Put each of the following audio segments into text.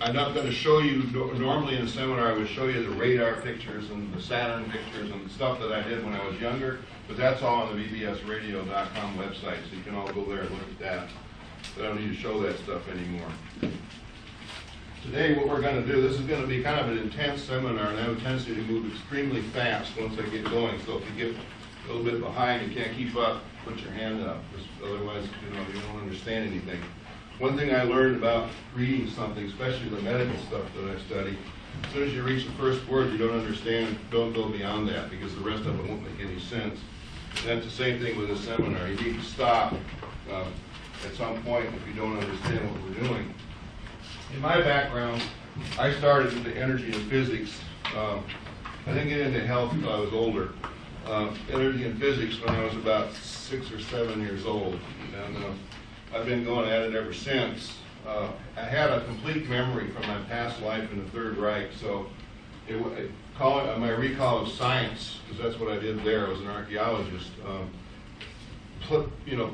I'm not going to show you, normally in a seminar I would show you the radar pictures and the Saturn pictures and the stuff that I did when I was younger, but that's all on the bbsradio.com website, so you can all go there and look at that. But I don't need to show that stuff anymore. Today what we're going to do, this is going to be kind of an intense seminar, and I have a tendency to move extremely fast once I get going, so if you get a little bit behind and can't keep up, put your hand up, because otherwise you don't understand anything. One thing I learned about reading something, especially the medical stuff that I study, as soon as you reach the first word you don't understand, don't go beyond that, because the rest of it won't make any sense. And that's the same thing with a seminar. You need to stop at some point if you don't understand what we're doing. In my background, I started into energy and physics. I didn't get into health until I was older. Energy and physics when I was about 6 or 7 years old. And I've been going at it ever since. I had a complete memory from my past life in the Third Reich, so my recall of science, because that's what I did there. I was an archaeologist.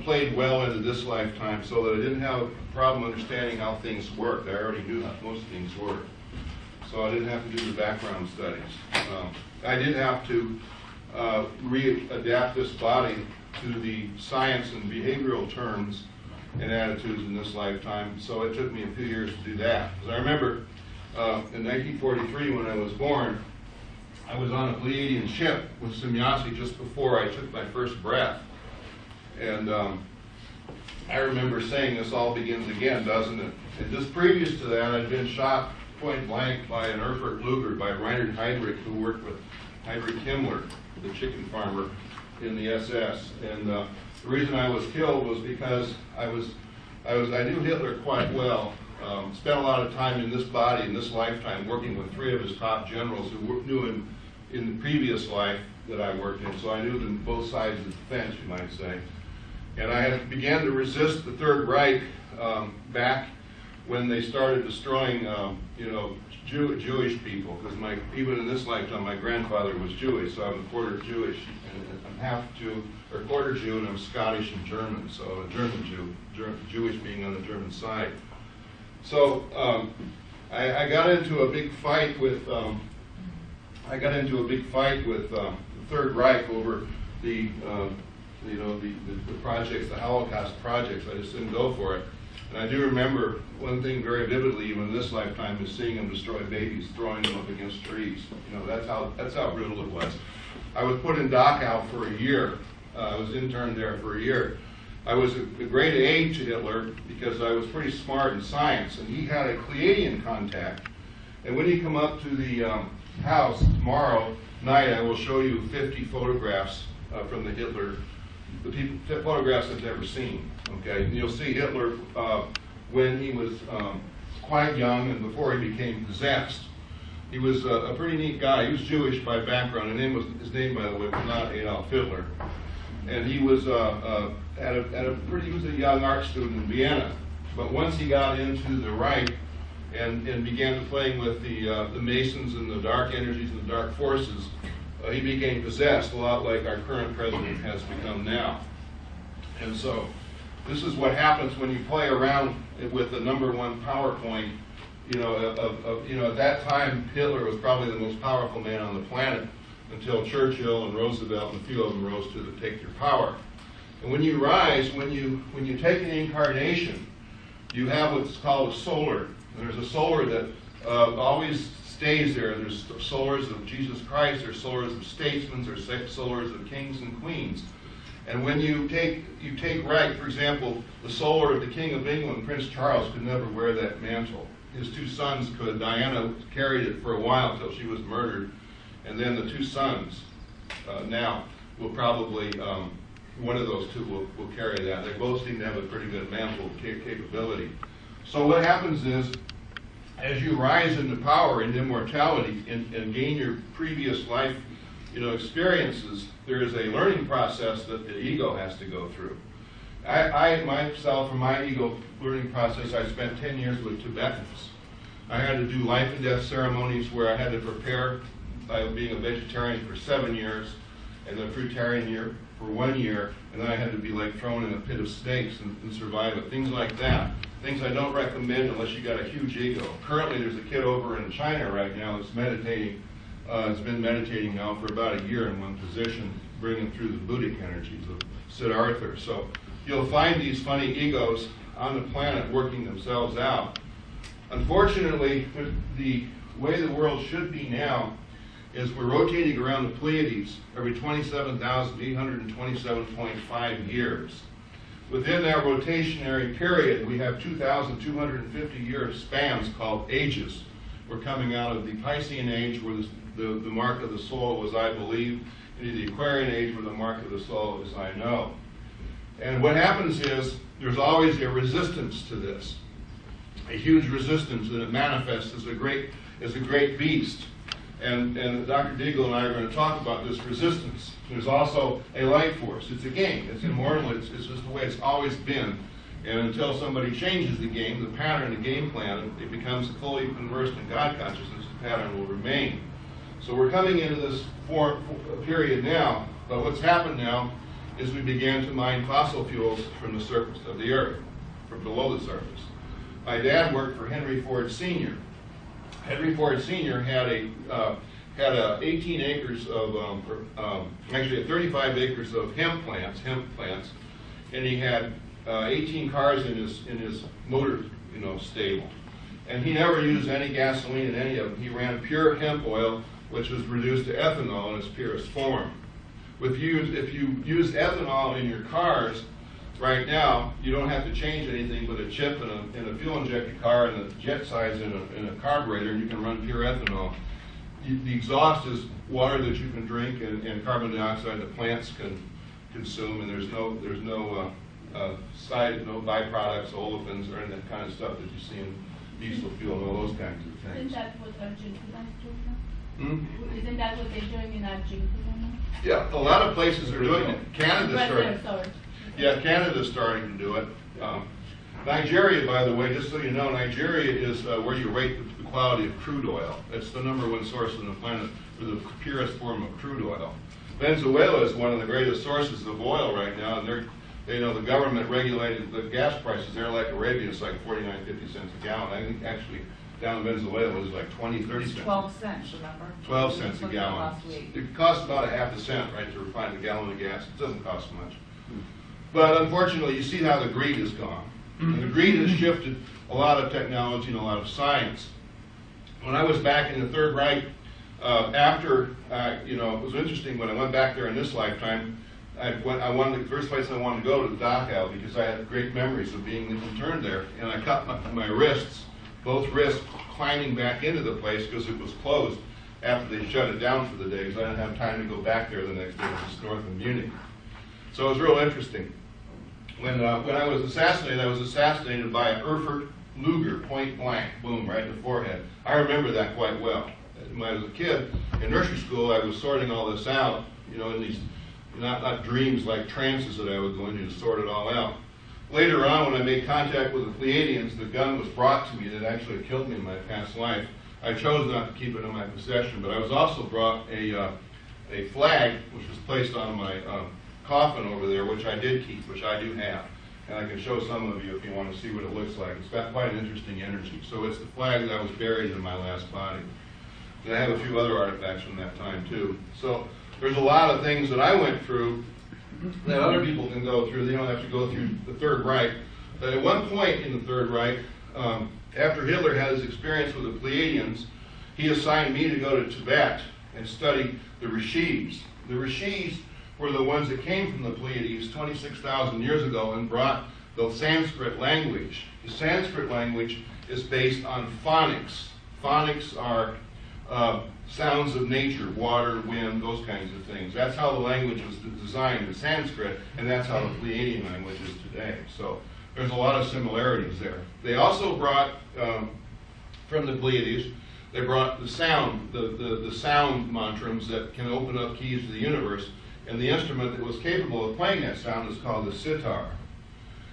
Played well into this lifetime, so that I didn't have a problem understanding how things worked. I already knew how most things work, so I didn't have to do the background studies. I did have to readapt this body to the science and behavioral terms and attitudes in this lifetime, so it took me a few years to do that. Because I remember in 1943 when I was born, I was on a Pleiadian ship with Semyasi just before I took my first breath. And I remember saying, this all begins again, doesn't it? And just previous to that, I'd been shot point blank by an Erfurt Luger by Reinhard Heydrich, who worked with Heinrich Himmler, the chicken farmer in the SS. And the reason I was killed was because I knew Hitler quite well. Spent a lot of time in this body, in this lifetime, working with 3 of his top generals who knew him in the previous life that I worked in. So I knew them both sides of the fence, you might say. And I had began to resist the Third Reich back when they started destroying, Jewish people. Because even in this lifetime, my grandfather was Jewish, so I'm a quarter Jewish, and I'm half Jew, or quarter Jew, and I'm Scottish and German. So I'm a German Jew, Jewish being on the German side. So I got into a big fight with the Third Reich over the projects, the Holocaust projects. I just didn't go for it. And I do remember one thing very vividly, even in this lifetime, is seeing them destroy babies, throwing them up against trees. That's how brutal it was. I was put in Dachau for a year. I was interned there for a year. I was a great aide to Hitler because I was pretty smart in science, and he had a Pleiadian contact. And when you come up to the house tomorrow night, I will show you 50 photographs from the Hitler, the photographs I've never seen. Okay, and you'll see Hitler when he was quite young and before he became possessed. He was a pretty neat guy. He was Jewish by background. His name, by the way, was not Adolf Hitler. And he was he was a young art student in Vienna. But once he got into the Reich and began playing with the Masons and the dark energies and the dark forces, he became possessed, a lot like our current president has become now. And so this is what happens when you play around with the #1 PowerPoint. At that time, Hitler was probably the most powerful man on the planet until Churchill and Roosevelt and a few of them rose to take your power. And when you rise, when you take an incarnation, you have what's called a solar. And there's a solar that always stays there. There's solars of Jesus Christ, there's solars of statesmen, there's solars of kings and queens. And when you take Reich, for example, the solar of the King of England, Prince Charles, could never wear that mantle. His 2 sons could. Diana carried it for a while until she was murdered. and then the two sons now will probably, one of those two will carry that. They both seem to have a pretty good mantle capability. So what happens is, as you rise into power and immortality and gain your previous life, experiences, there is a learning process that the ego has to go through. I myself, for my ego learning process, I spent 10 years with Tibetans. I had to do life and death ceremonies where I had to prepare by being a vegetarian for 7 years, and then a fruitarian for 1 year, and then I had to be like thrown in a pit of snakes and survive it. Things like that. Things I don't recommend unless you got a huge ego. Currently, there's a kid over in China right now that's meditating. It's been meditating now for about a year in one position, bringing through the Buddhic energies of Siddhartha. So you'll find these funny egos on the planet working themselves out. Unfortunately, the way the world should be now is we're rotating around the Pleiades every 27,827.5 years. Within that rotationary period, we have 2,250-year spans called ages. We're coming out of the Piscean age, where the mark of the soul was I believe, into the Aquarian age, where the mark of the soul is I know. And what happens is there's always a resistance to this, a huge resistance, and it manifests as a great beast. And Dr. Deagle and I are going to talk about this resistance. There's also a life force. It's a game. It's immortal. It's just the way it's always been. And until somebody changes the game, the pattern, the game plan, it becomes fully immersed in God consciousness, the pattern will remain. So we're coming into this period now, but what's happened now is we began to mine fossil fuels from the surface of the earth, from below the surface. My dad worked for Henry Ford Sr. Henry Ford Sr. had 18 acres of, actually 35 acres of hemp plants, and he had 18 cars in his motor, stable. And he never used any gasoline in any of them. He ran pure hemp oil, which was reduced to ethanol in its purest form. If you use ethanol in your cars right now, you don't have to change anything but a chip and a fuel-injected car and a jet size in a carburetor, and you can run pure ethanol. The exhaust is water that you can drink and carbon dioxide the plants can consume, and there's no byproducts, olefins, or any of that kind of stuff that you see in diesel fuel and all those kinds of things. Isn't that what Argentina is doing now? Isn't that what they're doing in Argentina now? Yeah, a lot of places are doing it. Canada's starting to do it. Nigeria, by the way, just so you know, Nigeria is where you rate the quality of crude oil. It's the #1 source on the planet for the purest form of crude oil. Venezuela is one of the greatest sources of oil right now, and the government regulated the gas prices there like Arabia. It's like 49, 50 cents a gallon. I think actually down in Venezuela it was like 20, 30 cents. 12 cents, remember? 12 cents a gallon. It costs about a half a cent, right, to refine a gallon of gas. It doesn't cost much. But unfortunately, you see how the greed has gone. And the greed has shifted a lot of technology and a lot of science. When I was back in the Third Reich, it was interesting when I went back there in this lifetime. The first place I wanted to go to Dachau because I had great memories of being interned there, and I cut my wrists, both wrists, climbing back into the place because it was closed after they shut it down for the day because I didn't have time to go back there the next day. It was just north of Munich. So it was real interesting. When I was assassinated by an Erfurt Luger, point blank, boom, right in the forehead. I remember that quite well. When I was a kid in nursery school, I was sorting all this out, in these not dreams like trances that I would go into to sort it all out. Later on, when I made contact with the Pleiadians, the gun was brought to me that actually killed me in my past life. I chose not to keep it in my possession, but I was also brought a flag, which was placed on my coffin over there, which I did keep, which I do have. And I can show some of you if you want to see what it looks like. It's got quite an interesting energy. So it's the flag that I was buried in my last body. And I have a few other artifacts from that time too. So there's a lot of things that I went through that other people can go through. They don't have to go through the Third Reich. But at one point in the Third Reich, after Hitler had his experience with the Pleiadians, he assigned me to go to Tibet and study the Rishis. The Rishis were the ones that came from the Pleiades 26,000 years ago and brought the Sanskrit language. The Sanskrit language is based on phonics. Phonics are sounds of nature, water, wind, those kinds of things. That's how the language was designed in Sanskrit, and that's how the Pleiadian language is today. So there's a lot of similarities there. They also brought, from the Pleiades, they brought the sound, the sound mantrams that can open up keys to the universe, and the instrument that was capable of playing that sound is called the sitar.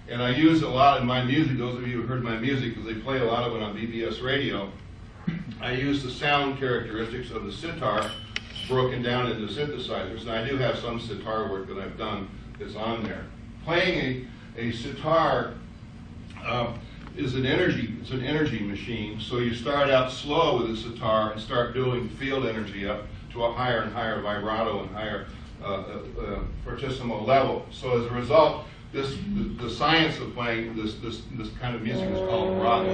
And I use a lot in my music. Those of you who heard my music, because they play a lot of it on BBS radio, I use the sound characteristics of the sitar broken down into synthesizers. And I do have some sitar work that I've done that's on there. Playing a sitar is an energy machine. So you start out slow with a sitar and start building field energy up to a higher and higher vibrato and higher fortissimo level. So as a result, the science of playing this kind of music is called rock.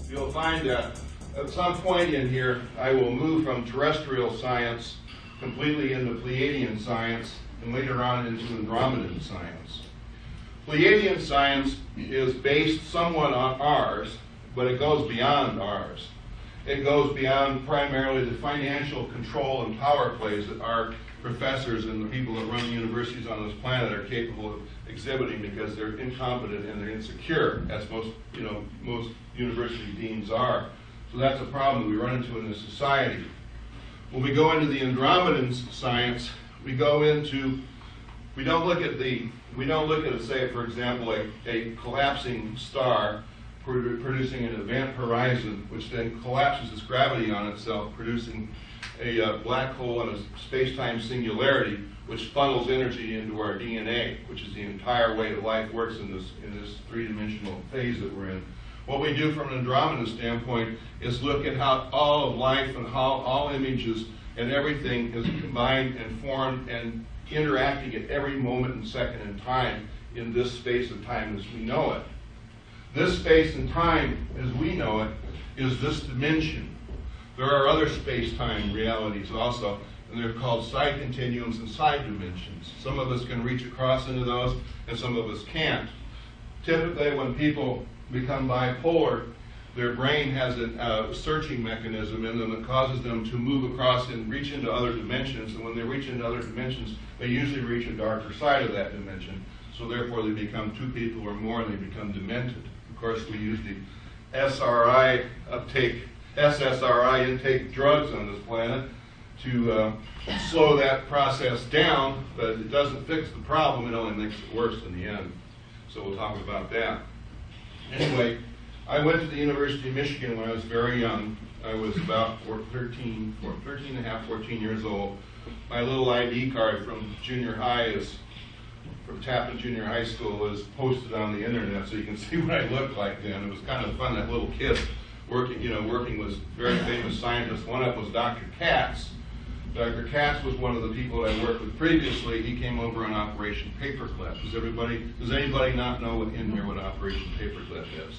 You'll find that at some point in here, I will move from terrestrial science completely into Pleiadian science, and later on into Andromedan science. Pleiadian science is based somewhat on ours, but it goes beyond ours. It goes beyond primarily the financial control and power plays that our professors and the people that run the universities on this planet are capable of exhibiting because they're incompetent and they're insecure, as most university deans are. So that's a problem we run into in this society. When we go into the Andromedan science, we don't look at, say, for example, a collapsing star producing an event horizon, which then collapses its gravity on itself, producing a black hole and a space-time singularity, which funnels energy into our DNA, which is the entire way that life works in this three-dimensional phase that we're in. What we do from an Andromedan standpoint is look at how all of life and how all images and everything is combined and formed and interacting at every moment and second in time in this space of time as we know it. This space and time as we know it is this dimension. There are other space-time realities also, and they're called side continuums and side dimensions. Some of us can reach across into those, and some of us can't. Typically, when people become bipolar, their brain has a searching mechanism in them that causes them to move across and reach into other dimensions, and when they reach into other dimensions, they usually reach a darker side of that dimension. So therefore, they become two people or more, and they become demented. Of course, we use the SSRI intake drugs on this planet to slow that process down, but it doesn't fix the problem, it only makes it worse in the end. So we'll talk about that. Anyway, I went to the University of Michigan when I was very young. I was about 13 and a half, 14 years old. My little ID card from junior high from Tappan Junior High School is posted on the internet, so you can see what I looked like then. It was kind of fun, that little kid working with very famous scientists. One of them was Dr. Katz. Dr. Katz was one of the people I worked with previously. He came over on Operation Paperclip. Does anybody not know in here what Operation Paperclip is?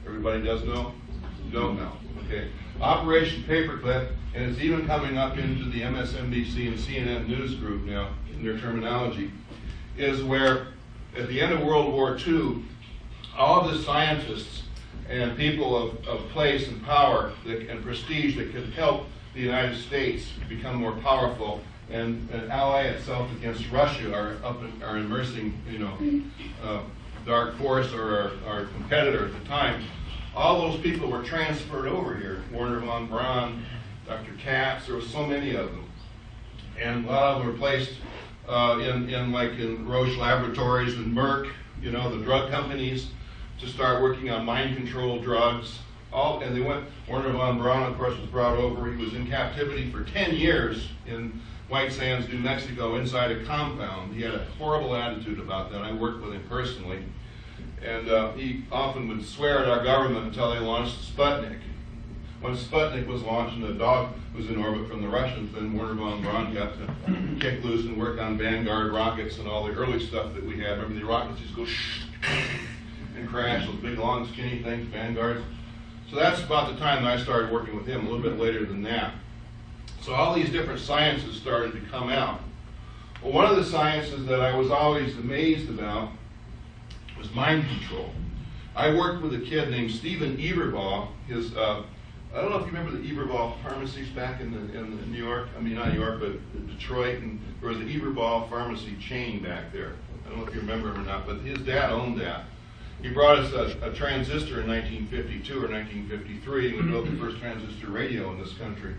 Everybody does know? Don't know. Okay. Operation Paperclip, and it's even coming up into the MSNBC and CNN news group now in their terminology, is where at the end of World War II, all the scientists and people of place and power and prestige that could help the United States become more powerful and ally itself against Russia are immersing, dark force or our competitor at the time. All those people were transferred over here. Werner von Braun, Dr. Katz, there were so many of them. And a lot of them were placed in Roche Laboratories and Merck, the drug companies, to start working on mind-control drugs. Werner von Braun, of course, was brought over. He was in captivity for 10 years in White Sands, New Mexico, inside a compound. He had a horrible attitude about that. I worked with him personally. And he often would swear at our government until they launched Sputnik. when Sputnik was launched and the dog was in orbit from the Russians, then Werner von Braun got to kick loose and work on Vanguard rockets and all the early stuff that we had. Remember the rockets used to go shh and crash, those big long skinny things, Vanguards. So that's about the time that I started working with him, a little bit later than that. So all these different sciences started to come out. Well, one of the sciences that I was always amazed about was mind control. I worked with a kid named Stephen Eberbaugh. I don't know if you remember the Eberbaugh pharmacies back in New York. I mean, not New York, but Detroit. And there was the Eberbaugh pharmacy chain back there. I don't know if you remember him or not, but his dad owned that. He brought us a transistor in 1952 or 1953, and we built the first transistor radio in this country.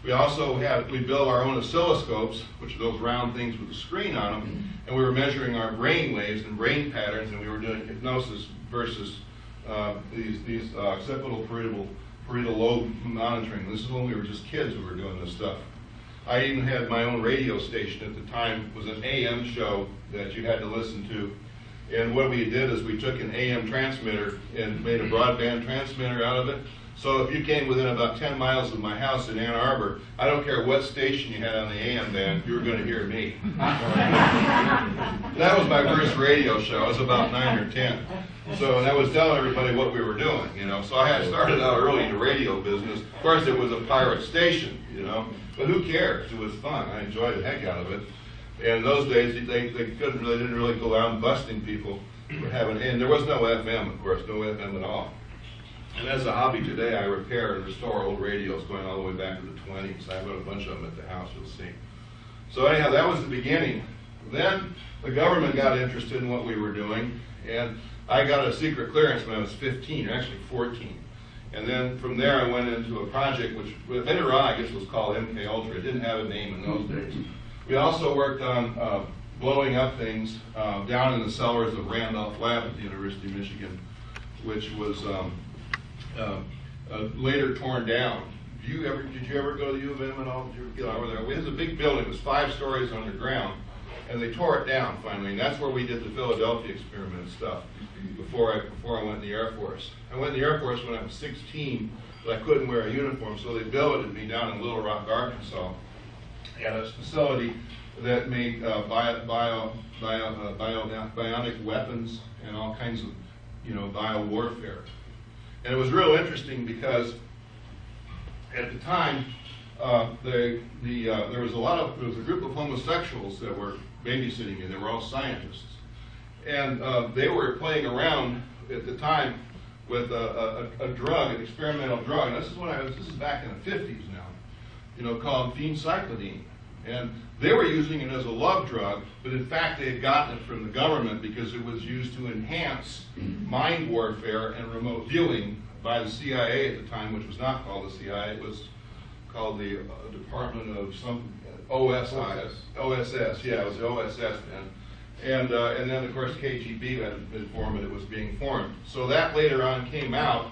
We also built our own oscilloscopes, which are those round things with a screen on them, and we were measuring our brain waves and brain patterns, and we were doing hypnosis versus these occipital parietal lobe monitoring. This is when we were just kids who were doing this stuff. I even had my own radio station at the time. It was an AM show that you had to listen to. And what we did is we took an AM transmitter and made a broadband transmitter out of it. So if you came within about 10 miles of my house in Ann Arbor, I don't care what station you had on the AM band, you were going to hear me. That was my first radio show. I was about 9 or 10. So, and I was telling everybody what we were doing, you know. So I had started out early in the radio business. Of course, it was a pirate station, you know. But who cares? It was fun. I enjoyed the heck out of it. And in those days, they didn't really go around busting people for having, and there was no FM, of course, no FM at all. And as a hobby today, I repair and restore old radios going all the way back to the 20s. I've got a bunch of them at the house, you'll see. So anyhow, that was the beginning. Then the government got interested in what we were doing, and I got a secret clearance when I was 15, actually 14. And then from there I went into a project which later on I guess was called MK Ultra. It didn't have a name in those days. We also worked on blowing up things down in the cellars of Randolph Lab at the University of Michigan, which was later torn down. Did you ever go to U of M at all? Did you ever get over there? It was a big building. It was 5 stories underground, and they tore it down finally. And that's where we did the Philadelphia experiment stuff before I went in the Air Force. I went in the Air Force when I was 16, but I couldn't wear a uniform, so they billeted me down in Little Rock, Arkansas, at a facility that made bionic weapons and all kinds of, bio warfare. And it was real interesting because at the time there was a group of homosexuals that were babysitting me. They were all scientists, and they were playing around at the time with a drug, an experimental drug. And this is back in the 50s now, called phencyclidine. And they were using it as a love drug, but in fact they had gotten it from the government because it was used to enhance mind warfare and remote viewing by the CIA at the time, which was not called the CIA. It was called the Department of some OSS. Yeah, it was the OSS then. And then of course KGB had been formed and it was being formed. So that later on came out,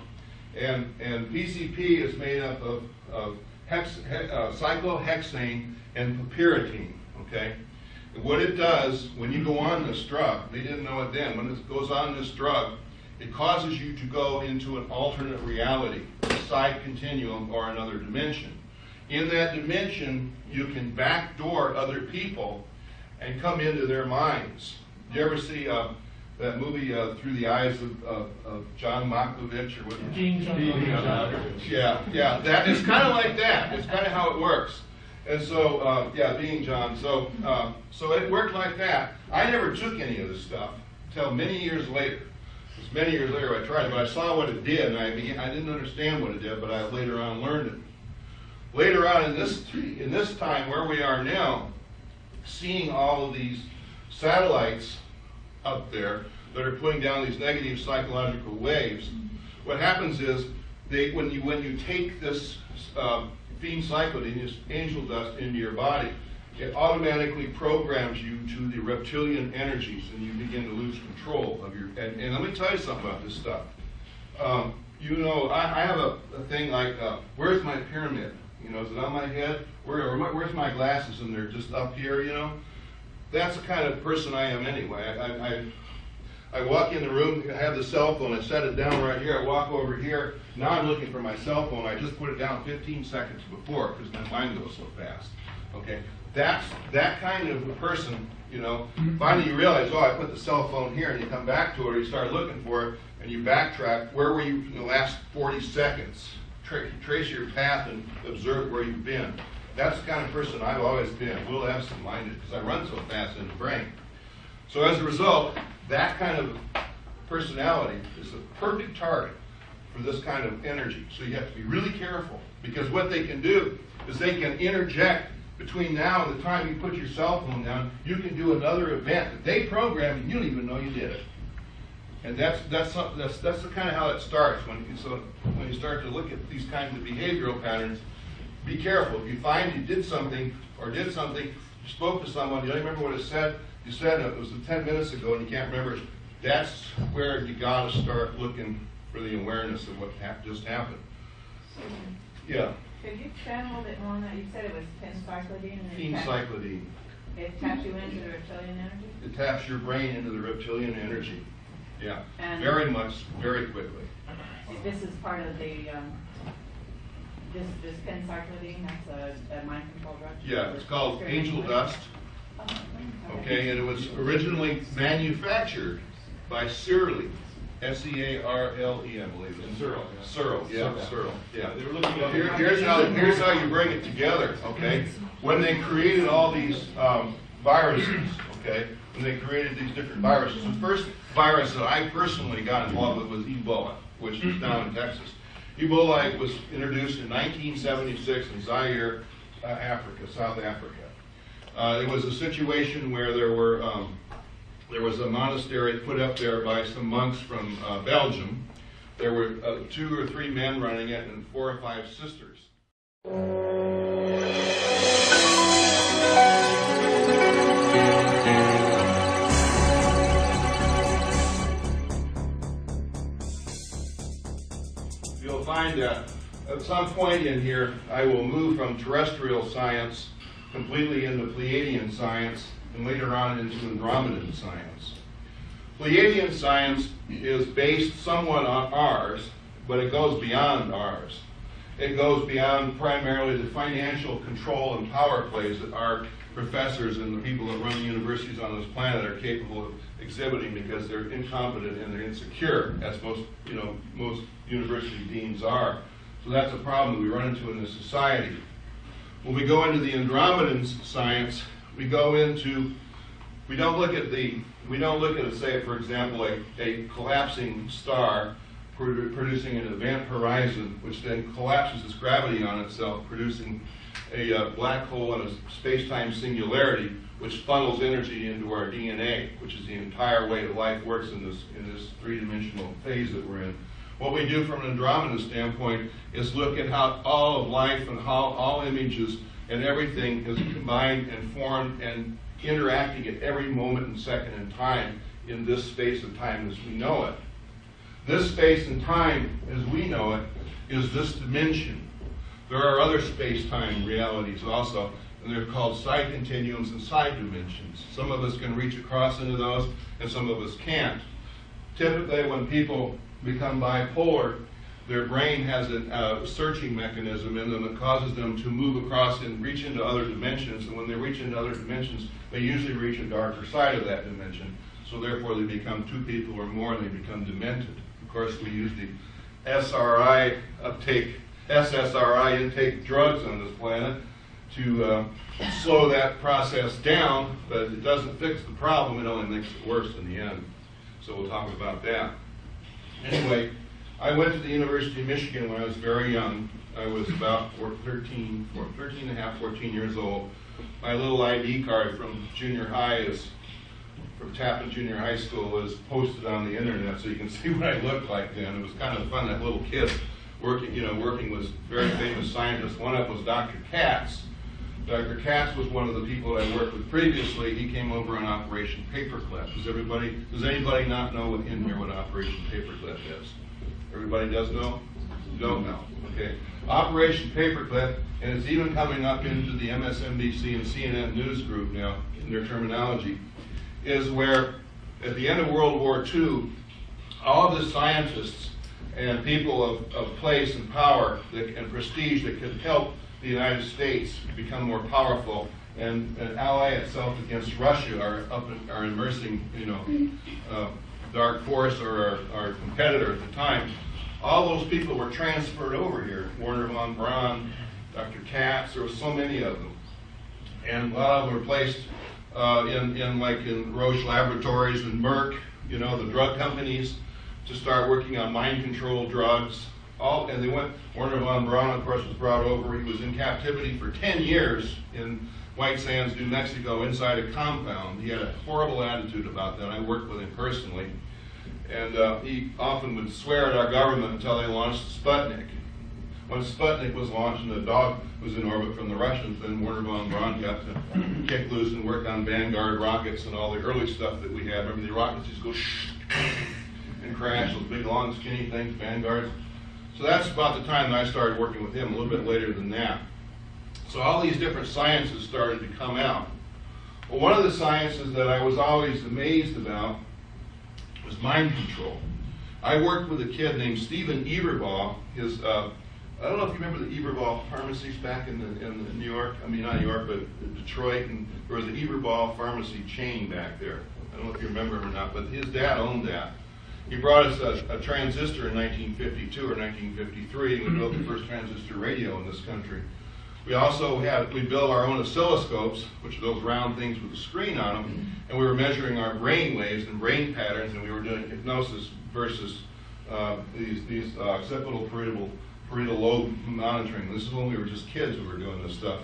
and PCP is made up of cyclohexane and pyridine, okay? And what it does, when you go on this drug, they didn't know it then, when it goes on this drug, it causes you to go into an alternate reality, a side continuum or another dimension. In that dimension, you can backdoor other people and come into their minds. Do you ever see that movie Through the Eyes of John Malkovich or what? Yeah, that is kind of like that. It's kind of how it works. And so, being John, so it worked like that. I never took any of this stuff until many years later. It was many years later I tried it, but I saw what it did, and I didn't understand what it did, but I later on learned it. Later on in this time where we are now, seeing all of these satellites up there that are putting down these negative psychological waves, what happens is when you take this phencyclidine, this angel dust, into your body, it automatically programs you to the reptilian energies, and you begin to lose control of your. And let me tell you something about this stuff. I have a thing like, where's my pyramid? Is it on my head? Where's my glasses? And they're just up here. That's the kind of person I am anyway. I walk in the room, I have the cell phone, I set it down right here, I walk over here, now I'm looking for my cell phone, I just put it down 15 seconds before, because my mind goes so fast, okay? That's that kind of a person, you know, finally you realize, oh, I put the cell phone here, and you come back to it, or you start looking for it, and you backtrack, where were you in the last 40 seconds? Trace your path and observe where you've been. That's the kind of person I've always been, Will absent-minded, because I run so fast in the brain. So as a result, that kind of personality is the perfect target for this kind of energy. So you have to be really careful, because what they can do is they can interject between now and the time you put your cell phone down. You can do another event that they programmed and you don't even know you did it. And that's the kind of how it starts. When you start to look at these kinds of behavioral patterns, be careful. If you find you did something, you spoke to someone, you don't remember what it said, you said it was 10 minutes ago and you can't remember it, that's where you got to start looking for the awareness of what just happened. Yeah. Could you expand a little bit more on that? You said it was phencyclidine. Phencyclidine. It taps you into the reptilian energy? It taps your brain into the reptilian energy. Yeah. And very much, very quickly. This is part of the, this phencyclidine, that's a mind control drug? Yeah, it's called angel dust. Okay, and it was originally manufactured by Searle, S-E-A-R-L-E, I believe. Searle, yeah, Searle. Yeah. They were looking at Here's how you bring it together. Okay, when they created all these viruses, okay, when they created these different viruses, the first virus that I personally got involved with was Ebola, which is down in Texas. Ebola was introduced in 1976 in Zaire, Africa, South Africa. It was a situation where there was a monastery put up there by some monks from Belgium. There were 2 or 3 men running it and 4 or 5 sisters. You'll find that at some point in here, I will move from terrestrial science completely into Pleiadian science, and later on into Andromedan science. Pleiadian science is based somewhat on ours, but it goes beyond ours. It goes beyond primarily the financial control and power plays that our professors and the people that run the universities on this planet are capable of exhibiting, because they're incompetent and they're insecure, as most university deans are. So that's a problem that we run into in this society. When we go into the Andromedan science, we don't look at, say, for example, a collapsing star producing an event horizon, which then collapses its gravity on itself, producing a black hole and a space-time singularity, which funnels energy into our DNA, which is the entire way that life works in this three-dimensional phase that we're in. What we do from an Andromedan standpoint is look at how all of life and how all images and everything is combined and formed and interacting at every moment and second in time in this space of time as we know it. This space and time as we know it is this dimension. There are other space-time realities also, and they're called side continuums and side dimensions. Some of us can reach across into those, and some of us can't. Typically, when people become bipolar, their brain has a searching mechanism in them that causes them to move across and reach into other dimensions, and when they reach into other dimensions, they usually reach a darker side of that dimension, so therefore they become 2 people or more and they become demented. Of course, we use the SSRI intake drugs on this planet to slow that process down, but it doesn't fix the problem, it only makes it worse in the end. So we'll talk about that. Anyway, I went to the University of Michigan when I was very young. I was about 13 and a half, 14 years old. My little ID card from junior high from Tappan Junior High School is posted on the internet, so you can see what I looked like then. It was kind of fun, that little kid working with very famous scientists. One of them was Dr. Katz. Dr. Katz was one of the people that I worked with previously. He came over on Operation Paperclip. Does anybody not know in here what Operation Paperclip is? Everybody does know? You don't know, okay. Operation Paperclip, and it's even coming up into the MSNBC and CNN news group now, in their terminology, is where at the end of World War II, all of the scientists and people of place and power and prestige that could help the United States become more powerful and ally itself against Russia are immersing, dark force or our competitor at the time. All those people were transferred over here. Werner von Braun, Dr. Katz, there were so many of them. And a lot of them were placed in Roche Laboratories and Merck, the drug companies, to start working on mind control drugs. And they went, Werner von Braun, of course, was brought over. He was in captivity for 10 years in White Sands, New Mexico, inside a compound. He had a horrible attitude about that. I worked with him personally. And he often would swear at our government until they launched Sputnik. When Sputnik was launched and the dog was in orbit from the Russians, then Werner von Braun got to kick loose and work on Vanguard rockets and all the early stuff that we had. Remember the rockets used to go shh and crash, those big, long, skinny things, Vanguards. So that's about the time that I started working with him, a little bit later than that. So all these different sciences started to come out. Well, one of the sciences that I was always amazed about was mind control. I worked with a kid named Stephen Eberbaugh. I don't know if you remember the Eberbaugh pharmacies back in New York. I mean, not New York, but Detroit. And there was an Eberbaugh pharmacy chain back there. I don't know if you remember him or not, but his dad owned that. He brought us a transistor in 1952 or 1953, and we built the first transistor radio in this country. We built our own oscilloscopes, which are those round things with a screen on them, and we were measuring our brain waves and brain patterns, and we were doing hypnosis versus these occipital parietal lobe monitoring. This is when we were just kids who were doing this stuff.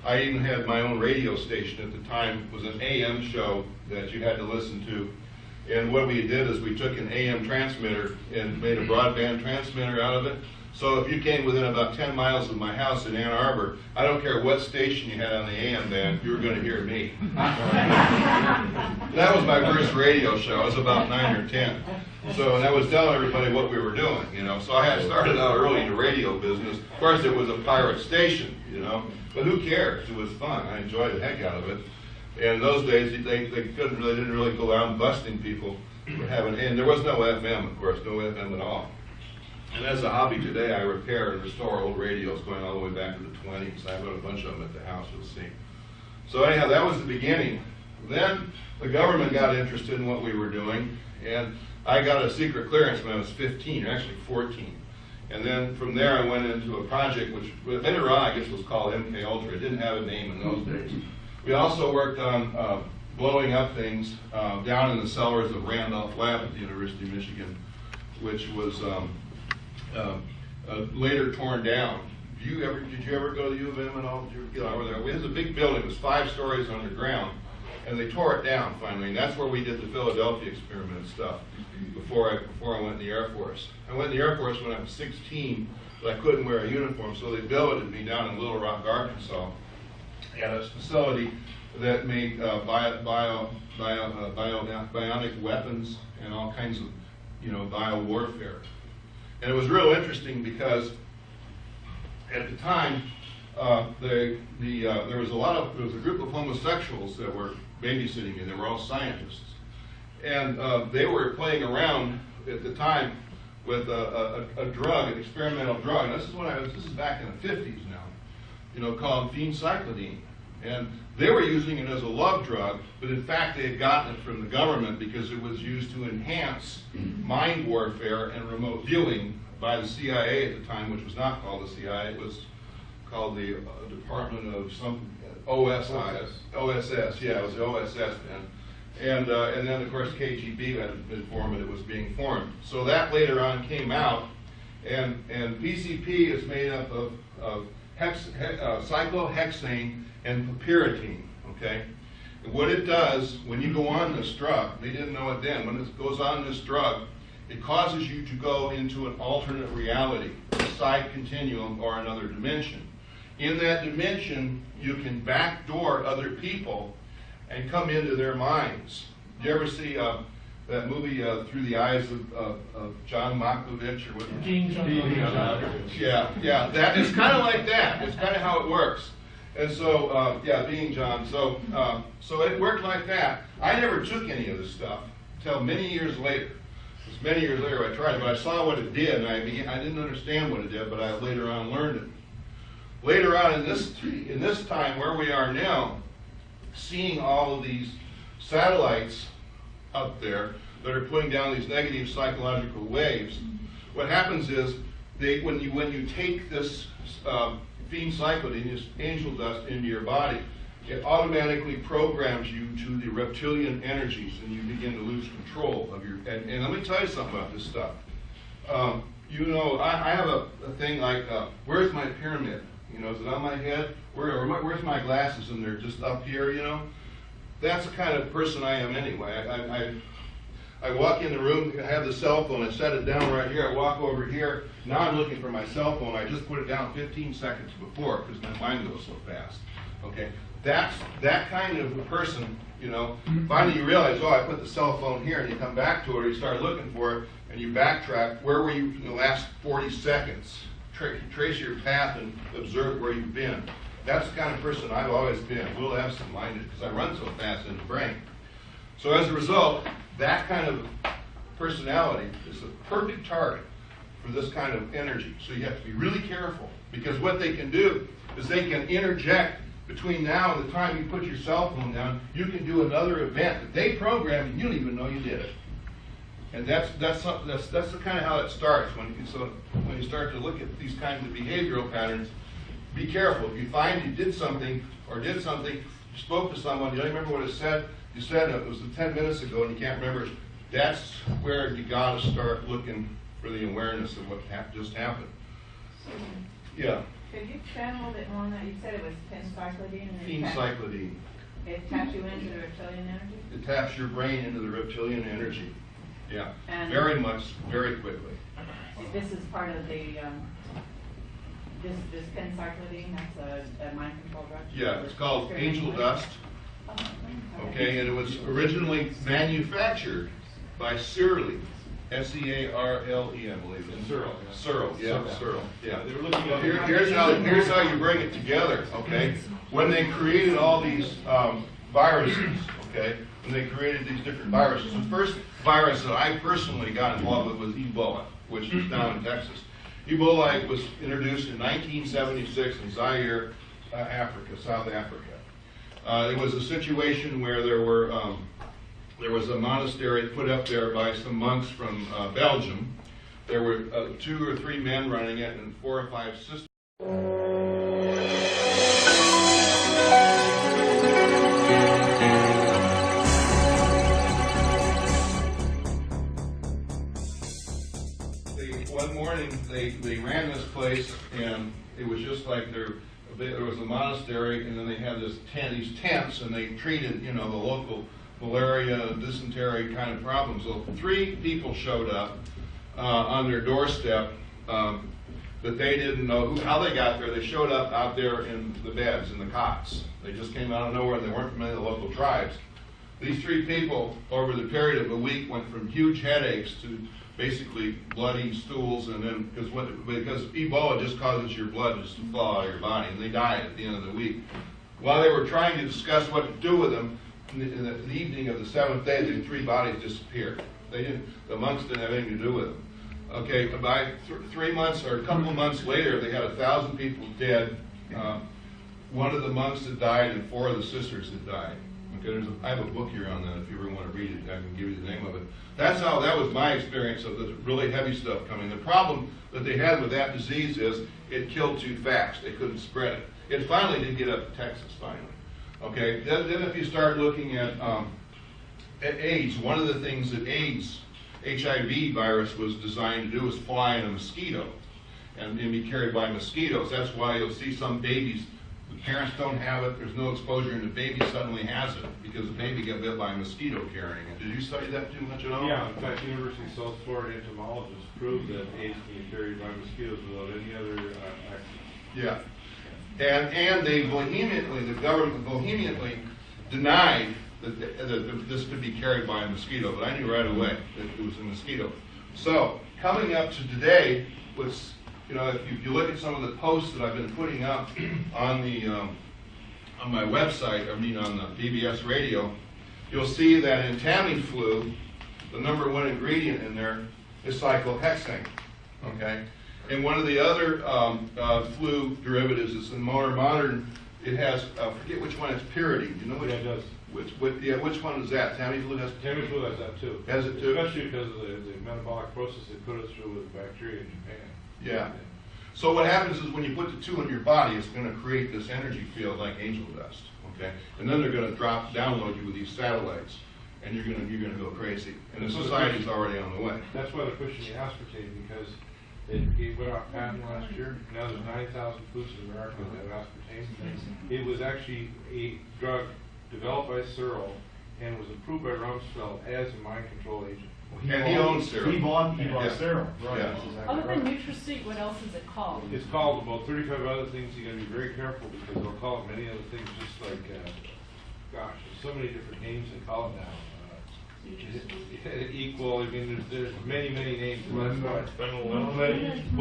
I even had my own radio station at the time. It was an AM show that you had to listen to. And what we did is we took an AM transmitter and made a broadband transmitter out of it. So if you came within about 10 miles of my house in Ann Arbor, I don't care what station you had on the AM band, you were going to hear me. That was my first radio show. I was about 9 or 10. So, and I was telling everybody what we were doing, So I had started out early in the radio business. Of course, it was a pirate station, But who cares? It was fun. I enjoyed the heck out of it. And in those days, they didn't really go out busting people. And there was no FM, of course, no FM at all. And as a hobby today, I repair and restore old radios going all the way back to the 20s. I've got a bunch of them at the house, you'll see. So anyhow, that was the beginning. Then the government got interested in what we were doing, and I got a secret clearance when I was 15, or actually 14. And then from there, I went into a project which later on, I guess, was called MK Ultra. It didn't have a name in those days. We also worked on blowing up things down in the cellars of Randolph Lab at the University of Michigan, which was later torn down. Did you ever go to U of M at all? Did you ever get over there? It was a big building. It was 5 stories underground, and they tore it down finally. And that's where we did the Philadelphia experiment stuff before I went in the Air Force. I went in the Air Force when I was 16, but I couldn't wear a uniform, so they billeted me down in Little Rock, Arkansas, at a facility that made bionic weapons and all kinds of bio warfare. And it was real interesting because at the time there was a group of homosexuals that were babysitting me. They were all scientists, and they were playing around at the time with a drug, an experimental drug. And this is back in the 50s now, called phencyclidine. And they were using it as a love drug, but in fact they had gotten it from the government because it was used to enhance mind warfare and remote viewing by the CIA at the time, which was not called the CIA. It was called the Department of some OSS. Yeah, it was the OSS then. And then of course KGB had been formed, and it was being formed. So that later on came out, and PCP is made up of cyclohexane and pyridine, okay? And what it does, when you go on this drug, they didn't know it then, when it goes on this drug, it causes you to go into an alternate reality, a side continuum or another dimension. In that dimension, you can backdoor other people and come into their minds. Did you ever see that movie Through the Eyes of John Malkovich or what? Yeah, that is kind of like that. It's kind of how it works. And so, Being John. So it worked like that. I never took any of this stuff. until many years later. It was many years later I tried it, but I saw what it did, and I didn't understand what it did, but I later on learned it. Later on in this time where we are now, seeing all of these satellites up there that are putting down these negative psychological waves, what happens is when you take this phencyclidine, this angel dust, into your body, it automatically programs you to the reptilian energies, and you begin to lose control of your. And let me tell you something about this stuff. You know, I have a thing like, where's my pyramid? You know, is it on my head? Where's my glasses? And they're just up here. You know, that's the kind of person I am anyway. I walk in the room, I have the cell phone, I set it down right here, I walk over here, now I'm looking for my cell phone, I just put it down 15 seconds before, because my mind goes so fast, okay? That's that kind of a person, you know, finally you realize, oh, I put the cell phone here, and you come back to it, or you start looking for it, and you backtrack, where were you in the last 40 seconds? Trace your path and observe where you've been. That's the kind of person I've always been, a little absent-minded, because I run so fast in the brain. So as a result, that kind of personality is a perfect target for this kind of energy. So you have to be really careful, because what they can do is they can interject between now and the time you put your cell phone down. You can do another event that they programmed and you don't even know you did it. And that's the kind of how it starts. When you start to look at these kinds of behavioral patterns, be careful. If you find you did something, you spoke to someone, you don't remember what it said. You said it was 10 minutes ago and you can't remember it. That's where you got to start looking for the awareness of what just happened. Yeah. Could you expand a little bit more on that? You said it was phencyclidine. Phencyclidine. It taps you into the reptilian energy? It taps your brain into the reptilian energy. Yeah. And very much, very quickly. This is part of the, this phencyclidine, that's a mind control drug? Yeah, it's called angel dust. Okay, and it was originally manufactured by Searle, S-E-A-R-L-E, I believe. Searle, yeah, Searle, yeah. They were looking at Here's how you bring it together, okay? When they created all these viruses, okay, when they created these different viruses, the first virus that I personally got involved with was Ebola, which is down in Texas. Ebola was introduced in 1976 in Zaire, Africa, South Africa. It was a situation where there was a monastery put up there by some monks from Belgium. There were 2 or 3 men running it and 4 or 5 sisters. One morning they ran this place, and it was just like there was a monastery, and then they had these tents, and they treated, you know, the local malaria, dysentery kind of problems. So 3 people showed up on their doorstep that they didn't know how they got there. They showed up out there in the beds, in the cots. They just came out of nowhere, and they weren't from any of the local tribes. These 3 people, over the period of a week, went from huge headaches to basically bloody stools, and then because Ebola just causes your blood just to fall out of your body, and they died at the end of the week. While they were trying to discuss what to do with them, in the evening of the 7th day, the 3 bodies disappeared. The monks didn't have anything to do with them. Okay, by 3 months or a couple of months later, they had 1,000 people dead. 1 of the monks had died, and 4 of the sisters had died. Okay, I have a book here on that. If you ever want to read it, I can give you the name of it. That was my experience of the really heavy stuff coming. The problem that they had with that disease is it killed too fast. They couldn't spread it. It finally did get up to Texas, finally. Okay, then if you start looking at AIDS, one of the things that HIV virus was designed to do is fly in a mosquito and be carried by mosquitoes. That's why you'll see some babies, the parents don't have it, there's no exposure, and the baby suddenly has it because the baby got bit by a mosquito carrying it. Did you study that too much at all? Yeah, in fact, University of South Florida entomologists proved that AIDS can be carried by mosquitoes without any other accident. Yeah. And they the government vehemently denied that this could be carried by a mosquito, but I knew right away that it was a mosquito. So, coming up to today, you know, if you look at some of the posts that I've been putting up on my website, on the PBS radio, you'll see that in Tamiflu, the number one ingredient in there is cyclohexane, okay? And one of the other flu derivatives is in modern, it has, forget which one, it's Pyradyne. Do you know which? Yeah, it does. Which one is that? Tamiflu has? Tamiflu has that too. Has it too? Especially because of the metabolic process they put us through with bacteria in Japan. Yeah. So what happens is when you put the two in your body, it's going to create this energy field like angel dust, okay? And then they're going to download you with these satellites, and you're going to go crazy. And the society's already on the way. That's why they're pushing the aspartame, because it went off patent last year. Now there's 9,000 foods in America that have aspartame. It was actually a drug developed by Searle and was approved by Rumsfeld as a mind control agent. And he owns Searle. He bought Yeah. Searle, right. Yeah. That's exactly Other than right. NutraSeek, what else is it called? It's called about 35 other things. You got to be very careful because they'll call it many other things, just like, gosh, there's so many different names they call it now. Equal, I mean, there's many, many names. Well,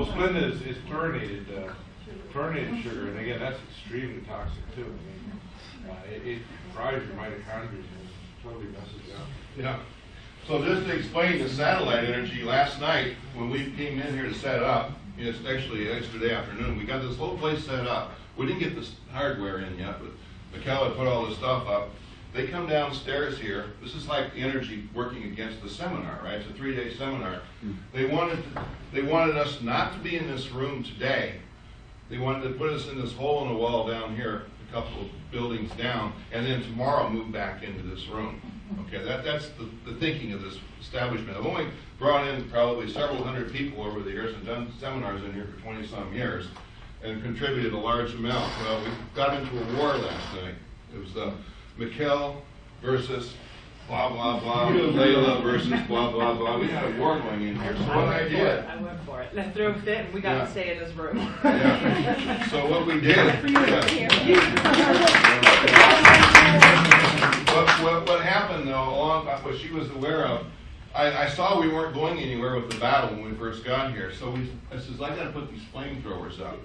Splenda is chlorinated sugar, and again, that's extremely toxic too. I mean, it fries your mitochondria and totally messes you up. Yeah. So just to explain the satellite energy, last night when we came in here to set up, it's actually yesterday afternoon, we got this whole place set up. We didn't get this hardware in yet, but Mikhail had put all this stuff up. They come downstairs here. This is like the energy working against the seminar, right? It's a 3-day seminar. They wanted us not to be in this room today. They wanted to put us in this hole in the wall down here, a couple of buildings down, and then tomorrow move back into this room. Okay, that's the thinking of this establishment. I've only brought in probably several hundred people over the years and done seminars in here for 20-some years and contributed a large amount. Well, we got into a war last night. It was Mikhail versus blah, blah, blah, Layla versus blah, blah, blah. We had a war going in here. So what I did... I went for it. Let's throw a fit, and we got to stay in this room. Yeah. So what we did... What happened, though, what she was aware of, I saw we weren't going anywhere with the battle when we first got here. So I says, I got to put these flamethrowers up.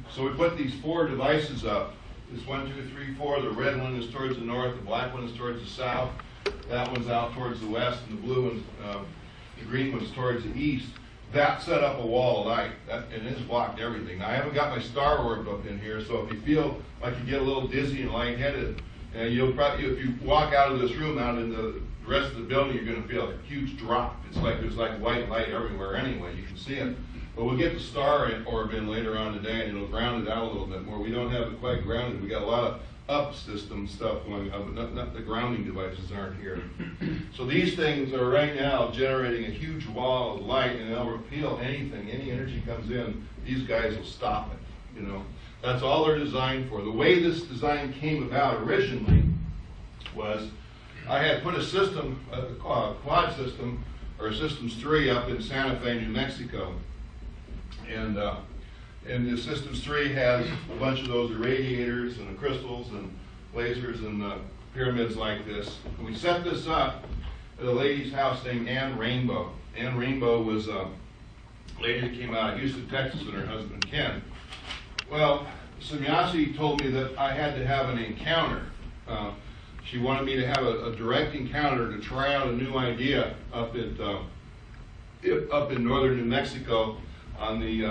So we put these 4 devices up. This 1, 2, 3, 4. The red one is towards the north. The black one is towards the south. That one's out towards the west, and the blue one, the green one's towards the east. That set up a wall of light, and it's blocked everything. Now, I haven't got my star orb up in here, so if you feel like you get a little dizzy and lightheaded, and you'll probably, if you walk out of this room out in the rest of the building, you're going to feel a huge drop. It's like there's like white light everywhere anyway. You can see it. But we'll get the star orb in later on today, and it'll ground it out a little bit more. We don't have it quite grounded. We got a lot of up system stuff going on, but not the grounding devices aren't here. So these things are right now generating a huge wall of light, and they'll repel anything. Any energy comes in, these guys will stop it. You know, that's all they're designed for. The way this design came about originally was I had put a system, a quad system, or Systems 3 up in Santa Fe, New Mexico. And the Systems 3 has a bunch of those irradiators and the crystals and lasers and pyramids like this. And we set this up at a lady's house named Ann Rainbow. Ann Rainbow was a lady that came out of Houston, Texas, and her husband Ken. Well, Sannyasi told me that I had to have an encounter. She wanted me to have a direct encounter to try out a new idea up in northern New Mexico on the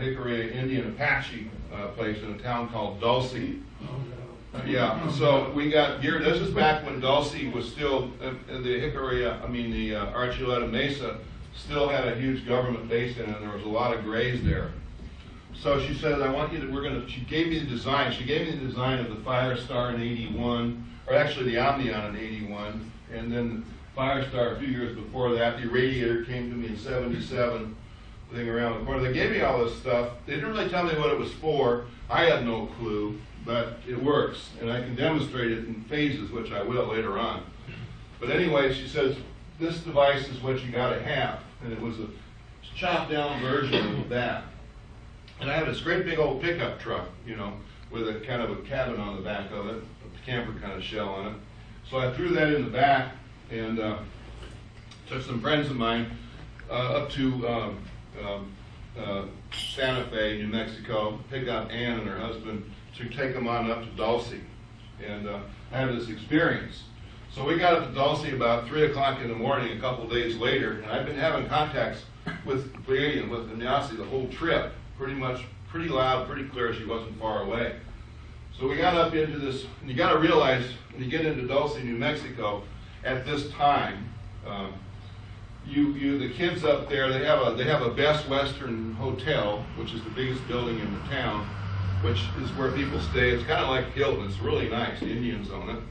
Hickory Indian Apache place in a town called Dulce. Yeah, so we got geared. This is back when Dulce was still the Hickory. The Archuleta Mesa still had a huge government base in it, and there was a lot of grays there. So she said, I want you to, she gave me the design. She gave me the design of the Firestar in 81, or actually the Omnion in 81, and then Firestar a few years before that. The Irradiator came to me in 77, thing around the corner. They gave me all this stuff. They didn't really tell me what it was for. I had no clue, but it works, and I can demonstrate it in phases, which I will later on. But anyway, she says, this device is what you got to have, and it was a chopped down version of that. And I had this great big old pickup truck, you know, with a kind of a cabin on the back of it, a camper kind of shell on it. So I threw that in the back and took some friends of mine up to Santa Fe, New Mexico, pick up Ann and her husband to take them on up to Dulce. And I had this experience. So we got up to Dulce about 3 o'clock in the morning a couple days later, and I've been having contacts with Pleiadian, with Ignacy the whole trip, pretty loud, pretty clear. She wasn't far away. So we got up into this, and you got to realize when you get into Dulce, New Mexico, at this time, the kids up there, they have a Best Western hotel, which is the biggest building in the town, which is where people stay. It's kind of like Hilton. It's really nice. The Indians own it.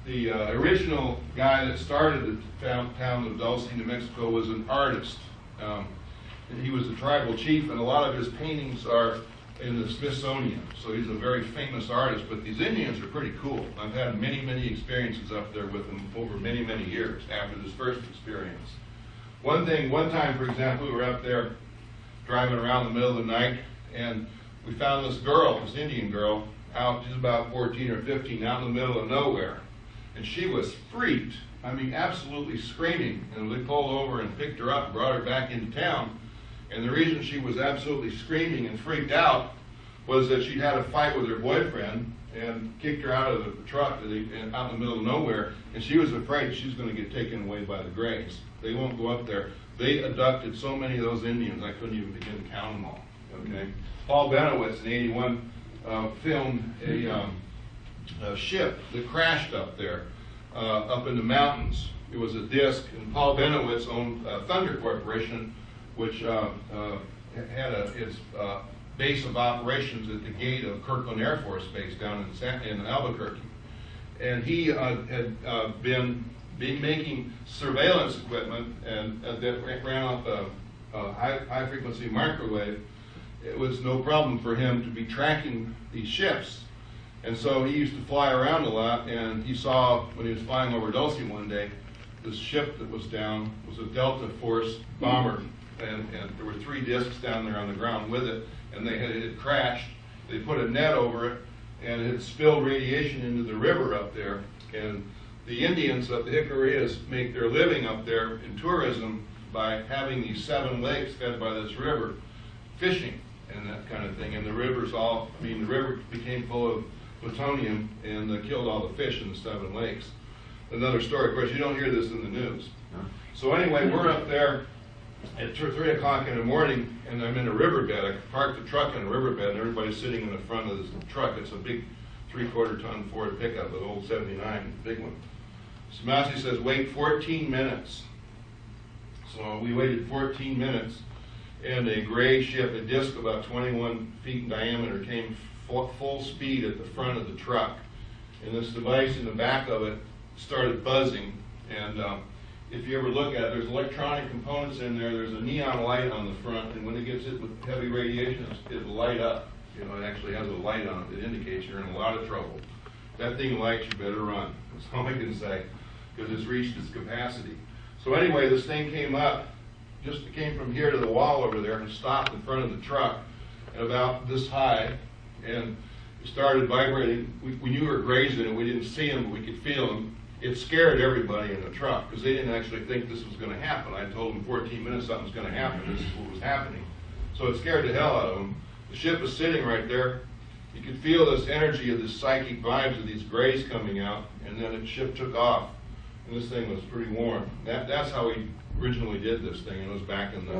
The original guy that started the town of Dulce, New Mexico, was an artist. And he was a tribal chief, and a lot of his paintings are in the Smithsonian. So he's a very famous artist, but these Indians are pretty cool. I've had many, many experiences up there with them over many, many years after this first experience. One time, for example, we were up there driving around in the middle of the night, and we found this girl, this Indian girl, out, she's about 14 or 15, out in the middle of nowhere. And she was freaked, I mean, absolutely screaming. And we pulled over and picked her up and brought her back into town. And the reason she was absolutely screaming and freaked out was that she'd had a fight with her boyfriend and kicked her out of the truck out in the middle of nowhere, and she was afraid she was going to get taken away by the Greys. They won't go up there. They abducted so many of those Indians, I couldn't even begin to count them all. Okay. Paul Benowitz in '81 filmed a ship that crashed up there, up in the mountains. It was a disc, and Paul Benowitz owned Thunder Corporation, which had its base of operations at the gate of Kirkland Air Force Base down in Albuquerque. And he had been making surveillance equipment and that ran off a high-frequency microwave. It was no problem for him to be tracking these ships. And so he used to fly around a lot, and he saw, when he was flying over Dulce one day, this ship that was down was a Delta Force bomber. And there were 3 discs down there on the ground with it, and it had crashed. They put a net over it, and it had spilled radiation into the river up there. And the Indians up the Jicarillas make their living up there in tourism by having these 7 lakes fed by this river, fishing and that kind of thing. And the river became full of plutonium and killed all the fish in the 7 lakes. Another story. Of course, you don't hear this in the news. So anyway, we're up there at 3 o'clock in the morning, and I'm in a riverbed. I parked the truck in a riverbed, and everybody's sitting in the front of this truck. It's a big 3/4-ton Ford pickup, an old 79, big one. So Massey says, wait 14 minutes. So we waited 14 minutes, and a gray ship, a disc about 21 feet in diameter, came full speed at the front of the truck. And this device in the back of it started buzzing, and if you ever look at it, there's electronic components in there. There's a neon light on the front, and when it gets hit with heavy radiation, it'll light up. You know, it actually has a light on it that indicates you're in a lot of trouble. If that thing lights, you better run. That's all I can say, because it's reached its capacity. So anyway, this thing came up, just came from here to the wall over there and stopped in front of the truck at about this high, and it started vibrating. We knew we were grazing it. We didn't see them, but we could feel them. It scared everybody in the truck because they didn't actually think this was going to happen. I told them in 14 minutes something's going to happen. This is what was happening. So it scared the hell out of them. The ship was sitting right there. You could feel this energy of this psychic vibes of these grays coming out, and then the ship took off. And this thing was pretty warm. That's how we originally did this thing. It was back in the...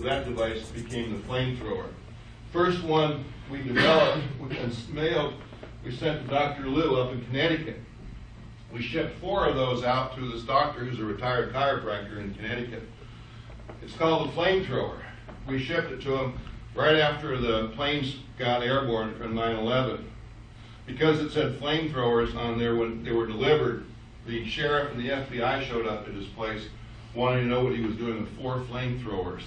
that device became the flamethrower. First one we developed and mailed, we sent to Dr. Liu up in Connecticut. We shipped 4 of those out to this doctor who's a retired chiropractor in Connecticut. It's called the flamethrower. We shipped it to him right after the planes got airborne from 9/11. Because it said flamethrowers on there when they were delivered, the sheriff and the FBI showed up at his place wanting to know what he was doing with 4 flamethrowers.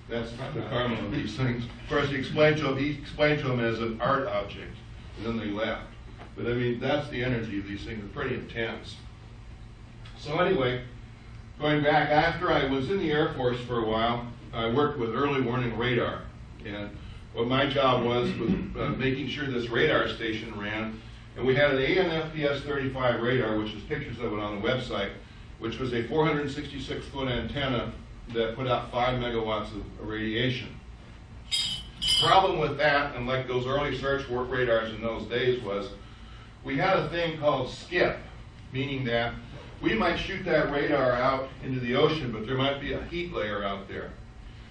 That's the karma of these things. Of course, he explained to him as an art object, and then they left. But I mean, that's the energy of these things. They're pretty intense. So anyway, going back, after I was in the Air Force for a while, I worked with early warning radar. And what my job was making sure this radar station ran, And we had an ANFPS 35 radar, which is pictures of it on the website, which was a 466-foot antenna that put out 5 megawatts of radiation. Problem with that, and like those early search work radars in those days, was we had a thing called skip, meaning that we might shoot that radar out into the ocean, but there might be a heat layer out there.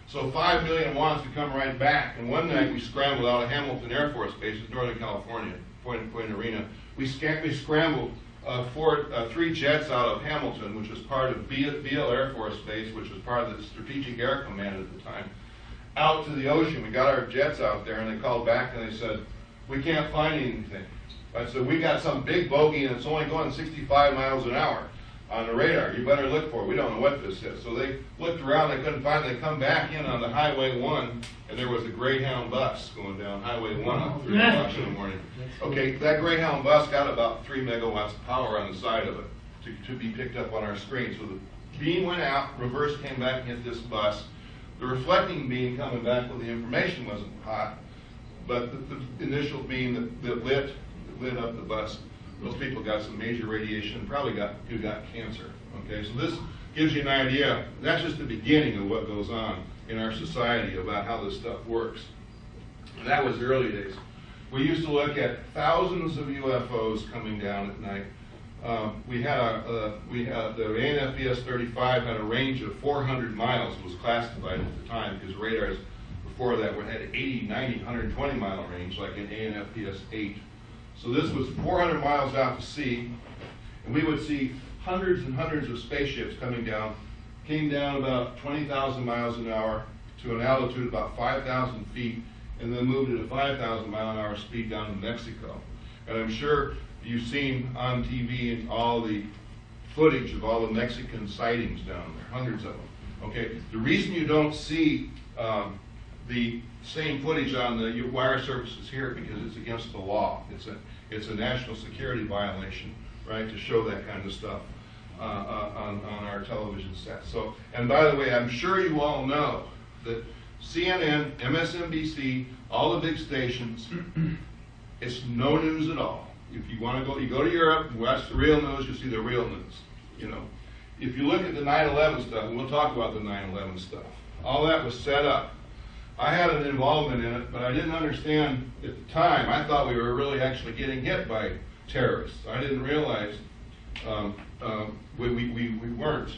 So 5 million watts would come right back. And one night we scrambled out of Hamilton Air Force Base in Northern California, Point Arena. We scrambled 3 jets out of Hamilton, which was part of Beale Air Force Base, which was part of the Strategic Air Command at the time, out to the ocean. We got our jets out there, and they called back and they said, we can't find anything. I said, we got some big bogey, and it's only going 65 miles an hour on the radar. You better look for it. We don't know what this is. So they looked around. They couldn't find it. They come back in on the Highway 1, and there was a Greyhound bus going down Highway 1 at 3 o'clock in the morning. Okay, that Greyhound bus got about 3 megawatts of power on the side of it to be picked up on our screen. So the beam went out, reverse came back and hit this bus. The reflecting beam coming back when the information wasn't hot, but the initial beam that lit up the bus, those people got some major radiation, probably got cancer. Okay, so this gives you an idea. That's just the beginning of what goes on in our society about how this stuff works. And that was the early days. We used to look at thousands of UFOs coming down at night. We had the ANFPS 35 had a range of 400 miles. It was classified at the time because radars before that had 80, 90, 120 mile range, like an ANFPS 8. So this was 400 miles out to sea, and we would see hundreds and hundreds of spaceships coming down, came down about 20,000 miles an hour to an altitude of about 5,000 feet, and then moved at a 5,000 mile an hour speed down to Mexico. And I'm sure you've seen on TV all the footage of all the Mexican sightings down there, hundreds of them. Okay, the reason you don't see the same footage on the wire services here because it's against the law. It's a national security violation, right, to show that kind of stuff on our television sets. So, and by the way, I'm sure you all know that CNN, MSNBC, all the big stations, it's no news at all. If you want to go, you go to Europe, you watch the real news, you see the real news. You know, if you look at the 9/11 stuff, and we'll talk about the 9/11 stuff, all that was set up. I had an involvement in it, but I didn't understand at the time. I thought we were really actually getting hit by terrorists. I didn't realize we weren't.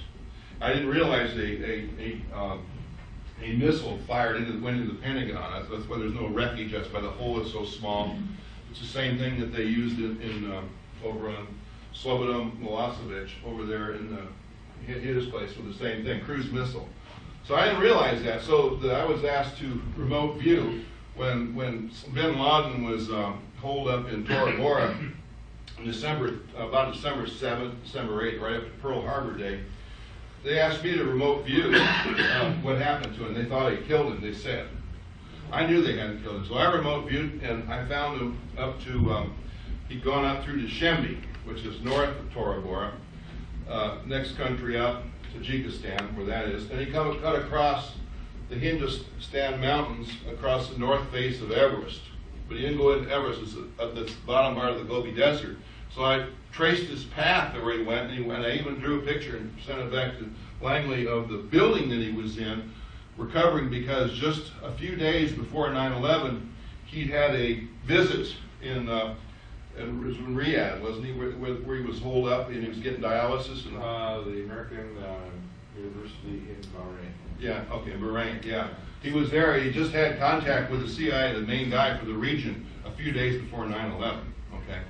I didn't realize a missile fired went into the Pentagon. That's why there's no wreckage. That's why the hole is so small. It's the same thing that they used over on Slobodan Milosevic over there in his place with the same thing, cruise missile. So I didn't realize that. So I was asked to remote view when bin Laden was holed up in Tora Bora in about December 7th, December 8th, right after Pearl Harbor Day. They asked me to remote view what happened to him. They thought he killed him, they said. I knew they hadn't killed him. So I remote viewed, and I found him up to, he'd gone up through Dushanbe, which is north of Tora Bora, next country up, Tajikistan, where that is. And he cut across the Hindustan mountains across the north face of Everest. But he didn't go into Everest, it's the bottom part of the Gobi Desert. So I traced his path to where he went, and I even drew a picture and sent it back to Langley of the building that he was in, recovering because just a few days before 9/11, he'd had a visit in Riyadh, wasn't he, where he was holed up and he was getting dialysis? And the American University in Bahrain. Yeah, okay, Bahrain, yeah. He was there, he just had contact with the CIA, the main guy for the region, a few days before 9/11, okay?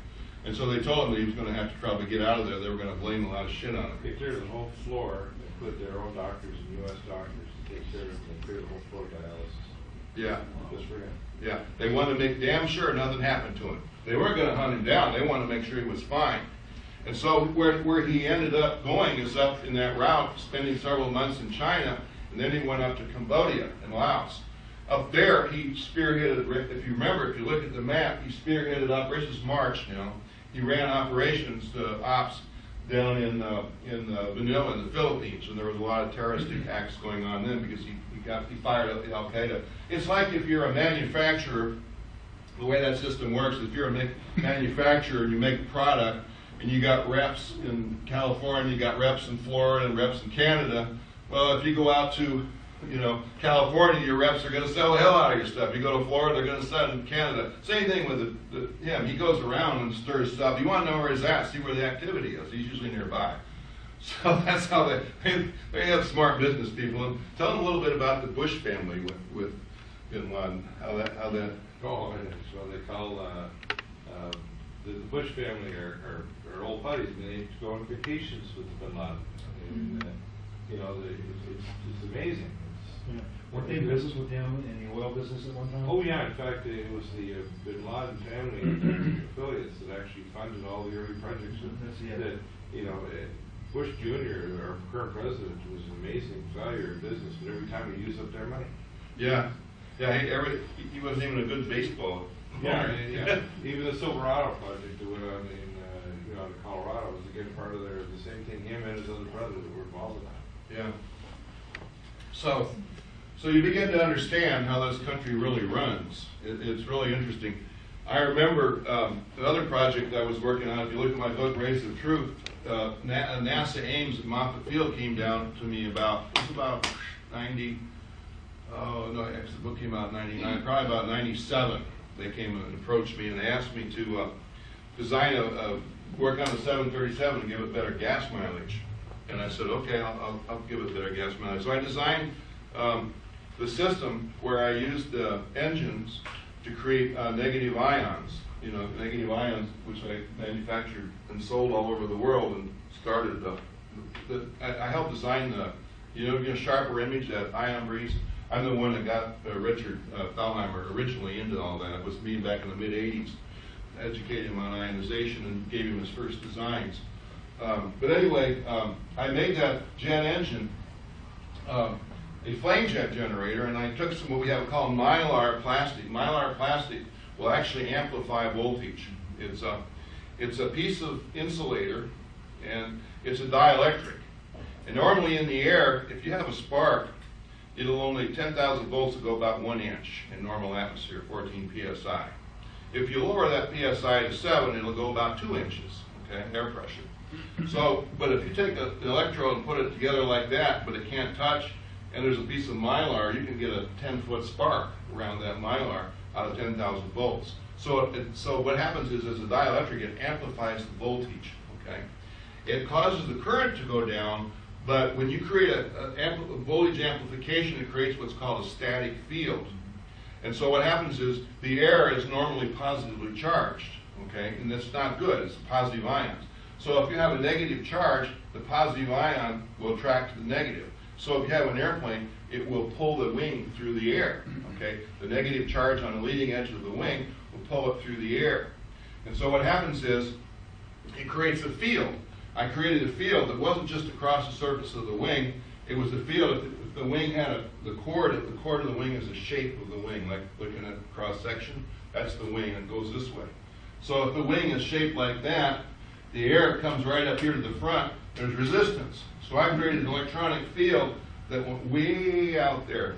And so they told him that he was going to have to probably get out of there. They were going to blame a lot of shit on him. They cleared the whole floor and put their own doctors and U.S. doctors to take care of him and clear the whole floor dialysis. Yeah. Just for him. Yeah, they wanted to make damn sure nothing happened to him. They weren't going to hunt him down. They wanted to make sure he was fine. And so where he ended up going is up in that route, spending several months in China, and then he went up to Cambodia and Laos. Up there, he spearheaded, if you remember, if you look at the map, he spearheaded Operations March, you know. He ran operations, ops, down in Manila in the Philippines, and there was a lot of terrorist attacks going on then because he fired up the Al-Qaeda. It's like if you're a manufacturer the way that system works, if you're a manufacturer and you make a product, and you got reps in California, you got reps in Florida, and reps in Canada, well, if you go out to, California, your reps are going to sell the hell out of your stuff. You go to Florida, they're going to sell it in Canada. Same thing with him. He goes around and stirs stuff. You want to know where he's at, see where the activity is. He's usually nearby. So that's how they have smart business people. And tell them a little bit about the Bush family with Bin Laden. How that. Oh, so they call the Bush family are old buddies, and they used to go on vacations with Bin Laden. And, it's amazing. Yeah. Weren't they in business with him in the oil business at one time? Oh yeah, in fact, it was the Bin Laden family affiliates that actually funded all the early projects. Bush Jr., our current president, was an amazing failure in business, but every time he used up their money. Yeah. He wasn't even a good baseball. Yeah. Even the Silverado project that went on in Colorado was again part of the same thing. Him and his other brother that were involved in that. Yeah. So you begin to understand how this country really runs. It's really interesting. I remember another project I was working on. If you look at my book, Rays of Truth, NASA Ames at Moffett Field came down to me about 90. Oh no, actually the book came out in 99. Probably about 97. They came and approached me and they asked me to design work on the 737 to give it better gas mileage. And I said, okay, I'll give it better gas mileage. So I designed the system where I used engines to create negative ions. Negative ions, which I manufactured and sold all over the world, and started I helped design the sharper image that ion breeze. I'm the one that got Richard Thalheimer originally into all that. It was me back in the mid '80s, educated him on ionization and gave him his first designs. But anyway, I made that jet engine a flame jet generator, and I took some what we have called mylar plastic. Mylar plastic will actually amplify voltage. It's a piece of insulator, and it's a dielectric. And normally in the air, if you have a spark, it'll only 10,000 volts will go about 1 inch in normal atmosphere, 14 psi. If you lower that psi to 7, it'll go about 2 inches, okay, air pressure. So, but if you take an electrode and put it together like that, but it can't touch, and there's a piece of mylar, you can get a 10-foot spark around that mylar out of 10,000 volts. So what happens is, as a dielectric, it amplifies the voltage, okay? It causes the current to go down, but when you create a voltage amplification, it creates what's called a static field. And so what happens is, the air is normally positively charged, okay? And that's not good, it's positive ions. So if you have a negative charge, the positive ion will attract the negative. So if you have an airplane, it will pull the wing through the air, okay? The negative charge on the leading edge of the wing will pull it through the air. And so what happens is, it creates a field. I created a field that wasn't just across the surface of the wing, it was a field. If the wing had the cord of the wing is the shape of the wing, like looking at a cross section, that's the wing, and it goes this way. So if the wing is shaped like that, the air comes right up here to the front, there's resistance. So I created an electronic field that went way out there,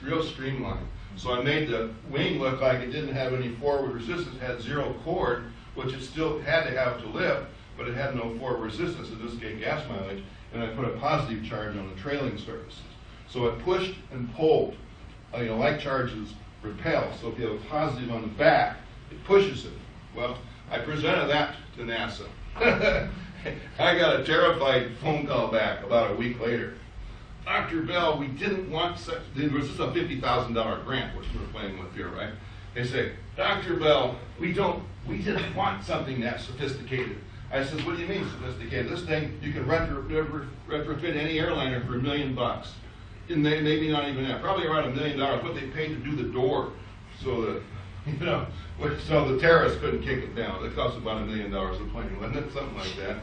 real streamlined. So I made the wing look like it didn't have any forward resistance, it had zero chord, which it still had to have to lift, but it had no forward resistance, in this case gas mileage, and I put a positive charge on the trailing surfaces. So it pushed and pulled, like charges repel. So if you have a positive on the back, it pushes it. Well, I presented that to NASA. I got a terrified phone call back about a week later. Dr. Bell, we didn't want such, this is a $50,000 grant, which we're playing with here, right? They say, Dr. Bell, we didn't want something that sophisticated. I says, what do you mean sophisticated? This thing, you can retrofit any airliner for $1 million. And maybe not even that, probably around $1 million, what they paid to do the door, so that, so the terrorists couldn't kick it down. It cost about $1 million a plane, wasn't it? Something like that.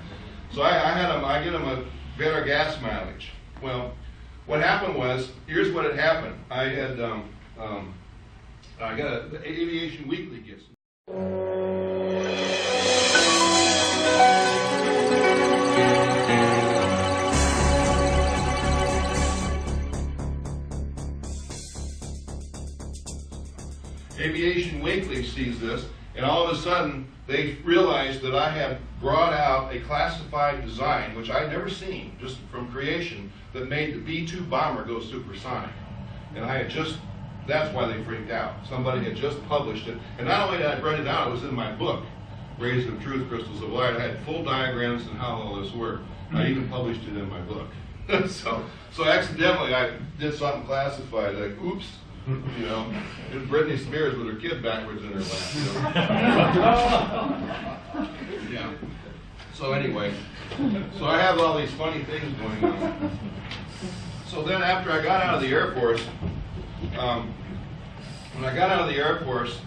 So I get them a better gas mileage. Well, what happened was, here's what had happened. I got the Aviation Weekly gets. Aviation Weekly sees this, and all of a sudden, they realized that I had brought out a classified design, which I'd never seen, just from creation, that made the B-2 bomber go supersonic. And I had just, that's why they freaked out. Somebody had just published it. And not only did I write it down, it was in my book, Rays of Truth, Crystals of Light. I had full diagrams and how all this worked. I even published it in my book. so accidentally, I did something classified, like, oops. You know, and Britney Spears with her kid backwards in her lap. You know? Yeah. So anyway, so I have all these funny things going on. So then after I got out of the Air Force, when I got out of the Air Force,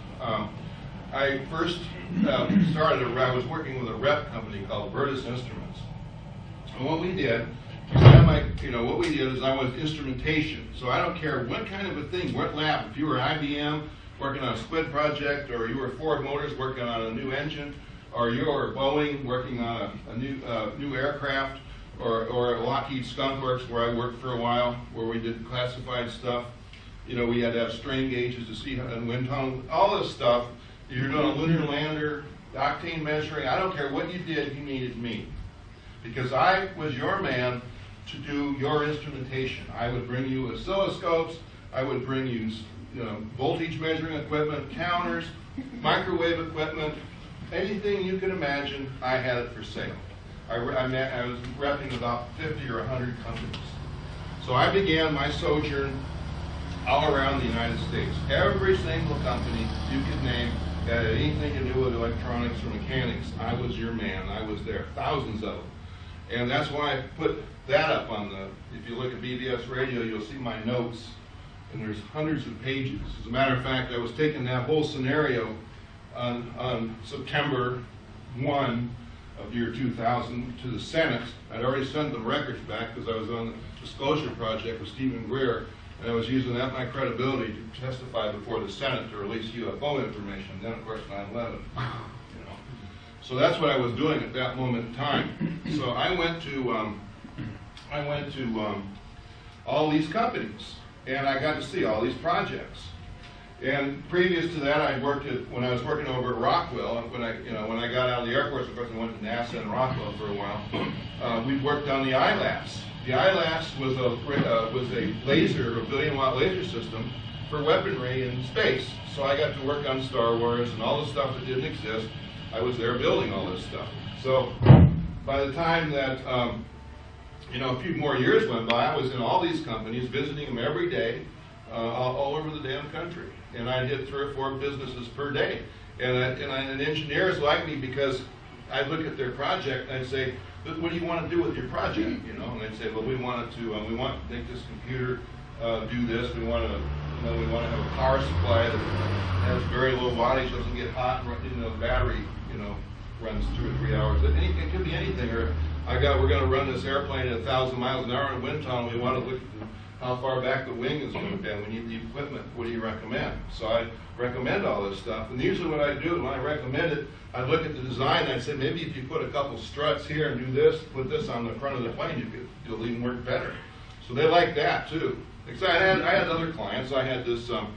I first I was working with a rep company called Virtus Instruments. And what we did, what we did is I was instrumentation. So I don't care what kind of a thing, what lab, if you were IBM working on a squid project, or you were Ford Motors working on a new engine, or you were Boeing working on a new aircraft, or Lockheed Skunk Works, where I worked for a while, where we did classified stuff. You know, we had to have strain gauges to see and wind tunnel, all this stuff. If you're doing a lunar lander, octane measuring, I don't care what you did, you needed me. Because I was your man to do your instrumentation. I would bring you oscilloscopes, I would bring you, voltage measuring equipment, counters, microwave equipment, anything you can imagine, I had it for sale. I was repping about 50 or 100 companies. So I began my sojourn all around the United States. Every single company you could name that had anything to do with electronics or mechanics, I was your man. I was there, thousands of them. And that's why I put that up on if you look at BBS Radio, you'll see my notes, and there's hundreds of pages. As a matter of fact, I was taking that whole scenario on September 1 of year 2000 to the Senate. I'd already sent the records back because I was on the disclosure project with Stephen Greer, and I was using that my credibility to testify before the Senate to release UFO information. And then, of course, 9/11. So that's what I was doing at that moment in time. So I went to all these companies, and I got to see all these projects. And previous to that, when I was working over at Rockwell. When I got out of the Air Force, of course, I went to NASA and Rockwell for a while. We worked on the ILAS. The ILAS was a laser, a billion-watt laser system for weaponry in space. So I got to work on Star Wars and all the stuff that didn't exist. I was there building all this stuff. So by the time that, a few more years went by, I was in all these companies, visiting them every day, all over the damn country. And I did 3 or 4 businesses per day. And engineers like me because I'd look at their project and I'd say, what do you want to do with your project? And they'd say, well, we want to make this computer do this. We want to have a power supply that has very low wattage, doesn't get hot, the battery, runs 2 or 3 hours. It could be anything. Or we're going to run this airplane at 1,000 miles an hour in a wind tunnel. We want to look at how far back the wing is going to bend. We need the equipment. What do you recommend? So I recommend all this stuff. And usually what I do when I recommend it, I look at the design and I say, maybe if you put a couple struts here and do this, put this on the front of the plane, you'll even work better. So they like that too. Because I had other clients. I had this, how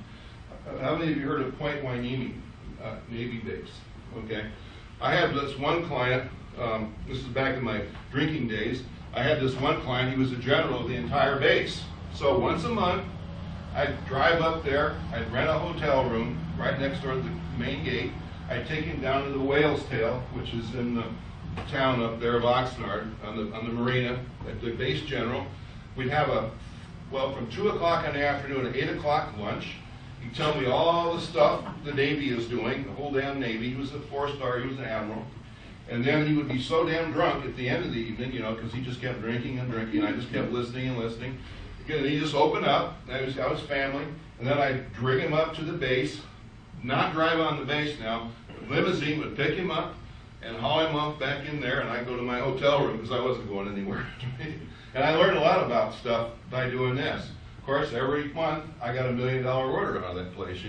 many of you heard of Point Hueneme Navy base? Okay. I had this one client, this is back in my drinking days, I had this one client, he was the general of the entire base. So once a month, I'd drive up there, I'd rent a hotel room right next door to the main gate, I'd take him down to the Whale's Tail, which is in the town up there of Oxnard, on the marina, at the base general. We'd have from 2 o'clock in the afternoon to 8 o'clock lunch. He'd tell me all the stuff the Navy is doing, the whole damn Navy. He was a 4-star, he was an admiral. And then he would be so damn drunk at the end of the evening, because he just kept drinking and drinking. I just kept listening and listening. And he just opened up, I was family, and then I'd bring him up to the base, not drive on the base now, the limousine would pick him up and haul him off back in there, and I'd go to my hotel room because I wasn't going anywhere. And I learned a lot about stuff by doing this. Of course, every month I got $1 million order out of that place,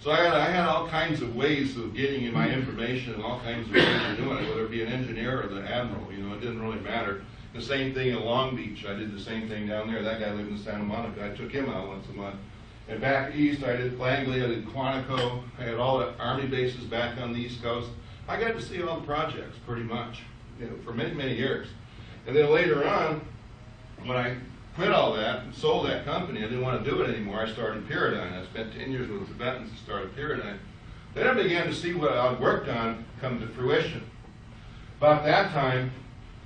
So I had all kinds of ways of getting my information and all kinds of ways of doing it, whether it be an engineer or the admiral, it didn't really matter. The same thing in Long Beach, I did the same thing down there. That guy lived in Santa Monica. I took him out once a month. And back east, I did Langley, I did Quantico, I had all the Army bases back on the East Coast. I got to see all the projects pretty much, you know, for many, many years. And then later on, when I quit all that and sold that company, I didn't want to do it anymore, I started Pyradyne. I spent 10 years with the Tibetans and started Pyradyne. Then I began to see what I'd worked on come to fruition. About that time,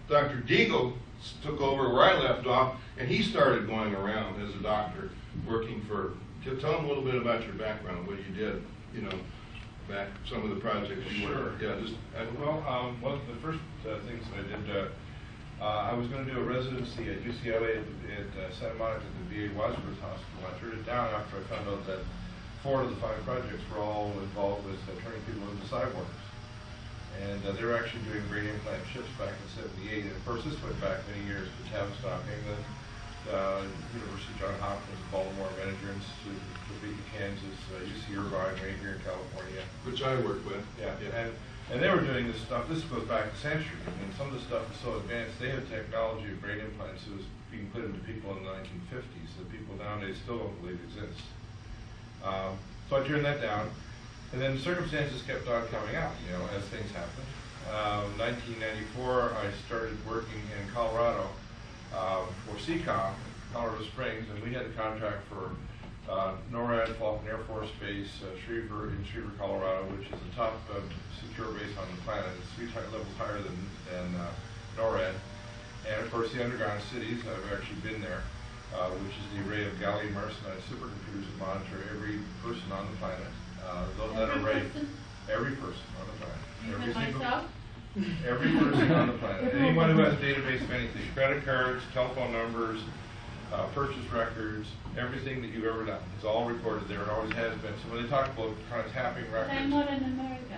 Dr. Deagle took over where I left off, and he started going around as a doctor, working for, tell him a little bit about your background, what you did, you know, back, some of the projects you worked. Sure. Yeah, just. Well, one of the first things that I did, I was going to do a residency at UCLA at Santa Monica at the VA Wadsworth Hospital. I turned it down after I found out that 4 of the 5 projects were all involved with turning people into cyborgs. And they were actually doing brain implant chips back in '78. And of course, this went back many years to Tavistock, England, University of Johns Hopkins, Baltimore Medical Institute, Topeka, Kansas, UC Irvine, right here in California. Which I worked with. Yeah. And they were doing this stuff. This goes back a century. I mean, some of the stuff is so advanced. They had technology of brain implants that was being put into people in the 1950s that people nowadays still don't believe exists. So I turned that down. And then circumstances kept on coming out, you know, as things happen. 1994, I started working in Colorado for CCOM, Colorado Springs, and we had a contract for NORAD, Falcon Air Force Base, Schriever in Schriever, Colorado, which is the top secure base on the planet. It's 3 levels higher than NORAD. And of course, the underground cities, I've actually been there, which is the array of gallium arsenide supercomputers that monitor every person on the planet. Every person on the planet. Even myself? Every person on the planet. Anyone who has a database of anything, credit cards, telephone numbers, purchase records, everything that you've ever done. It's all recorded there. It always has been. So when they talk about kind of tapping records, I'm not an American.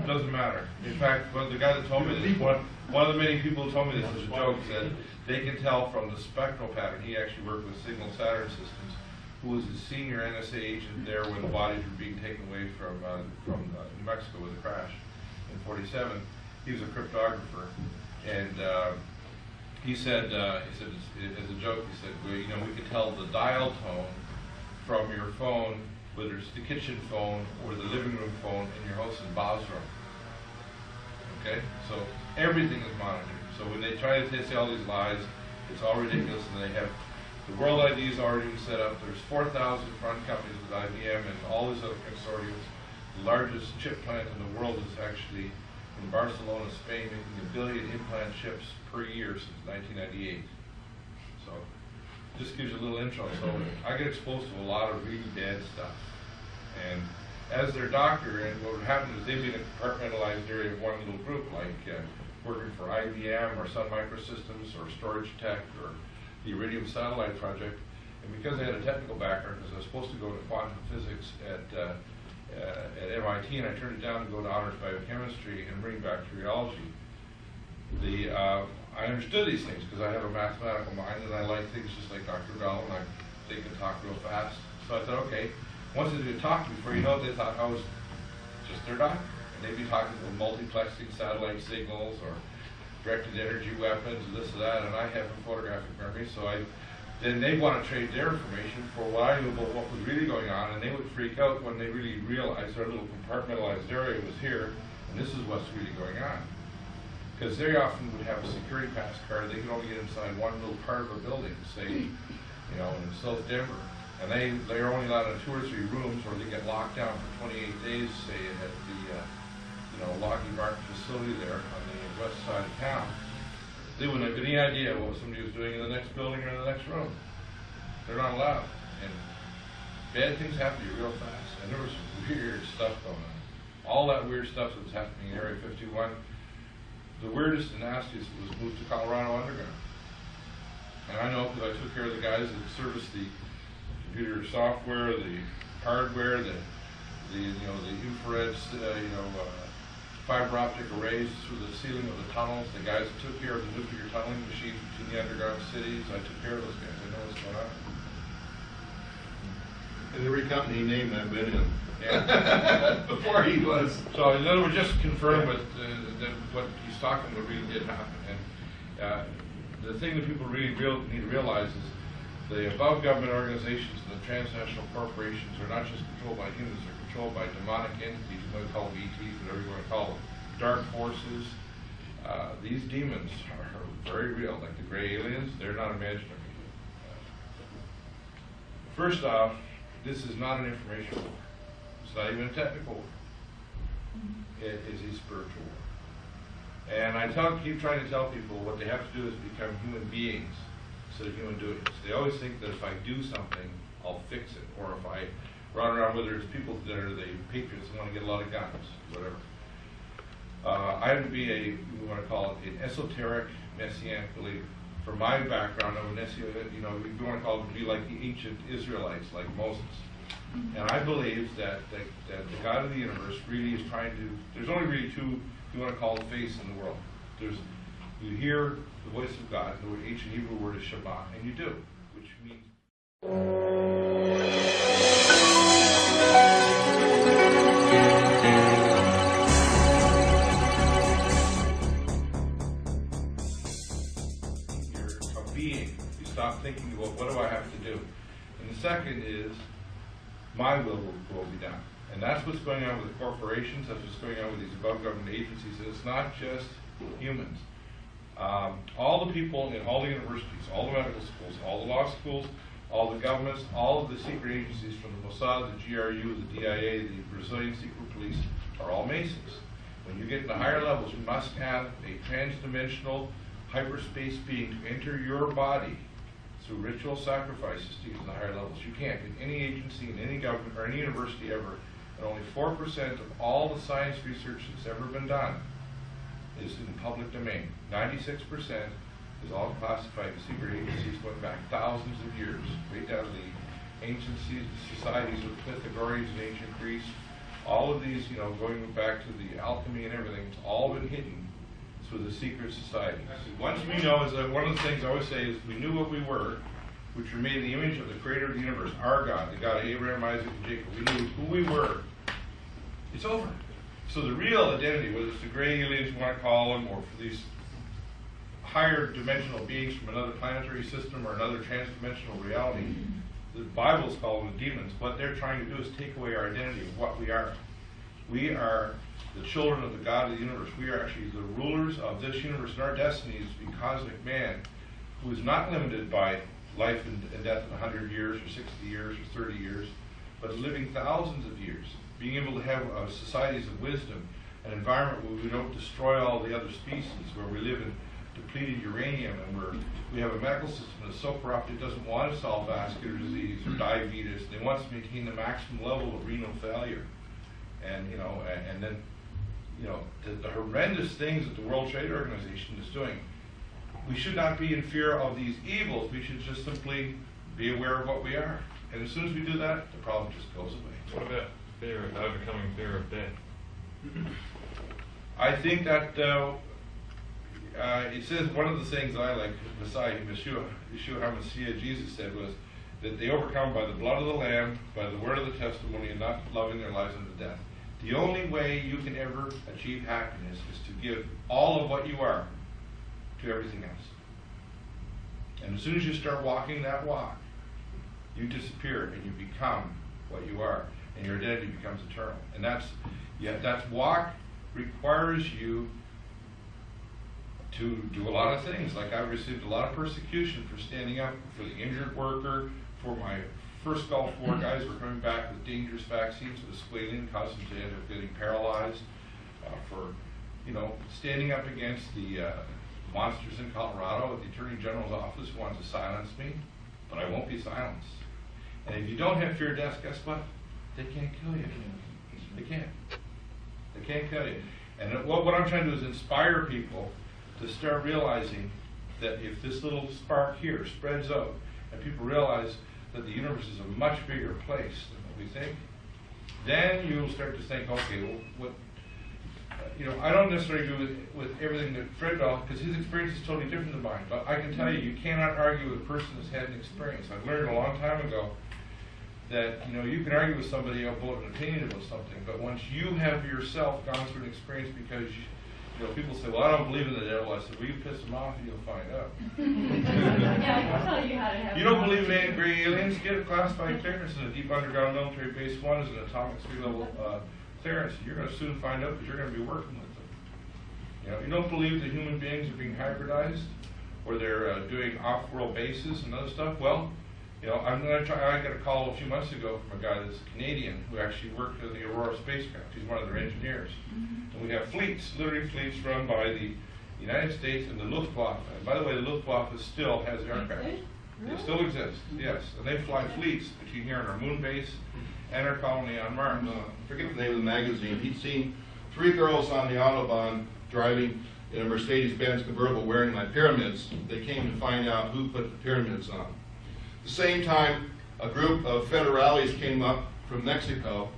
doesn't matter. In fact, the guy that told me this, one of the many people who told me this as a joke, said they can tell from the spectral pattern. He actually worked with Signal Saturn Systems, who was a senior NSA agent there when the bodies were being taken away from New Mexico with a crash in '47. He was a cryptographer, and he said, as a joke, he said, well, you know, we could tell the dial tone from your phone, whether it's the kitchen phone or the living room phone in your house in Basra. Okay, so everything is monitored. So when they try to say all these lies, it's all ridiculous, and they have the World ID is already set up. There's 4,000 front companies with IBM and all these other consortiums. The largest chip plant in the world is actually in Barcelona, Spain, making 1 billion implant chips per year since 1998. So, just gives you a little intro. So, I get exposed to a lot of really bad stuff. And as their doctor, and what would happen is they'd be in a compartmentalized area of one little group, like working for IBM or Sun Microsystems or Storage Tech or the Iridium Satellite Project. And because I had a technical background, because I was supposed to go to quantum physics at MIT, and I turned it down to go to honors biochemistry and marine bacteriology. I understood these things because I have a mathematical mind and I like things just like Dr. Bell, and they can talk real fast. So I thought, okay, once they did talk to me, before you know it, they thought I was just their doctor. And they'd be talking about multiplexing satellite signals or directed energy weapons and this and that, and I have a photographic memory, so then they want to trade their information for what I knew about what was really going on, and they would freak out when they really realized their little compartmentalized area was here, and this is what's really going on. Because they often would have a security pass card, they could only get inside one little part of a building, say, you know, in South Denver, and they're only allowed in 2 or 3 rooms, or they get locked down for 28 days, say, at the Lockheed Martin facility there on the west side of town. They wouldn't have any idea what somebody was doing in the next building or in the next room. They're not allowed. And bad things happen to you real fast. And there was some weird stuff going on. All that weird stuff that was happening in Area 51, the weirdest and nastiest was moved to Colorado underground. And I know because I took care of the guys that serviced the computer software, the hardware, the infrared, fiber optic arrays through the ceiling of the tunnels, the guys that took care of the nuclear tunneling machines between the underground cities. I took care of those guys. I know what's going on. And every company name I've been in. Yeah. Before he was. So in other words, just confirm that what he's talking about really did happen. And the thing that people really need to realize is the above government organizations and the transnational corporations are not just controlled by humans, they're controlled by demonic entities, you might call them ETs, whatever you want to call them, dark forces. These demons are very real, like the gray aliens, they're not imaginary. First off, this is not an information war. It's not even a technical war. It is a spiritual war. And I keep trying to tell people what they have to do is become human beings instead of human doings. They always think that if I do something, I'll fix it. Or if I run around, whether it's people that are the patriots and want to get a lot of guns, whatever. I would be we want to call it an esoteric messianic believer. From my background, I'm an if you want to call it, be like the ancient Israelites, like Moses. And I believe that the God of the universe really is trying to, there's only really two, you want to call the face in the world. You hear the voice of God, the ancient Hebrew word is Shema, and you do, which means you're a being. You stop thinking about what do I have to do. And the second is my will be done. And that's what's going on with the corporations, that's what's going on with these above government agencies. And it's not just humans. All the people in all the universities, all the medical schools, all the law schools, all the governments, all of the secret agencies from the Mossad, the GRU, the DIA, the Brazilian secret police are all Masons. When you get into higher levels, you must have a transdimensional hyperspace being to enter your body through ritual sacrifices to get to the higher levels. You can't in any agency, in any government, or any university ever. And only 4% of all the science research that's ever been done is in the public domain. 96% is all classified as secret agencies going back thousands of years, right down to the ancient societies of Pythagoreans in ancient Greece. All of these, going back to the alchemy and everything, it's all been hidden through the secret societies. Once we know, is that one of the things I always say is we knew what we were, which were made in the image of the creator of the universe, our God, the God of Abraham, Isaac, and Jacob. We knew who we were. It's over. So the real identity, whether it's the gray aliens you want to call them, or for these higher dimensional beings from another planetary system or another transdimensional reality, the Bible's calling them demons. What they're trying to do is take away our identity of what we are. We are the children of the God of the universe. We are actually the rulers of this universe, and our destiny is to be cosmic man who is not limited by life and death in 100 years or 60 years or 30 years, but living thousands of years, being able to have societies of wisdom, an environment where we don't destroy all the other species, where we live in depleted uranium, and where we have a medical system that's so corrupt it doesn't want to solve vascular disease or diabetes. They want to maintain the maximum level of renal failure. And and then the horrendous things that the World Trade Organization is doing. We should not be in fear of these evils. We should just simply be aware of what we are. And as soon as we do that, the problem just goes away. What about overcoming fear of death? I think that it says one of the things I like, Messiah HaMashiach, Jesus said, was that they overcome by the blood of the Lamb, by the word of the testimony, and not loving their lives unto death. The only way you can ever achieve happiness is to give all of what you are to everything else. And as soon as you start walking that walk, you disappear and you become what you are, and your identity becomes eternal. And that walk requires you to do a lot of things. Like I've received a lot of persecution for standing up for the injured worker, for my first Gulf War guys were coming back with dangerous vaccines for the squalene, causing them to end up getting paralyzed, for standing up against the monsters in Colorado at the Attorney General's office who wanted to silence me, but I won't be silenced. And if you don't have fear of death, guess what? They can't kill you. They can't. They can't kill you. And what I'm trying to do is inspire people to start realizing that if this little spark here spreads out and people realize that the universe is a much bigger place than what we think, then you'll start to think, okay, well, what, I don't necessarily agree with everything that Fred does, because his experience is totally different than mine. But I can tell you cannot argue with a person that's had an experience. I've learned a long time ago that, you can argue with somebody about an opinion about something, but once you have yourself gone through an experience, because people say, well, I don't believe in the devil. I said, well, you piss them off and you'll find out. Yeah, I can tell you how to have. You don't believe in gray aliens? Get a classified clearance in a deep underground military base 1 as an atomic 3-level clearance. You're going to soon find out that you're going to be working with them. You know, you don't believe that human beings are being hybridized, or they're doing off-world bases and other stuff. Well, you know, I'm going to try. I got a call a few months ago from a guy that's Canadian who actually worked at the Aurora spacecraft. He's one of their engineers, and we have fleets, literally fleets run by the United States and the Luftwaffe. And by the way, the Luftwaffe still has aircraft. They still exist, yes. And they fly fleets between here and our moon base and our colony on Mars. I forget the name of the magazine. He'd seen 3 girls on the Autobahn driving in a Mercedes-Benz convertible wearing my pyramids. They came to find out who put the pyramids on. At the same time, a group of federales came up from Mexico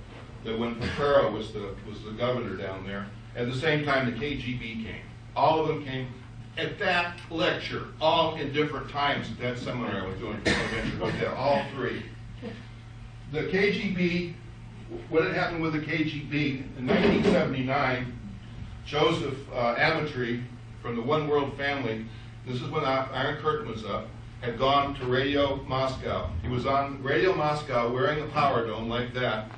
that when Pampero was the governor down there. At the same time, the KGB came. All of them came at that lecture, all in different times at that seminar I was doing at Adventure Hotel, all 3. The KGB, what had happened with the KGB, in 1979, Joseph Amatry from the One World family, this is when Iron Curtain was up, had gone to Radio Moscow. He was on Radio Moscow wearing a power dome like that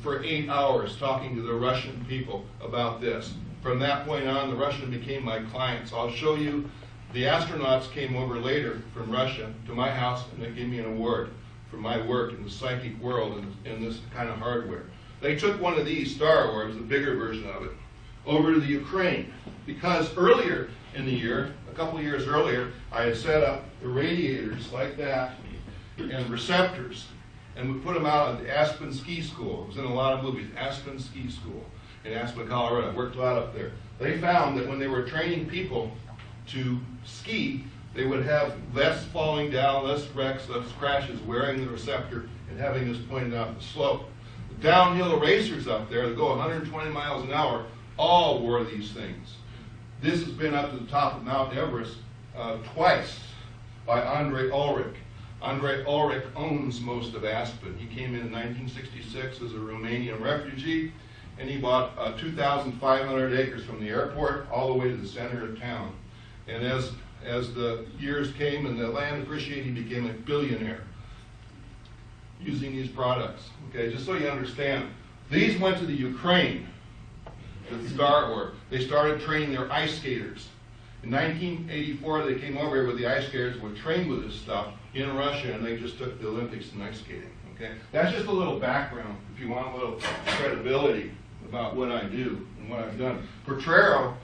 for 8 hours talking to the Russian people about this. From that point on, the Russians became my clients. I'll show you, the astronauts came over later from Russia to my house and they gave me an award for my work in the psychic world and in this kind of hardware. They took one of these Star Orbs, the bigger version of it, over to the Ukraine because earlier in the year, a couple of years earlier, I had set up the radiators like that and receptors, and we put them out at the Aspen Ski School. It was in a lot of movies, Aspen Ski School in Aspen, Colorado. I worked a lot up there. They found that when they were training people to ski, they would have less falling down, less wrecks, less crashes, wearing the receptor and having this pointed out the slope. The downhill racers up there that go 120 miles an hour all wore these things. This has been up to the top of Mount Everest twice by Andrei Ulrich. Andrei Ulrich owns most of Aspen. He came in 1966 as a Romanian refugee, and he bought 2,500 acres from the airport all the way to the center of town. And as the years came and the land appreciated, he became a billionaire using these products. Okay, just so you understand, these went to the Ukraine, the Star Orb. They started training their ice skaters. In 1984, they came over here with the ice skaters, were trained with this stuff in Russia, and they just took the Olympics in ice skating. Okay, that's just a little background if you want a little credibility about what I do and what I've done. Potrero,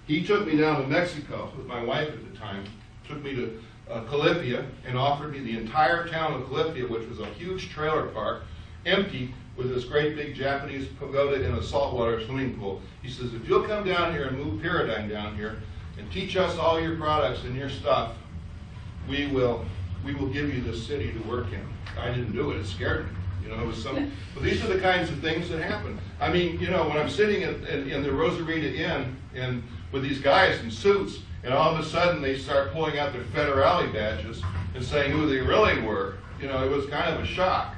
he took me down to Mexico with my wife at the time, took me to Calipia and offered me the entire town of Calipia, which was a huge trailer park, empty, with this great big Japanese pagoda and a saltwater swimming pool. He says, if you'll come down here and move Pyradyne down here and teach us all your products and your stuff, we will give you this city to work in. I didn't do it. It scared me. You know, it was some. But these are the kinds of things that happen. I mean, you know, when I'm sitting in the Rosarita Inn and with these guys in suits, and all of a sudden they start pulling out their federale badges and saying who they really were, you know, it was kind of a shock.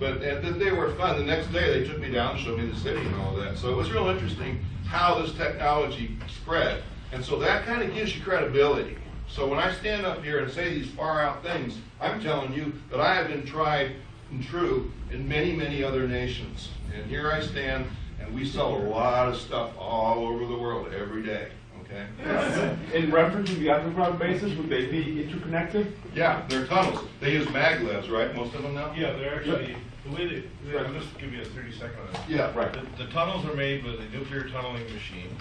But they were fun. The next day they took me down and showed me the city and all that. So it was real interesting how this technology spread. And so that kind of gives you credibility. So when I stand up here and say these far out things, I'm telling you that I have been tried and true in many, many other nations. And here I stand, and we sell a lot of stuff all over the world every day. Okay? In reference to the underground bases, would they be interconnected? Yeah, they're tunnels. They use maglevs, right? Most of them now? Yeah, they're actually, the way I'll just give you a 30-second on that. Yeah, right. The tunnels are made with a nuclear tunneling machine.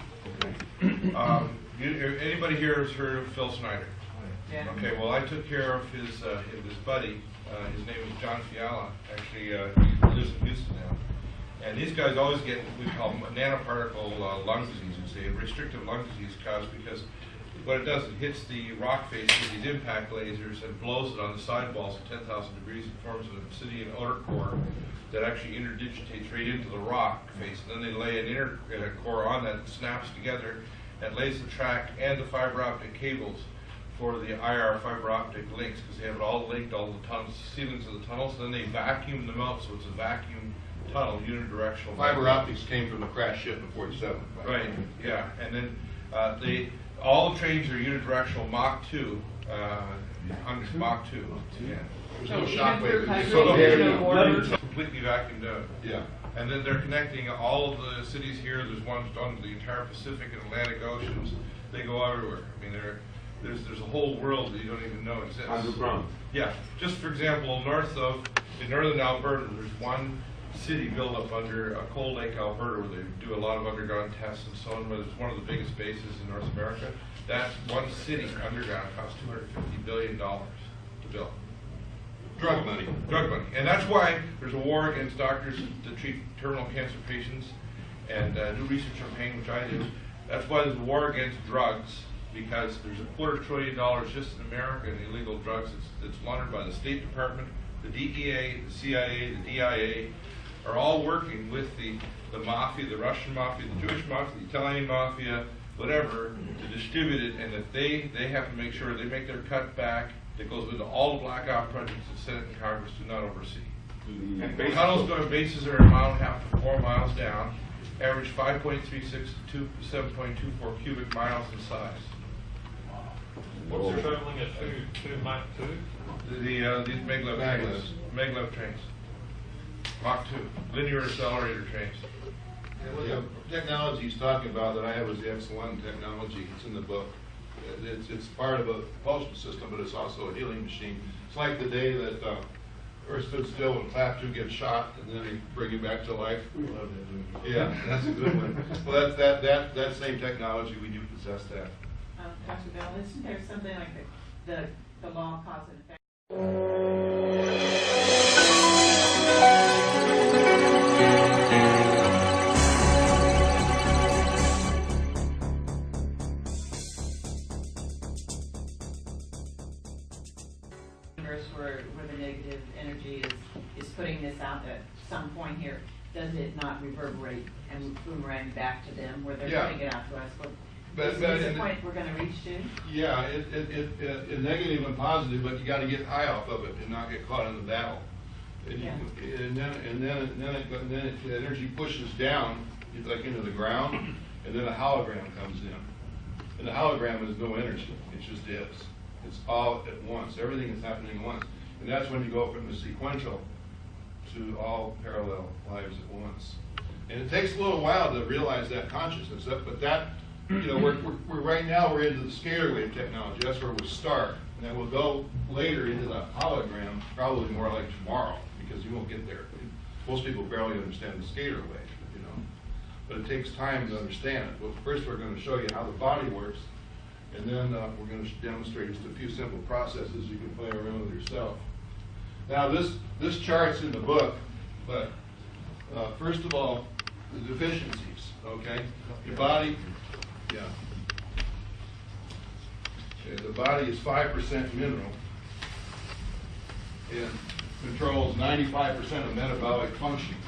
Anybody here has heard of Phil Snyder? Yeah. Okay, well, I took care of his buddy. His name is John Fiala. Actually, he lives in Houston now. And these guys always get what we call nanoparticle lung disease. It's a restrictive lung disease caused because what it does, it hits the rock face with these impact lasers and blows it on the sidewalls at 10,000 degrees and forms an obsidian outer core that actually interdigitates right into the rock face. And then they lay an inner core on that snaps together and lays the track and the fiber optic cables for the IR fiber optic links because they have it all linked, all the tunnels, ceilings of the tunnels. Then they vacuum them out, so it's a vacuum tunnel, unidirectional. Fiber optics came from the crash ship in 47. Right, yeah. And then all the trains are unidirectional Mach 2 under Mach 2. Yeah. There's no even shock through wave. countries, So there's there- no borders. Completely vacuumed out. Yeah. And then they're connecting all of the cities here. There's one on the entire Pacific and Atlantic Oceans. They go everywhere. I mean, there's a whole world that you don't even know exists. Underground. Yeah. Just for example, in northern Alberta, there's one city built up under Cold Lake, Alberta, where they do a lot of underground tests and so on. Where it's one of the biggest bases in North America. That one city underground costs $250 billion to build. Drug money. Drug money. And that's why there's a war against doctors to treat terminal cancer patients and do research on pain, which I do. That's why there's a war against drugs, because there's $250 billion just in America in illegal drugs that's laundered by the State Department, the DEA, the CIA, the DIA, are all working with the mafia, the Russian mafia, the Jewish mafia, the Italian mafia, whatever, to distribute it, and that they have to make sure they make their cut back that goes into all the blackout projects that Senate and Congress do not oversee. And tunnels going to bases are 1.5 to 4 miles down, average 5.36 to 7.24 cubic miles in size. What's the traveling at 2 Mach 2? These maglev trains. Mach 2, linear accelerator trains. The technology he's talking about that I have is the X1 technology. It's in the book. It's part of a propulsion system, but it's also a healing machine. It's like the day that Earth stood still when Clapton gets shot, and then they bring him back to life. Yeah, that's a good one. Well, that same technology, we do possess that. Dr. Bell, isn't there something like the law of cause and effect? Where the negative energy is putting this out at some point here, does it not reverberate and boomerang back to them where they're putting it out to us? Is this the point we're going to reach to? Yeah, it negative and positive, but you got to get high off of it and not get caught in the battle. And then the energy pushes down, like into the ground, and then a hologram comes in. And the hologram is no energy; it just is. It's all at once. Everything is happening at once. And that's when you go from the sequential to all parallel lives at once. And it takes a little while to realize that consciousness. But that, we're right now we're into the scalar wave technology. That's where we start. And then we'll go later into the hologram, probably more like tomorrow, because you won't get there. Most people barely understand the scalar wave, But it takes time to understand it. Well, first we're going to show you how the body works. And then we're going to demonstrate just a few simple processes you can play around with yourself. Now this chart's in the book, but first of all, the deficiencies, okay? Your body, the body is 5% mineral and controls 95% of metabolic functions,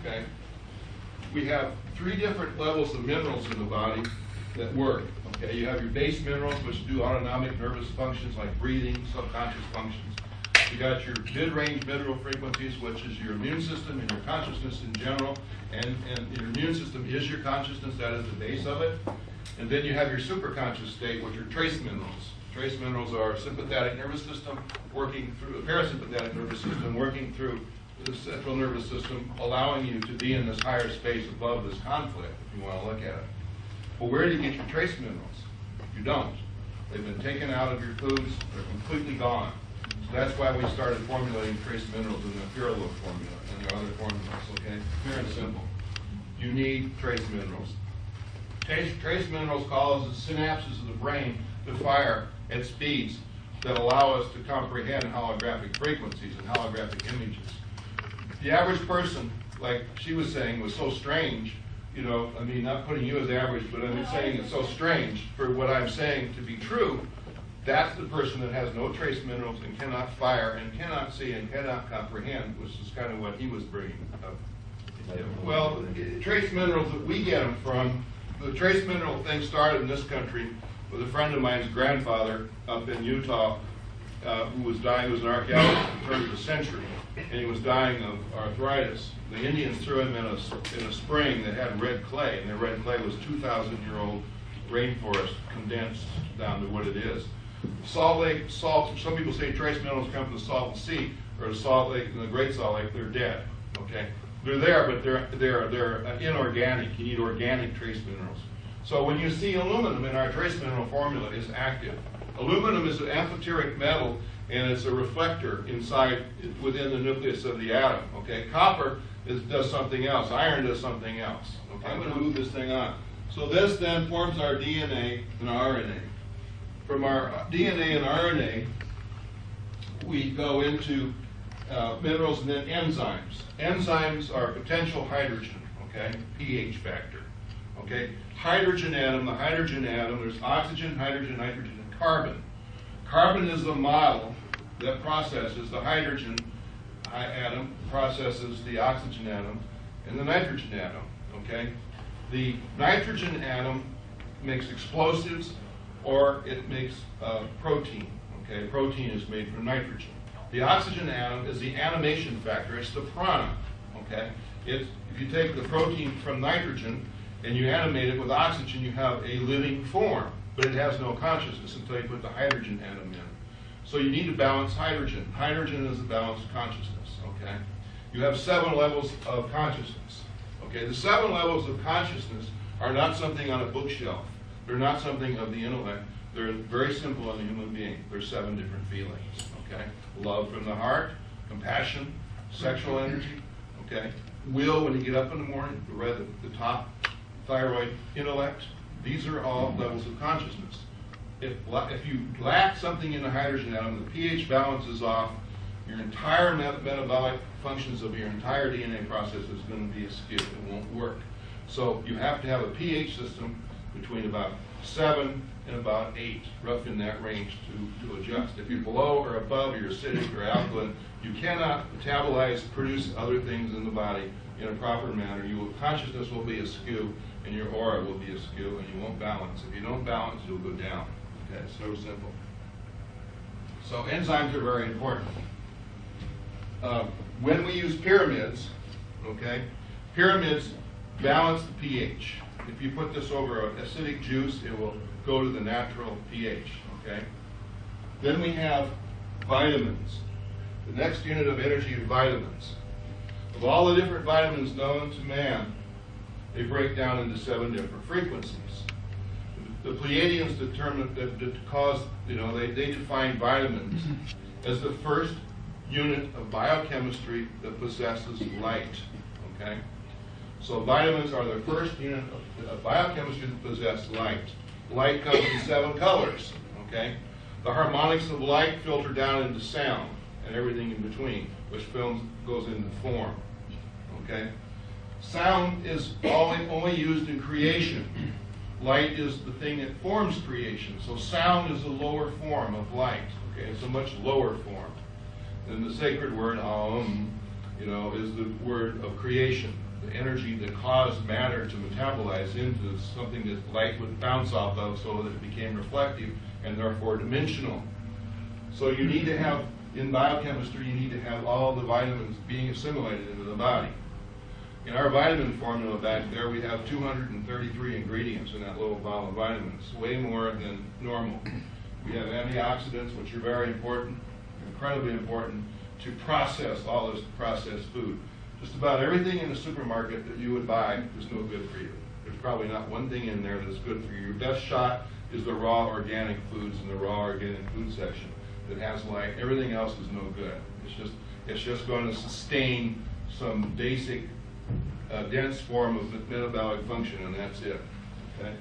okay? We have 3 different levels of minerals in the body that work. Okay, you have your base minerals, which do autonomic nervous functions like breathing, subconscious functions. You got your mid-range mineral frequencies, which is your immune system and your consciousness in general. And your immune system is your consciousness, that is the base of it. And then you have your superconscious state, which are trace minerals. Trace minerals are sympathetic nervous system working through the parasympathetic nervous system working through the central nervous system, allowing you to be in this higher space above this conflict, if you want to look at it. Well, where do you get your trace minerals? You don't. They've been taken out of your foods. They're completely gone. So that's why we started formulating trace minerals in the Pyradyne formula and there are other formulas, okay? Pure and simple. You need trace minerals. Trace minerals cause the synapses of the brain to fire at speeds that allow us to comprehend holographic frequencies and holographic images. The average person, like she was saying, was so strange. Not putting you as average, but I'm saying it's so strange for what I'm saying to be true. That's the person that has no trace minerals and cannot fire and cannot see and cannot comprehend, which is kind of what he was bringing up. Well, trace minerals that we get them from, the trace mineral thing started in this country with a friend of mine's grandfather up in Utah who was dying, who was an archaeologist at the turn of the century, and he was dying of arthritis. The Indians threw him in a spring that had red clay, and the red clay was 2,000-year-old rainforest condensed down to what it is. Salt Lake, salt, some people say trace minerals come from the Salton Sea, or the Salt Lake, and the Great Salt Lake, they're dead, okay? They're there, but they're inorganic. You need organic trace minerals. So when you see aluminum in our trace mineral formula is active. Aluminum is an amphoteric metal, and it's a reflector inside, within the nucleus of the atom, okay? Copper does something else. Iron does something else. Okay, I'm going to move this thing on. So this then forms our DNA and RNA. From our DNA and RNA, we go into minerals and then enzymes. Enzymes are potential hydrogen, okay? pH factor, okay? Hydrogen atom, the hydrogen atom, there's oxygen, hydrogen, nitrogen, and carbon. Carbon is the model that processes the hydrogen atom, processes the oxygen atom, and the nitrogen atom, okay? The nitrogen atom makes explosives, or it makes protein, okay? Protein is made from nitrogen. The oxygen atom is the animation factor, it's the prana, okay? If you take the protein from nitrogen and you animate it with oxygen, you have a living form, but it has no consciousness until you put the hydrogen atom in. So you need to balance hydrogen. Hydrogen is the balanced consciousness, okay? You have 7 levels of consciousness, okay? The 7 levels of consciousness are not something on a bookshelf. They're not something of the intellect. They're very simple in the human being. There's 7 different feelings, okay? Love from the heart, compassion, sexual energy, okay? Will, when you get up in the morning, the top, thyroid, intellect. These are all levels of consciousness. If you lack something in the hydrogen atom, the pH balance is off, your entire metabolic functions of your entire DNA process is going to be askew. It won't work. So you have to have a pH system between about 7 and about 8, rough in that range to adjust. If you're below or above, you're acidic or alkaline, you cannot metabolize, produce other things in the body in a proper manner. Consciousness will be askew, and your aura will be askew, and you won't balance. If you don't balance, you'll go down. Okay, it's so simple. So enzymes are very important. When we use pyramids, okay, pyramids balance the pH. If you put this over an acidic juice, it will go to the natural pH, okay? Then we have vitamins. The next unit of energy is vitamins. Of all the different vitamins known to man, they break down into 7 different frequencies. The Pleiadians they define vitamins as the first unit of biochemistry that possesses light, okay? So vitamins are the first unit of biochemistry that possess light. Light comes in 7 colors, okay? The harmonics of light filter down into sound and everything in between, which goes into form, okay? Sound is only used in creation. Light is the thing that forms creation. So sound is a lower form of light, okay? It's a much lower form. And the sacred word, is the word of creation. The energy that caused matter to metabolize into something that light would bounce off of so that it became reflective and therefore dimensional. So you need to have, in biochemistry, you need to have all the vitamins being assimilated into the body. In our vitamin formula back there, we have 233 ingredients in that little bottle of vitamins, way more than normal. We have antioxidants, which are very important, incredibly important, to process all this processed food. Just about everything in the supermarket that you would buy is no good for you. There's probably not one thing in there that's good for you. Your best shot is the raw organic foods in the raw organic food section that has light. Everything else is no good. It's just going to sustain some basic dense form of metabolic function, and that's it. Okay?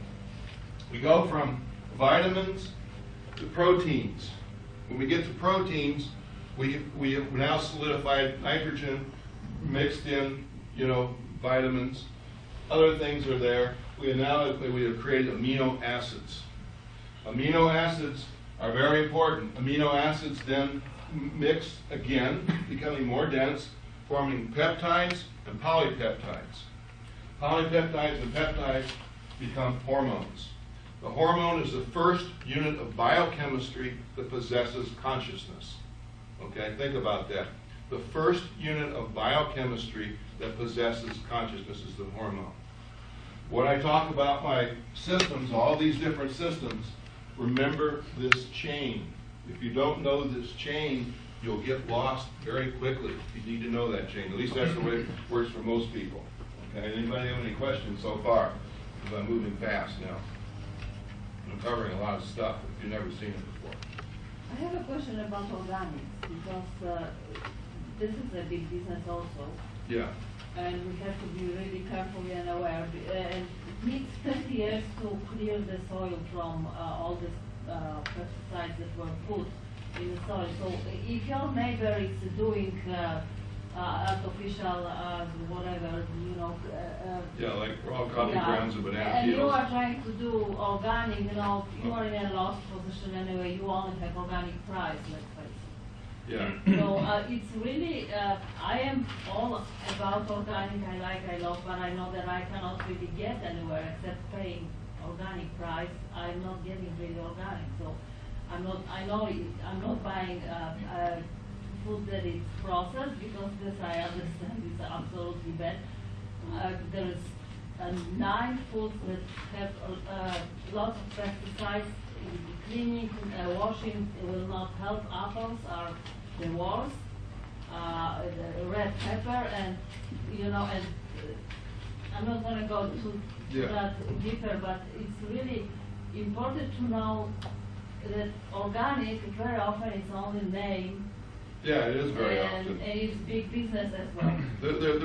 We go from vitamins to proteins. When we get to proteins, we have now solidified nitrogen, mixed in, vitamins. Other things are there. We have created amino acids. Amino acids are very important. Amino acids then mix again, becoming more dense, forming peptides and polypeptides. Polypeptides and peptides become hormones. The hormone is the first unit of biochemistry that possesses consciousness. Okay, think about that. The first unit of biochemistry that possesses consciousness is the hormone. When I talk about my systems, all these different systems, remember this chain. If you don't know this chain, you'll get lost very quickly. You need to know that chain. At least that's the way it works for most people. Okay, anybody have any questions so far? Because I'm moving fast now. I'm covering a lot of stuff if you've never seen it before. I have a question about organics, because this is a big business also. Yeah. And we have to be really careful and aware. And it needs 30 years to clear the soil from all the pesticides that were put in the soil. So if your neighbor is doing artificial, whatever, you know. Yeah, like raw coffee grounds and banana and peels. you are trying to do organic, you know, you are in a lost position anyway. You only have organic price, let's face it. Yeah. So it's really, I am all about organic, I love, but I know that I cannot really get anywhere except paying organic price. I'm not getting really organic, so I'm not buying food that is processed, because this I understand is absolutely bad. There is 9 foods that have lots of pesticides. Cleaning, washing will not help. Apples are the worst. The red pepper, and you know, and I'm not going to go to that deeper, but it's really important to know that organic very often is only name. Yeah, it is very often. And it's big business as well.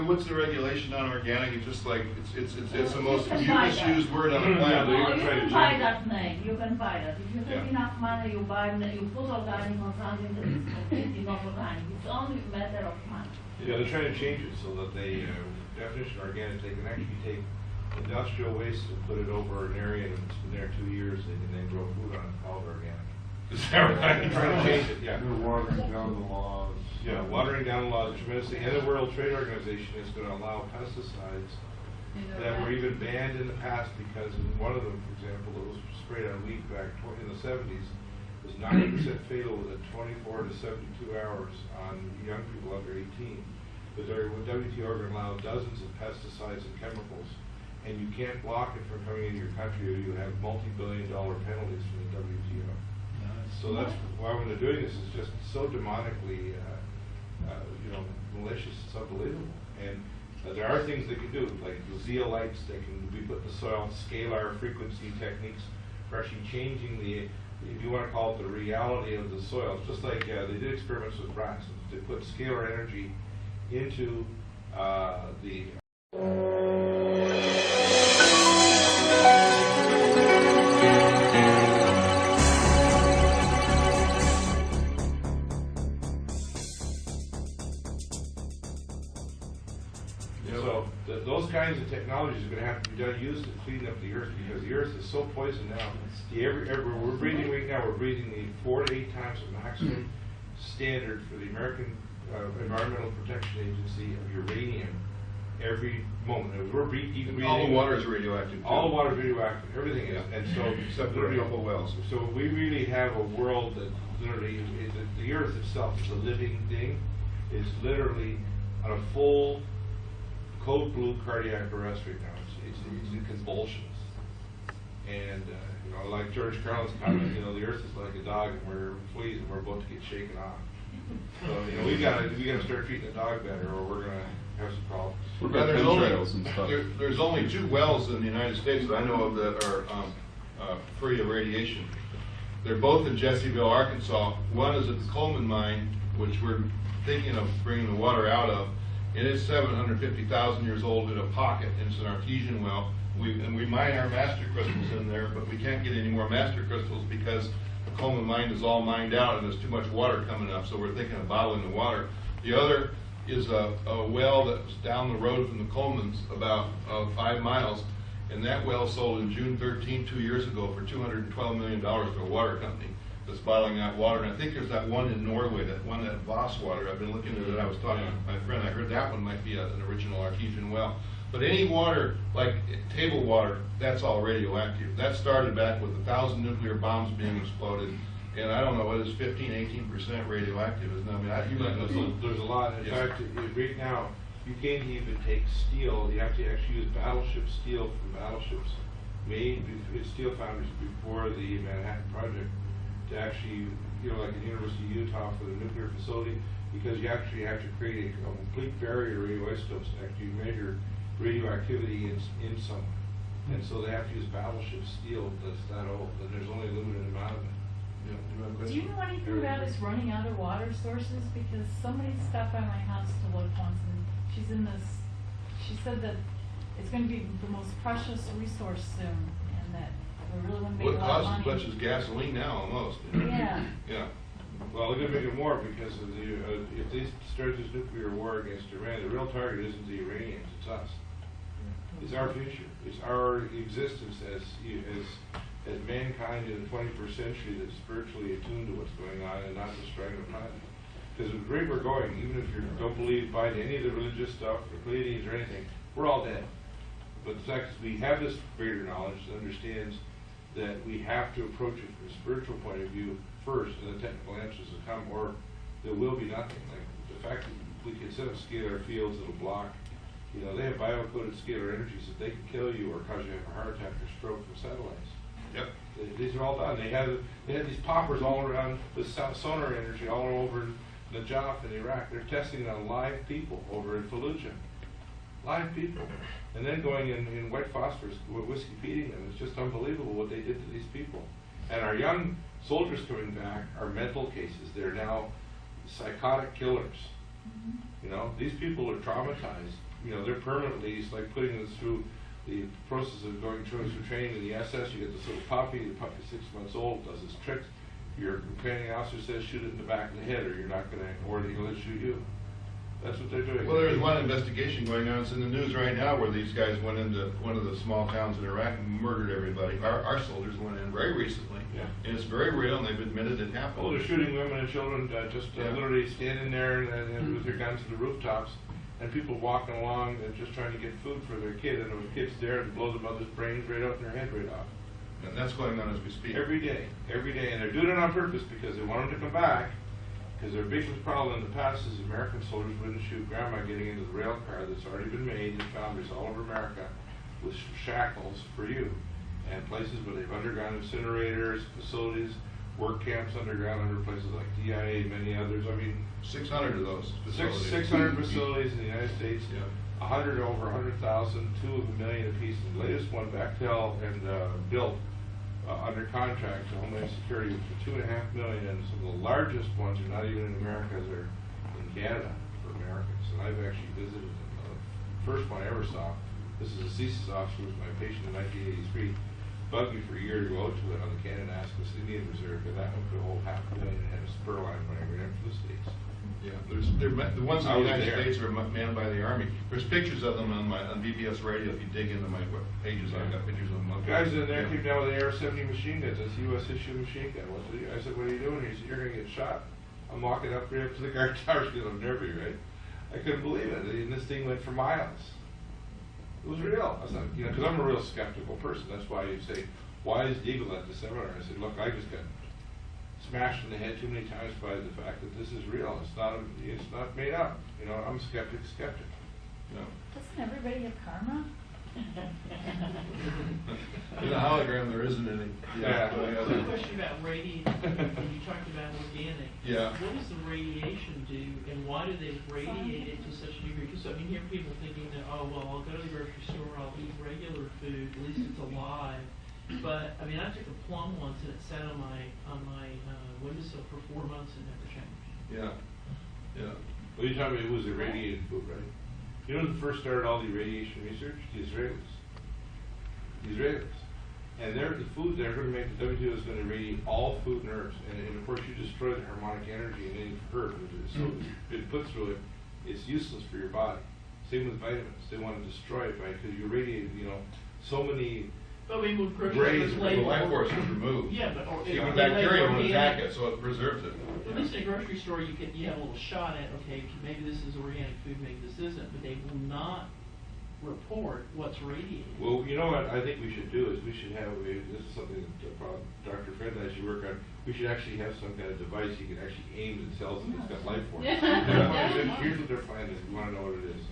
What's the regulation on organic? It's just like it's the most You can buy misused that. word on the planet. No, you can buy that name. You can buy that. If you have Yeah. enough money, you buy. You put organic on something that is completely not organic. It's only a matter of money. Yeah, they're trying to change it so that they, definition of organic, they can actually take industrial waste and put it over an area, and if it's been there 2 years, they can then grow food on it called organic. Is that right? They're trying to change it, yeah. They're watering down the laws. Yeah, watering down laws tremendously, and the World Trade Organization is going to allow pesticides that were even banned in the past, because in one of them, for example, that was sprayed on wheat back in the 70s, was 90% fatal within 24 to 72 hours on young people under 18. But the WTO are going to allow dozens of pesticides and chemicals, and you can't block it from coming into your country, or you have multi-billion-dollar penalties from the WTO. So that's why when they're doing this, is just so demonically, malicious. It's unbelievable. And there are things they can do, like the zeolites. They can be put in the soil, scalar frequency techniques for actually changing the, if you want to call it, the reality of the soil. It's just like they did experiments with rats. They put scalar energy into the those kinds of technologies are going to have to be used to clean up the earth, because the earth is so poisoned now. We're breathing right now. We're breathing the 4 to 8 times the maximum standard for the American Environmental Protection Agency of uranium every moment. We're breathing. All the water is radioactive. Too. All the water is radioactive. Everything is. And so, except for a couple wells. So we really have a world that literally, the earth itself is a living thing. It's literally on a full code blue cardiac arrest right now. It's in convulsions. And like George Carlin's comment, the earth is like a dog, and we're fleas, and we're about to get shaken off. So we gotta start treating the dog better, or we're gonna have some problems. There's only 2 wells in the United States that I know of that are free of radiation. They're both in Jesseville, Arkansas. One is at the Coleman mine, which we're thinking of bringing the water out of. It is 750,000 years old in a pocket, and it's an artesian well. We mine our master crystals in there, but we can't get any more master crystals because the Coleman mine is all mined out and there's too much water coming up, so we're thinking of bottling the water. The other is a well that was down the road from the Colemans, about 5 miles, and that well sold in June 13, 2 years ago, for $212 million to a water company that's bottling out water. And I think there's that one in Norway, that Voss water. I've been looking at it. I was talking to my friend. I heard that one might be an original artesian well. But any water, like table water, that's all radioactive. That started back with 1,000 nuclear bombs being exploded. And I don't know, what is 15, 18% radioactive, isn't it? I mean, you might know. There's a lot. In fact, right now, you can't even take steel. You have to actually use battleship steel from battleships made in steel foundries before the Manhattan Project to actually, like the University of Utah for the nuclear facility, because you actually have to create a complete barrier of radioisotopes to actually measure radioactivity in someone. And so they have to use battleship steel that's that old, and there's only a limited amount of it. Do you know anything about us running out of water sources? Because somebody stopped by my house to look once, and she's in this, she said that it's going to be the most precious resource soon, and that we really want to make a lot of Well, it money. costs as much as gasoline now, almost. Yeah. Yeah. Well, they're going to make it more because of if they start this nuclear war against Iran, the real target isn't the Iranians, it's us. It's our future. It's our existence as mankind in the 21st century that's spiritually attuned to what's going on and not destroying the planet. Because the rate we're going, even if you don't believe by any of the religious stuff, or Pleiadians or anything, we're all dead. But the fact is we have this greater knowledge that understands that we have to approach it from a spiritual point of view first, and the technical answers will come, or there will be nothing. Like the fact that we can set up scalar fields that'll block, they have bio-coded scalar energies that they can kill you or cause you to have a heart attack or stroke from satellites. Yep. These are all done. They have these poppers all around with sonar energy all over Najaf in Iraq. They're testing it on live people over in Fallujah. Live people. And then going in white phosphorus, whiskey feeding them. It's just unbelievable what they did to these people. And our young soldiers coming back are mental cases. They're now psychotic killers. These people are traumatized. They're permanently, it's like putting us through the process of going through training in the SS. You get this little puppy, the puppy's 6 months old, does his tricks. Your companion officer says shoot it in the back of the head or you're not going to, or they're going to shoot you. That's what they're doing. Well, there's one investigation going on. It's in the news right now where these guys went into one of the small towns in Iraq and murdered everybody. Our soldiers went in very recently. Yeah. And it's very real, and they've admitted it happened. Oh, they're shooting women and children, literally standing there and with their guns to the rooftops, and people walking along and just trying to get food for their kid, and the kid's there to blow the mother's brains right out and their head right off. And that's going on as we speak. Every day, and they're doing it on purpose because they want them to come back. Because their biggest problem in the past is American soldiers wouldn't shoot grandma getting into the rail car that's already been made in foundries all over America with shackles for you. And places where they've underground incinerators, facilities, work camps underground under places like DIA, many others. 600 of those facilities. 600 facilities in the United States. Yeah. 100 over 100,000, 2 of a million apiece. The latest one, Bechtel and built under contract to Homeland Security for $2.5 million, and some of the largest ones are not even in America; they're in Canada for Americans. And I've actually visited them. The first one I ever saw. This is a CSIS officer who was my patient in 1983. Bugged me for a year to go out to it on the Kananaskis Indian Reserve, and that one could hold $500,000 and had a spur line when I ran for the States. Yeah, the ones in the United States are manned by the Army. There's pictures of them on BBS radio. If you dig into my web pages, I've got pictures of them. Guys in there came down with an AR-70 machine guns. That's a U.S. issue machine gun. I said, what are you doing here? He said, you're going to get shot. I'm walking up right up to the guard tower because I'm nervy, right? I couldn't believe it. And this thing went for miles. It was real. I was like, because I'm a real skeptical person. That's why you say, why is Deagle at the seminar? I said, look, I just got smashed in the head too many times by the fact that this is real. It's not made up. I'm a skeptic. Doesn't everybody have karma? In the hologram, there isn't any. Yeah. I have a question about radiation. You talked about organic. Yeah. What does the radiation do, and why do they radiate it to such a degree? Because here people thinking that, oh well, I'll go to the grocery store, I'll eat regular food, at least it's alive. But I took a plum once and it sat on my windowsill for 4 months and never changed. Yeah. Well, you're talking about it was irradiated food, right? You know who first started all the radiation research? The Israelis. And the food they're going to make, the WTO is going to irradiate all food and herbs. And of course, you destroy the harmonic energy in any herb. So if it puts through it, it's useless for your body. Same with vitamins. They want to destroy it, right? Because you irradiate, so many. With rays, the life force is removed. Yeah, but even bacteria won't attack it, so it preserves it. At least in a grocery store, you have a little shot at, okay, maybe this is organic food, maybe this isn't, but they will not report what's radiated. Well, you know what I think we should do is we should have, this is something that Dr. Fred and I should work on, we should actually have some kind of device you can actually aim at cells and it's got life force. Here's what they're planning, if you want to know what it is.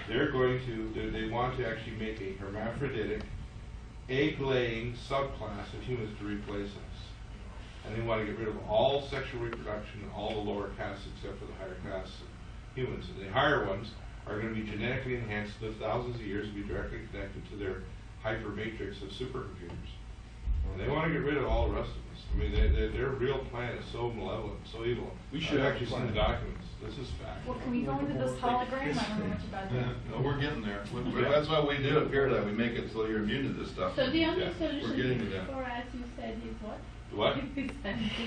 They're going to, they want to actually make a hermaphroditic egg-laying subclass of humans to replace us. And they want to get rid of all sexual reproduction, all the lower castes except for the higher castes of humans. And the higher ones are going to be genetically enhanced, live thousands of years, and be directly connected to their hyper matrix of supercomputers. And they want to get rid of all the rest of us. I mean, their real plan is so malevolent, so evil. We should I've actually seen the documents. This is fact. Well, can we go into this hologram? I don't know much about that. No, we're getting there. That's why we do at Pyradyne. We make it so you're immune to this stuff. So the only Yeah, we're getting to solution that. for us, you said, is what? What? Solution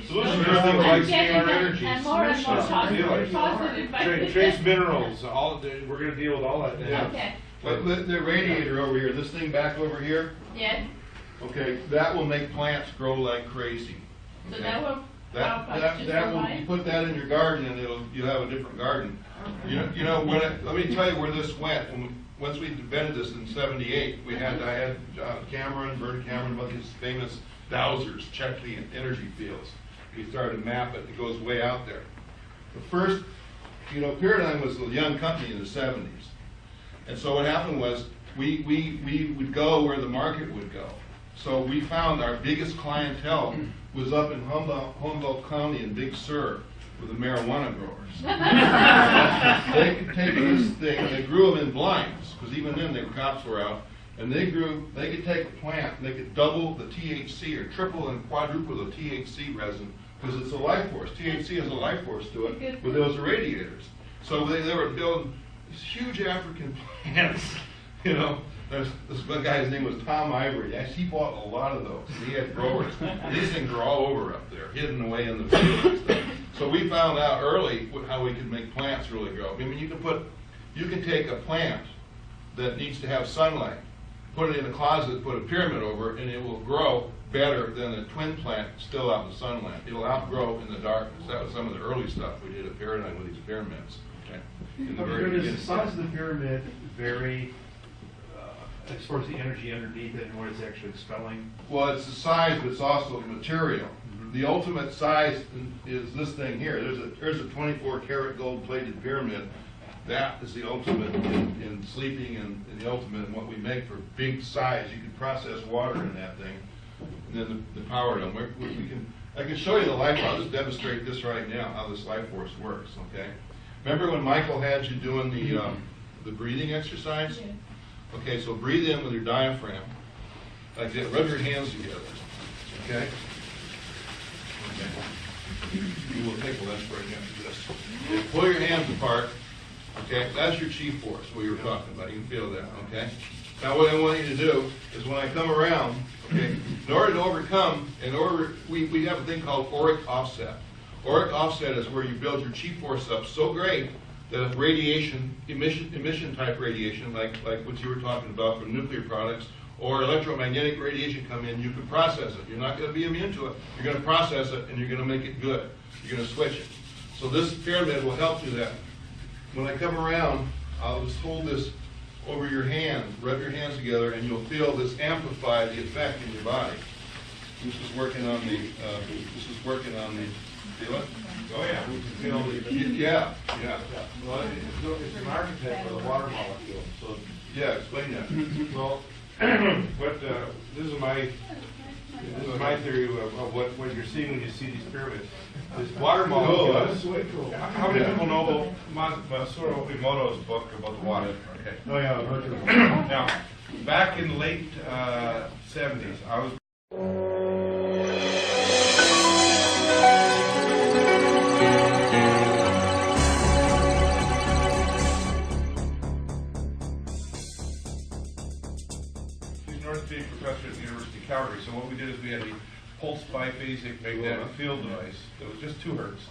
Solution is things like getting scalar them, energies. and more Solution. positive. Trace minerals, we're going to deal with all that now. Yeah. Okay, But the radiator over here, this thing back over here, yes, okay, that will make plants grow like crazy. so Okay? that will That help us to will, you survive. put that in your garden and you'll have a different garden. You know, let me tell you where this went. Once we invented this in '78, I had Bert Cameron, one of these famous dowsers, check the energy fields. We started to map it. It goes way out there. The first, Pyradyne was a young company in the '70s. And so what happened was we would go where the market would go. So we found our biggest clientele was up in Humboldt County in Big Sur with the marijuana growers. They could take this thing, they grew them in blinds, because even then the cops were out, and they could take a plant and they could double the THC or triple and quadruple the THC resin, because it's a life force. THC has a life force to it with those irradiators. So they were building these huge African plants, This one guy's name was Tom Ivory. He bought a lot of those. He had growers. These things are all over up there, hidden away in the fields and stuff. So we found out early how we could make plants really grow. I mean, you can take a plant that needs to have sunlight, put it in a closet, put a pyramid over it, and it will grow better than a twin plant still out in the sunlight. It'll outgrow in the darkness. That was some of the early stuff we did at Pyradyne with these pyramids. Okay. In the very Does the beginning. size of the pyramid vary as far as the energy underneath it and what it's actually expelling? Well, it's the size, but it's also the material. The ultimate size is this thing here. There's a 24-karat gold-plated pyramid. That is the ultimate in sleeping and the ultimate in what we make for big size. You can process water in that thing, and then the power done. I can show you the life. I'll just demonstrate this right now how this life force works. Okay. Remember when Michael had you doing the breathing exercise? Yes. Okay, so breathe in with your diaphragm, like that. Rub your hands together, okay? Okay. You will take a lunch break after this. Okay, pull your hands apart, okay? That's your chi force, what you were talking about. You can feel that, okay? Now what I want you to do is when I come around, okay, in order to overcome, we have a thing called auric offset. Auric offset is where you build your chi force up so great that if radiation, emission type radiation, like what you were talking about from nuclear products, or electromagnetic radiation come in, you can process it. You're not going to be immune to it. You're going to process it, and you're going to make it good. You're going to switch it. So this pyramid will help do that. When I come around, I'll just hold this over your hand, rub your hands together, and you'll feel this amplify the effect in your body. This is working on the, feel it? Oh, yeah, we can feel the... Yeah. Well, it's an architect with a water molecule, so... Yeah, explain that. Well, this is my theory of what you're seeing when you see these pyramids. This water molecule. Oh, that's way cool. How many people know about Masaru Emoto's book about the water? Okay. Oh, yeah, I've heard of it. Now, back in the late 70s, I was... Professor at the University of Calgary. So what we did is we had a pulse biphasic magnetic field device that was just 2 hertz,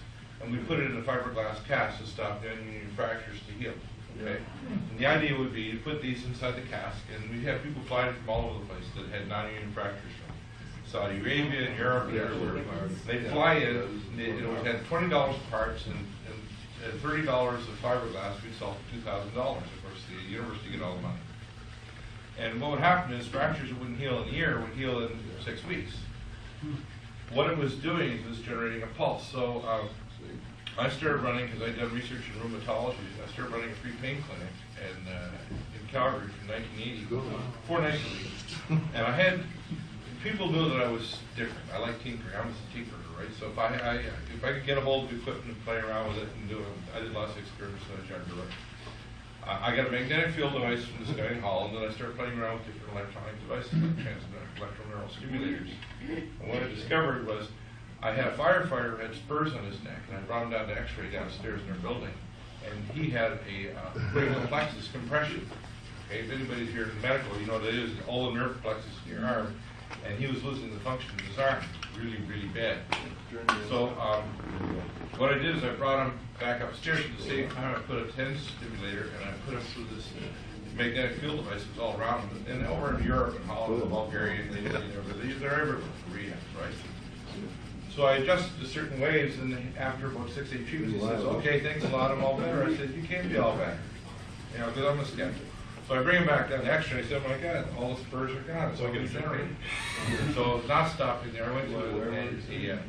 and we put it in a fiberglass cast to stop non-union fractures to heal. Okay, and the idea would be to put these inside the cask, and we had people flying from all over the place that had non-union fractures from Saudi Arabia and Europe and everywhere. They fly in, and it had $20 parts and $30 of fiberglass. We'd sell for $2,000. Of course, the university get all the money. And what would happen is fractures that wouldn't heal in a year would heal in 6 weeks. What it was doing is it was generating a pulse. So I started running, because I'd done research in rheumatology, I started running a free pain clinic in Calgary from 1980, 4 nights a week. And I had, people knew that I was different. I like tinkering. I was a tinkerer, right? So if I could get a hold of equipment and play around with it and do it, I did lots of experiments when I was younger. I got a magnetic field device from this guy in Holland, and I started playing around with different electronic devices like electroneural stimulators. And what I discovered was I had a firefighter who had spurs on his neck, and I brought him down to X-ray downstairs in their building, and he had a brachial plexus compression. Okay, if anybody's here in medical, you know what it is, all the nerve plexus in your arm, and he was losing the function of his arm really, really bad. So what I did is I brought him back upstairs. At the same time, I put a TENS stimulator, and I put him through this magnetic field device that was all around him. And over in Europe and Holland and Bulgaria, they're everywhere for rehab, right? So I adjusted to certain waves, and after about 6-8 treatments, he says, "Okay, thanks a lot, I'm all better." I said, "You can't be all better," you know, because I'm a skeptic. So I bring him back down to X-ray. I said, "Oh my God, all the spurs are gone." So I get a generator. So not stopping there, I went to an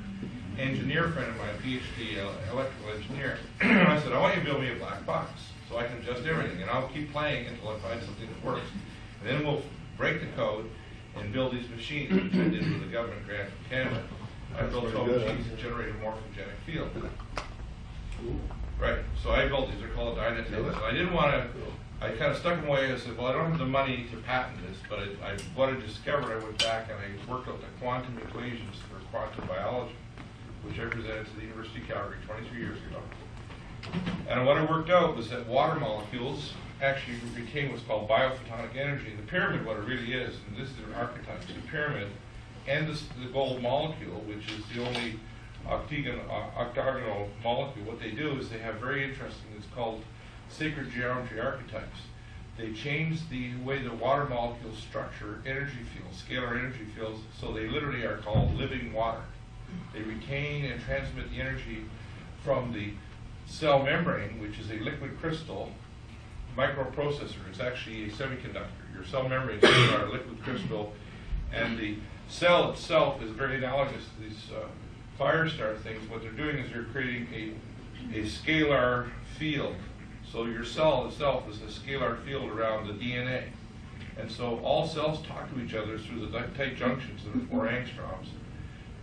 engineer friend of mine, a PhD electrical engineer. I said, "I want you to build me a black box so I can adjust everything, and I'll keep playing until I find something that works. And then we'll break the code and build these machines," which I did with a government grant from Canada. I built 12 machines that generate a morphogenic field. Right, so I built these, they're called Dynatales. And I didn't want to, I kind of stuck them away. I said, well, I don't have the money to patent this, but what I discovered, I went back and I worked out the quantum equations for quantum biology, which I presented to the University of Calgary 23 years ago. And what I worked out was that water molecules actually retain what's called biophotonic energy. And the pyramid, what it really is, and this is the archetypes, the pyramid and the gold molecule, which is the only octagonal molecule, what they do is they have very interesting, it's called sacred geometry archetypes. They change the way the water molecules structure energy fields, scalar energy fields, so they literally are called living water. They retain and transmit the energy from the cell membrane, which is a liquid crystal microprocessor. It's actually a semiconductor. Your cell membranes are a liquid crystal, and the cell itself is very analogous to these fire star things. What they're doing is they're creating a scalar field. So your cell itself is a scalar field around the DNA. And so all cells talk to each other through the tight junctions that are 4 angstroms.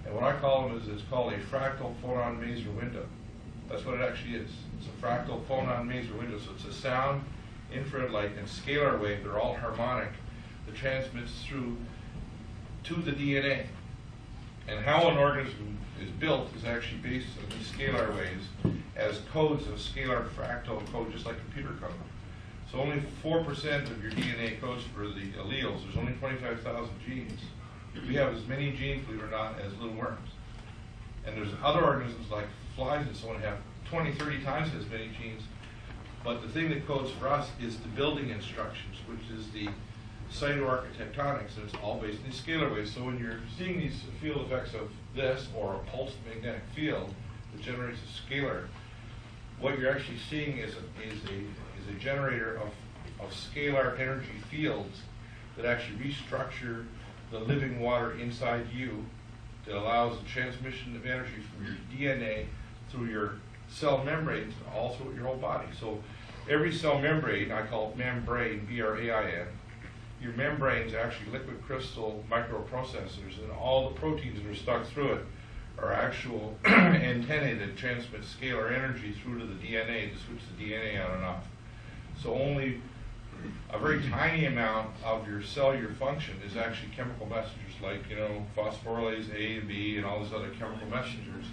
And what I call them is, it's called a fractal phonon maser window. That's what it actually is. It's a fractal phonon maser window. So it's a sound, infrared light, and scalar wave. They're all harmonic that transmits through to the DNA. And how an organism is built is actually based on these scalar waves as codes of scalar fractal code, just like computer code. So only 4% of your DNA codes for the alleles. There's only 25,000 genes. We have as many genes, believe it or not, as little worms. And there's other organisms like flies and so on have 20, 30 times as many genes. But the thing that codes for us is the building instructions, which is the cytoarchitectonics, and it's all based in these scalar waves. So when you're seeing these field effects of this or a pulsed magnetic field that generates a scalar, what you're actually seeing is a generator of scalar energy fields that actually restructure the living water inside you that allows the transmission of energy from your DNA through your cell membranes all through your whole body. So every cell membrane, I call it membrane, B-R-A-I-N. Your membranes are actually liquid crystal microprocessors, and all the proteins that are stuck through it are actual antennae that transmit scalar energy through to the DNA to switch the DNA on and off. So only a very tiny amount of your cellular function is actually chemical messengers like, phosphorylase A and B and all these other chemical messengers.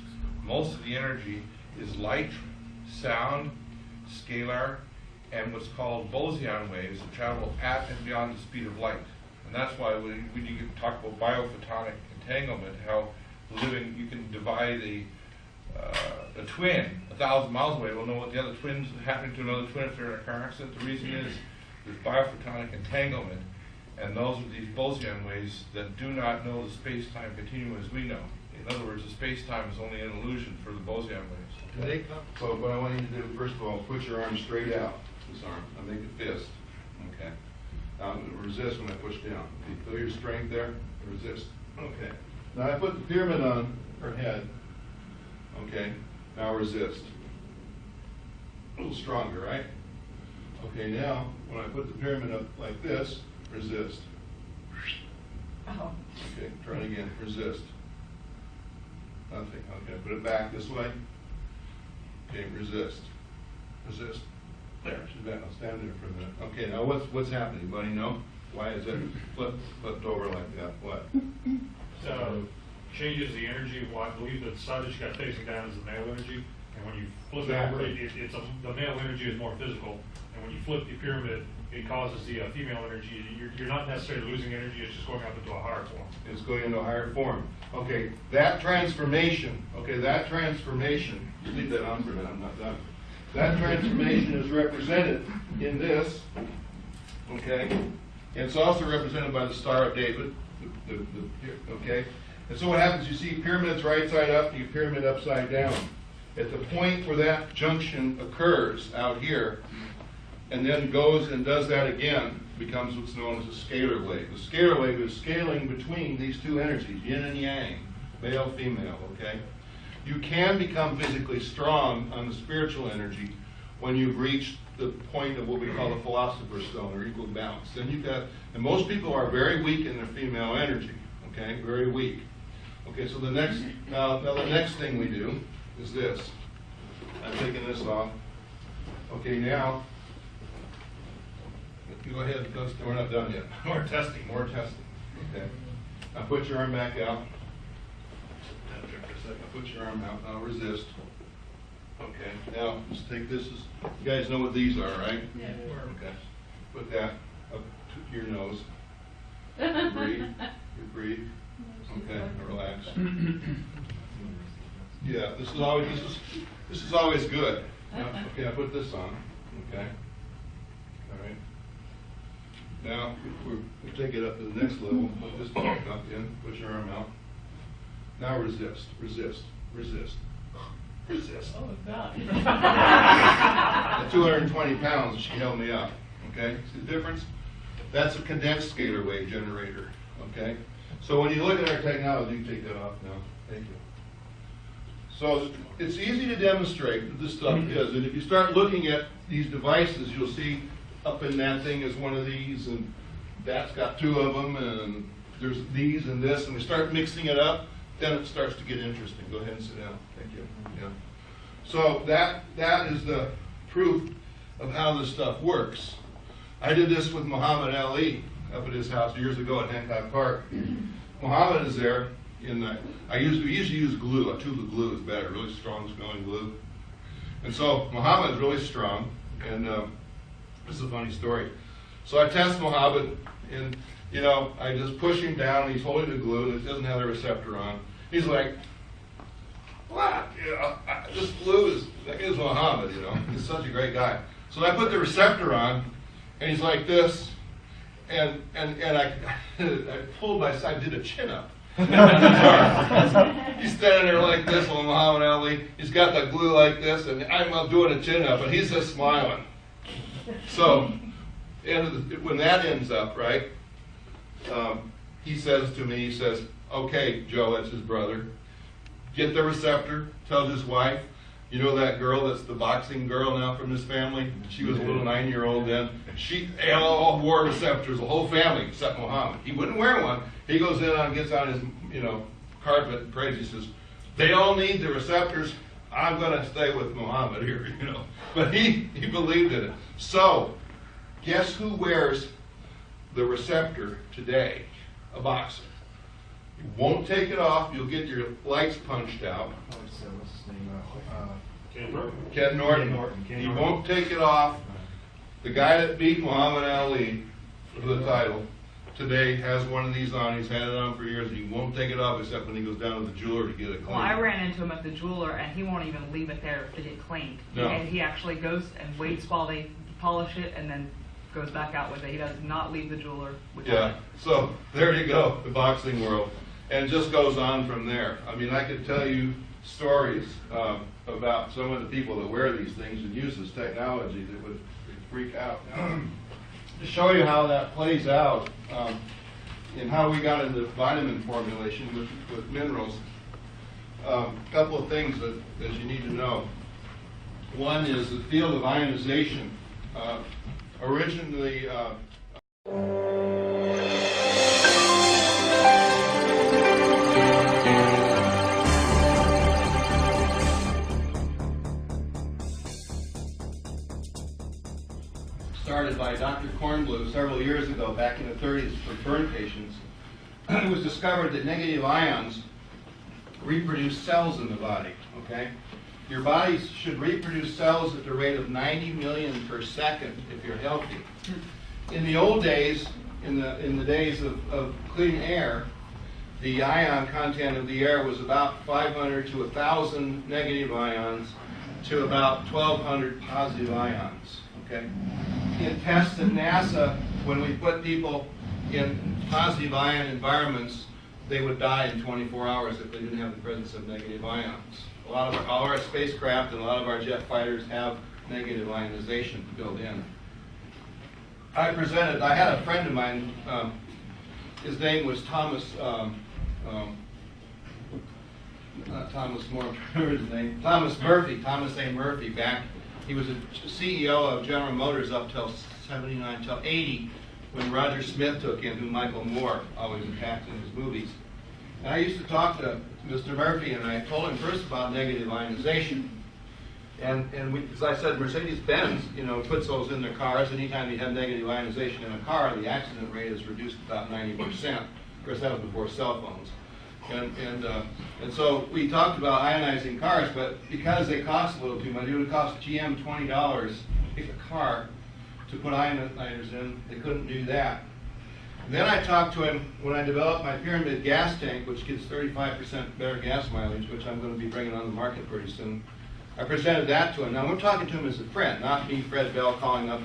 Most of the energy is light, sound, scalar, and what's called Bose-ion waves that travel at and beyond the speed of light. And that's why when you talk about biophotonic entanglement, how you can divide a twin 1,000 miles away, will know what the other twin's happening to another twin if they're in a car accident. The reason is there's biophotonic entanglement, and those are these Bose-ion waves that do not know the space-time continuum as we know. In other words, the space-time is only an illusion for the Bose-ion waves. Okay. So what I want you to do, first of all, put your arm straight out, this arm. Now make a fist. Okay. Now resist when I push down. You feel your strength there? Resist. Okay. Now I put the pyramid on her head. Okay. Now resist. a little stronger, right? Okay, now, when I put the pyramid up like this, resist. Oh. Okay, try it again, resist. Nothing, okay, put it back this way. Okay, resist, resist. There, she's back, I'll stand there for a minute. Okay, now what's happening, anybody know? Why is it flipped over like that, what? So, changes the energy. Well, I believe the side that you got facing down is the male energy, and when you flip it over, the male energy is more physical, and when you flip the pyramid, it causes the female energy. You're not necessarily losing energy, it's just going up into a higher form. It's going into a higher form. Okay, that transformation, leave that on for a minute, I'm not done. That transformation is represented in this, okay? And it's also represented by the Star of David, okay? And so what happens, you see pyramids right side up, and you pyramid upside down. At the point where that junction occurs out here, and then goes and does that again, becomes what's known as a scalar wave. The scalar wave is scaling between these two energies, yin and yang, male, female, okay? You can become physically strong on the spiritual energy when you've reached the point of what we call the philosopher's stone, or equal balance. Then you've got, and most people are very weak in their female energy, okay, very weak. Okay, so the next, now the next thing we do is this. I'm taking this off. Okay, now, go ahead, we're not done yet. More testing, okay. Now put your arm back out. After a second, put your arm out, now resist. Okay, now just take this, you guys know what these are, right? Yeah. Okay, put that up to your nose. Breathe, you breathe. Okay, relax. Yeah, this is always good. Now, okay, I put this on, okay. All right. Now, we'll take it up to the next level. Put this back up in, put your arm out. Now resist, resist, resist, resist. Oh, God. At 220 pounds, she held me up, okay? See the difference? That's a condensed scalar wave generator, okay? So when you look at our technology, you take that off now. Thank you. So it's easy to demonstrate that this stuff is, and if you start looking at these devices, you'll see up in that thing is one of these, and that's got two of them, and there's these and this, and we start mixing it up, then it starts to get interesting. Go ahead and sit down. Thank you. Yeah. So that is the proof of how this stuff works. I did this with Muhammad Ali up at his house years ago at Hancock Park. Muhammad is there. We usually use glue. A tube of glue is better, really strong smelling glue. And so Muhammad is really strong, and this is a funny story. So I test Muhammad, and I just push him down, and he's holding the glue, and it doesn't have the receptor on. He's like, "What? This glue that is Muhammad, He's such a great guy." So I put the receptor on, and he's like this, and I pulled my side, did a chin up. He's standing there like this on Muhammad Ali. He's got the glue like this, and I'm doing a chin up, and he's just smiling. So, when that ends up, right, he says to me, "Okay, Joe," that's his brother, "get the receptor, tell his wife, you know that girl that's the boxing girl now from his family? She was a little 9-year-old then. They all wore receptors, the whole family except Muhammad. He wouldn't wear one. He goes in and gets on his, carpet and prays. He says, they all need the receptors. I'm going to stay with Muhammad here, But he believed in it. So, guess who wears the receptor today? A boxer. You won't take it off. You'll get your lights punched out. What's his name? Ken Norton. He won't take it off. The guy that beat Muhammad Ali for the title today has one of these on. He's had it on for years, and he won't take it off except when he goes down to the jeweler to get it cleaned. Well, I ran into him at the jeweler, and he won't even leave it there to get cleaned. No. And he actually goes and waits while they polish it, and then goes back out with it. He does not leave the jeweler with it. So there you go, the boxing world. And it just goes on from there. I mean, I could tell you stories about some of the people that wear these things and use this technology that would freak out. To show you how that plays out and how we got into vitamin formulation with minerals, a couple of things that you need to know. One is the field of ionization. Originally, started by Dr. Kornblue several years ago, back in the 30s, for burn patients. It was discovered that negative ions reproduce cells in the body, okay? Your body should reproduce cells at the rate of 90 million per second if you're healthy. In the old days, in the days of clean air, the ion content of the air was about 500 to 1,000 negative ions to about 1,200 positive ions, okay? In tests at NASA, when we put people in positive ion environments, they would die in 24 hours if they didn't have the presence of negative ions. All of our spacecraft and a lot of our jet fighters have negative ionization built in. I had a friend of mine, his name was Thomas Murphy, Thomas A. Murphy. He was a CEO of General Motors up till 79, till 80, when Roger Smith took in, who Michael Moore always attacked in his movies. And I used to talk to Mr. Murphy, and I told him first about negative ionization. And as I said, Mercedes-Benz, puts those in their cars. Anytime you have negative ionization in a car, the accident rate is reduced about 90%. Of course, that was before cell phones. And so we talked about ionizing cars, but because they cost a little too much, it would cost GM $20 to pick a car to put ionizers in. They couldn't do that. And then I talked to him when I developed my pyramid gas tank, which gives 35% better gas mileage, which I'm going to be bringing on the market pretty soon. I presented that to him. Now, I'm talking to him as a friend, not me, Fred Bell, calling up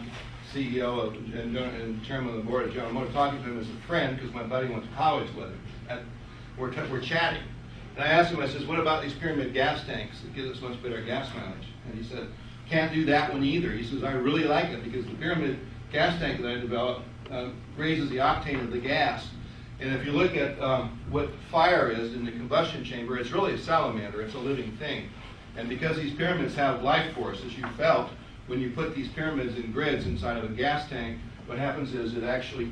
CEO and chairman of the board of General Motors, talking to him as a friend because my buddy went to college with him. We're chatting. And I asked him, I says, what about these pyramid gas tanks that give us much better gas mileage? And he said, can't do that one either. He says, I really like it because the pyramid gas tank that I developed raises the octane of the gas. And if you look at what fire is in the combustion chamber, it's really a salamander. It's a living thing. And because these pyramids have life force, as you felt, when you put these pyramids in grids inside of a gas tank, what happens is it actually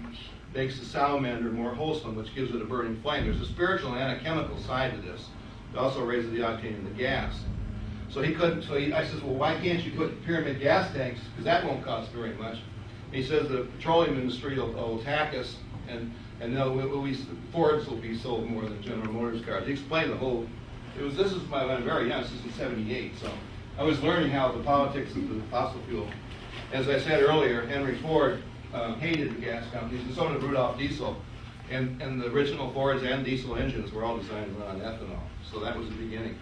makes the salamander more wholesome, which gives it a burning flame. There's a spiritual and a chemical side to this. It also raises the octane of the gas. So I says, well, why can't you put pyramid gas tanks, because that won't cost very much. And he says the petroleum industry will attack us, and Fords will be sold more than General Motors cars. He explained the whole, this is when I'm very young, this is in 78, so I was learning how the politics of the fossil fuel. As I said earlier, Henry Ford hated the gas companies, and so did Rudolf Diesel. And the original Fords and diesel engines were all designed to run on ethanol. So that was the beginning.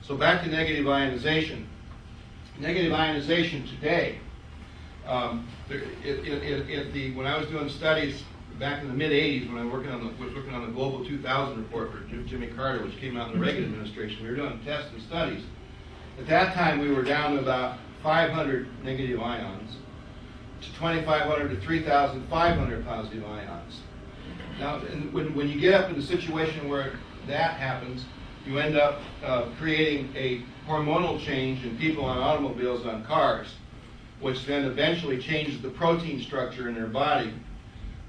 So back to negative ionization. Negative ionization today, when I was doing studies back in the mid-'80s, when I was working on the Global 2000 report for Jimmy Carter, which came out in the Reagan administration, we were doing tests and studies. At that time, we were down to about 500 negative ions, to 2,500 to 3,500 positive ions. Now, when you get up in the situation where that happens, you end up creating a hormonal change in people on automobiles, on cars, which then eventually changes the protein structure in their body,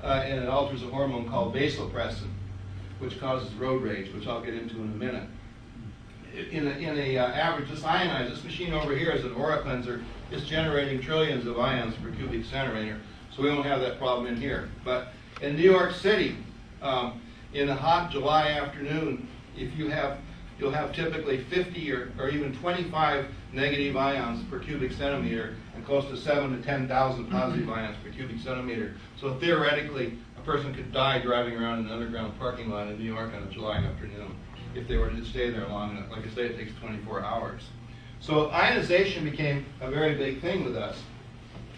and it alters a hormone called vasopressin, which causes road rage, which I'll get into in a minute. In a average, this machine over here is an aura cleanser. It's generating trillions of ions per cubic centimeter, so we don't have that problem in here. But in New York City, in a hot July afternoon, you'll have typically 50 or even 25 negative ions per cubic centimeter and close to 7,000 to 10,000 positive ions per cubic centimeter. So theoretically, a person could die driving around in an underground parking lot in New York on a July afternoon if they were to stay there long enough. Like I say, it takes 24 hours. So ionization became a very big thing with us.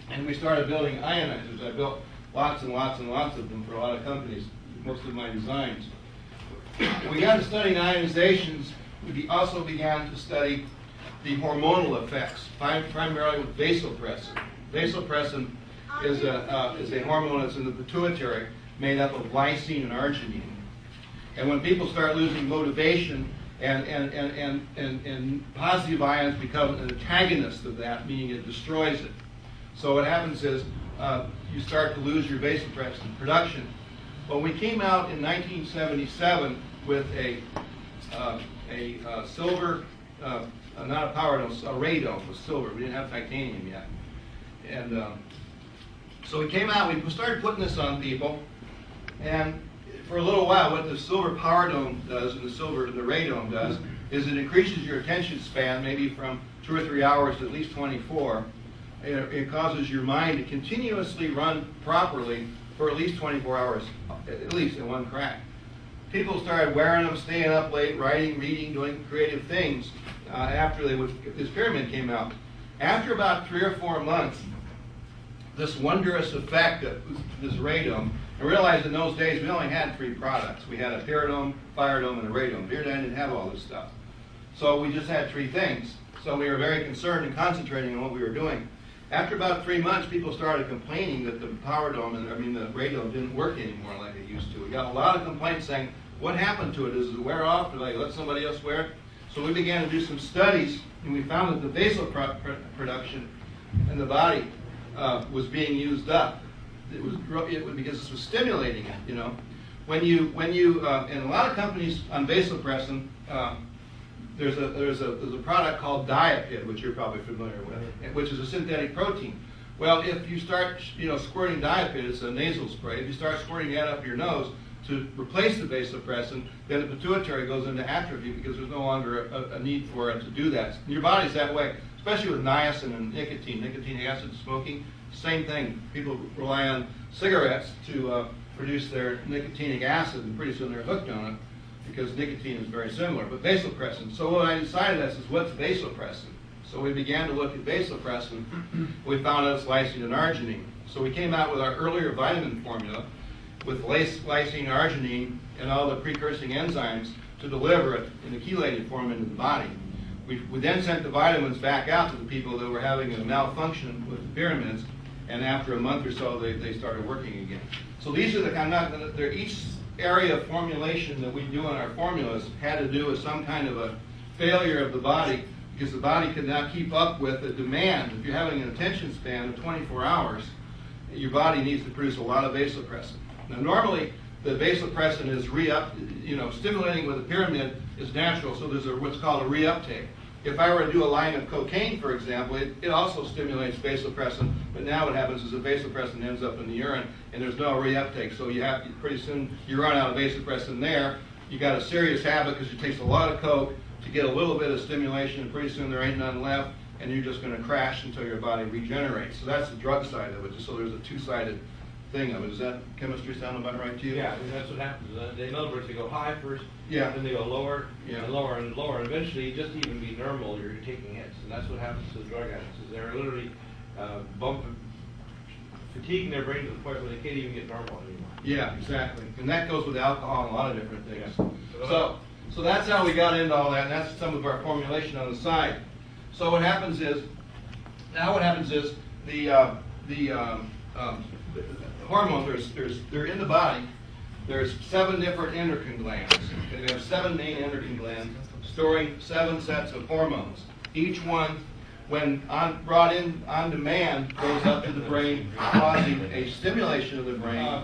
And we started building ionizers. I built lots and lots and lots of them for a lot of companies, most of my designs. When we got to studying ionizations, we also began to study the hormonal effects, primarily with vasopressin. Vasopressin is a hormone that's in the pituitary, made up of lysine and arginine. And when people start losing motivation And positive ions become an antagonist of that, meaning it destroys it. So what happens is you start to lose your vasopressin production. Well, we came out in 1977 with a silver, not a power dome, a radome with silver. We didn't have titanium yet. And so we came out, we started putting this on people, and for a little while, what the silver power dome does and the radome does is it increases your attention span, maybe from 2 or 3 hours to at least 24. It causes your mind to continuously run properly for at least 24 hours, at least in one crack. People started wearing them, staying up late, writing, reading, doing creative things after this pyramid came out. After about 3 or 4 months, this wondrous effect of this radome, and realized in those days we only had 3 products. We had a pyradome, firedome, and a radome. Pyradyne didn't have all this stuff. So we just had 3 things. So we were very concerned and concentrating on what we were doing. After about 3 months, people started complaining that the the radome didn't work anymore like it used to. We got a lot of complaints saying, what happened to it? Does it wear off? Did I let somebody else wear it? So we began to do some studies, and we found that the vasoproduction in the body was being used up. It was because this was stimulating it. You know, when you and a lot of companies on vasopressin, there's a product called Diapid, which you're probably familiar with, which is a synthetic protein. Well, if you start squirting Diapid, it's a nasal spray. If you start squirting that up your nose to replace the vasopressin, then the pituitary goes into atrophy because there's no longer a need for it to do that. Your body's that way, especially with niacin and nicotine acid, smoking. Same thing. People rely on cigarettes to produce their nicotinic acid, and pretty soon they're hooked on it because nicotine is very similar. But vasopressin. So what I decided is what's vasopressin? So we began to look at vasopressin. We found out it's lysine and arginine. So we came out with our earlier vitamin formula with lysine, arginine, and all the precursing enzymes to deliver it in a chelated form into the body. We then sent the vitamins back out to the people that were having a malfunction with the pyramids, and after a month or so, they started working again. So these are the kind of, each area of formulation that we do in our formulas had to do with some kind of a failure of the body, because the body could not keep up with the demand. If you're having an attention span of 24 hours, your body needs to produce a lot of vasopressin. Now normally, the vasopressin is stimulating with a pyramid is natural, so there's what's called a reuptake. If I were to do a line of cocaine, for example, it also stimulates vasopressin, but now what happens is the vasopressin ends up in the urine, and there's no reuptake, so pretty soon you run out of vasopressin there. You got a serious habit because it takes a lot of coke to get a little bit of stimulation, and pretty soon there ain't none left, and you're just going to crash until your body regenerates. So that's the drug side of it, just so there's a two-sided thing of it. Does that chemistry sound about right to you? Yeah, I mean, that's what happens. In other words, they go high first, yeah, then they go lower, yeah, and lower and lower, and eventually, just to even be normal, you're taking hits, and that's what happens to the drug addicts. Is they're literally fatiguing their brain to the point where they can't even get normal anymore. Yeah, exactly, and that goes with alcohol and a lot of different things. Yeah. So that's how we got into all that, and that's some of our formulation on the side. So what happens is, the hormones, they're in the body. There's 7 different endocrine glands. Okay, we have 7 main endocrine glands storing 7 sets of hormones. Each one, when brought in on demand, goes up to the brain, causing a stimulation of the brain.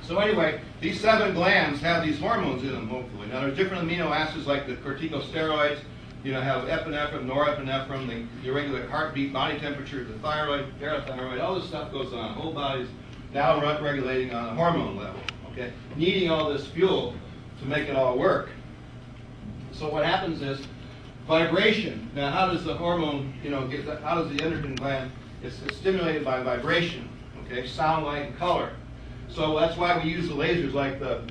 So anyway, these 7 glands have these hormones in them, hopefully. Now there's different amino acids like the corticosteroids, have epinephrine, norepinephrine, the regular heartbeat, body temperature, the thyroid, parathyroid, all this stuff goes on. The whole body's now regulating on a hormone level, okay? Needing all this fuel to make it all work. So what happens is vibration. Now how does the hormone, how does the endocrine gland, it's stimulated by vibration, okay? Sound, light, and color. So that's why we use the lasers like the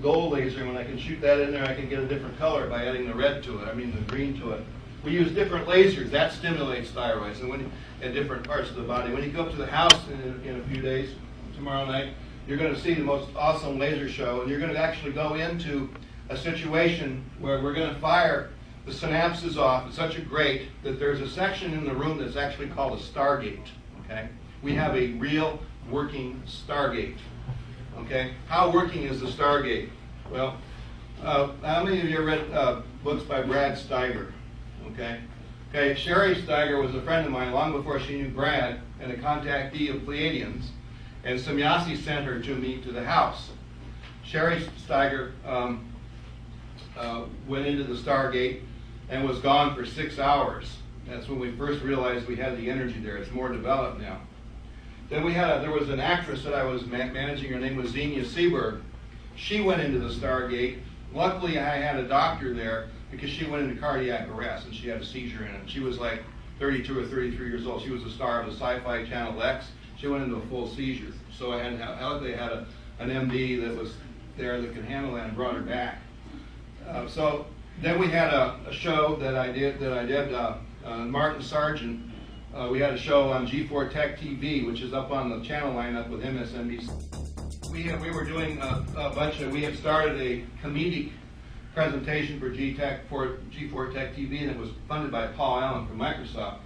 gold laser. When I can shoot that in there, I can get a different color by adding the red to it, the green to it. We use different lasers. That stimulates thyroids in different parts of the body. When you go up to the house in a few days, tomorrow night, you're going to see the most awesome laser show, and you're going to actually go into a situation where we're going to fire the synapses off at such a rate that there's a section in the room that's actually called a Stargate, okay? We have a real working Stargate. Okay, how working is the Stargate? Well, How many of you read books by Brad Steiger? Okay. Okay, Sherry Steiger was a friend of mine long before she knew Brad, and a contactee of Pleiadians, and Semyasi sent her to me to the house. Sherry Steiger went into the Stargate and was gone for 6 hours. That's when we first realized we had the energy there. It's more developed now. Then there was an actress that I was managing. Her name was Xenia Seberg. She went into the Stargate. Luckily, I had a doctor there because she went into cardiac arrest and she had a seizure in it. She was like 32 or 33 years old. She was a star of the Sci-Fi Channel X. She went into a full seizure. So luckily I had an MD that was there that could handle that and brought her back. So then we had a show that I did. Martin Sargent. We had a show on G4 Tech TV, which is up on the channel lineup with MSNBC. We were doing we had started a comedic presentation for G4 Tech TV, and it was funded by Paul Allen from Microsoft.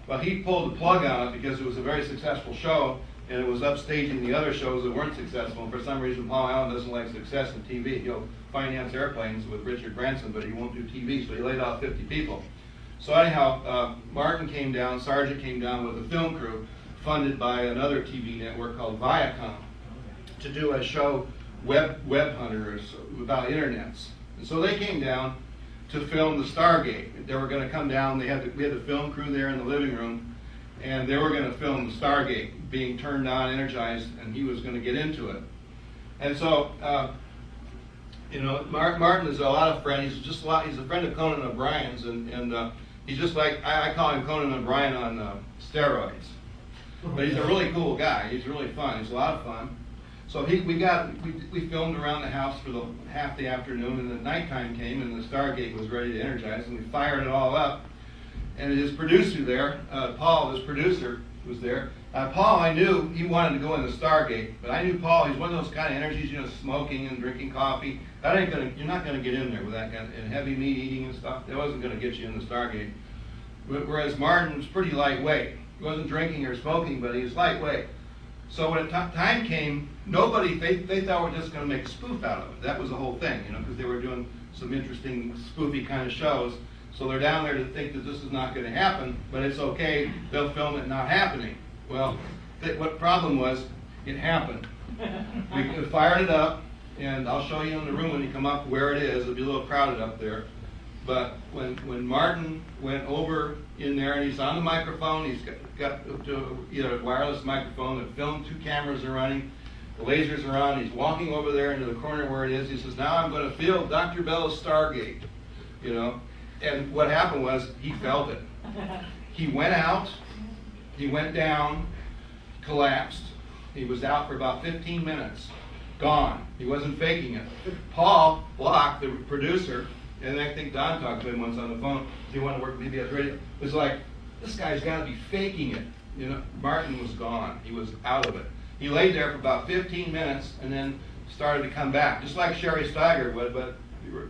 Well, he pulled the plug on it because it was a very successful show, and it was upstaging the other shows that weren't successful. And for some reason, Paul Allen doesn't like success in TV. He'll finance airplanes with Richard Branson, but he won't do TV, so he laid off 50 people. So anyhow, Martin came down, Sargent came down with a film crew funded by another TV network called Viacom to do a show, Web Hunters, about internets. And so they came down to film the Stargate. They were going to come down, we had the film crew there in the living room, and they were going to film the Stargate being turned on, energized, and he was going to get into it. And so, Martin is a lot of friends. He's a friend of Conan O'Brien's, and he's just like, I call him Conan O'Brien on steroids. But he's a really cool guy. He's really fun. He's a lot of fun. So we filmed around the house for half the afternoon, and the nighttime came, and the Stargate was ready to energize, and we fired it all up. And his producer there, Paul, his producer, was there. Paul, I knew he wanted to go in the Stargate, but I knew Paul, he's one of those kind of energies, smoking and drinking coffee. You're not going to get in there with that kind of, and heavy meat eating and stuff. That wasn't going to get you in the Stargate. Whereas Martin was pretty lightweight. He wasn't drinking or smoking, but he was lightweight. So when time came, they thought we're just going to make a spoof out of it. That was the whole thing, because they were doing some interesting spoofy kind of shows. So they're down there to think that this is not going to happen, but it's okay. They'll film it not happening. Well, what problem was, it happened. We fired it up, and I'll show you in the room when you come up where it is. It'll be a little crowded up there. But when Martin went over in there, and he's on the microphone, he's got a wireless microphone, the film, 2 cameras are running, the lasers are on, he's walking over there into the corner where it is. He says, now I'm going to feel Dr. Bell's Stargate, And what happened was, he felt it. He went out, he went down, collapsed. He was out for about 15 minutes, gone. He wasn't faking it. Paul Block, the producer, and I think Don talked to him once on the phone, he wanted to work with PBS Radio, was like, this guy's got to be faking it. Martin was gone. He was out of it. He laid there for about 15 minutes and then started to come back, just like Sherry Steiger would, but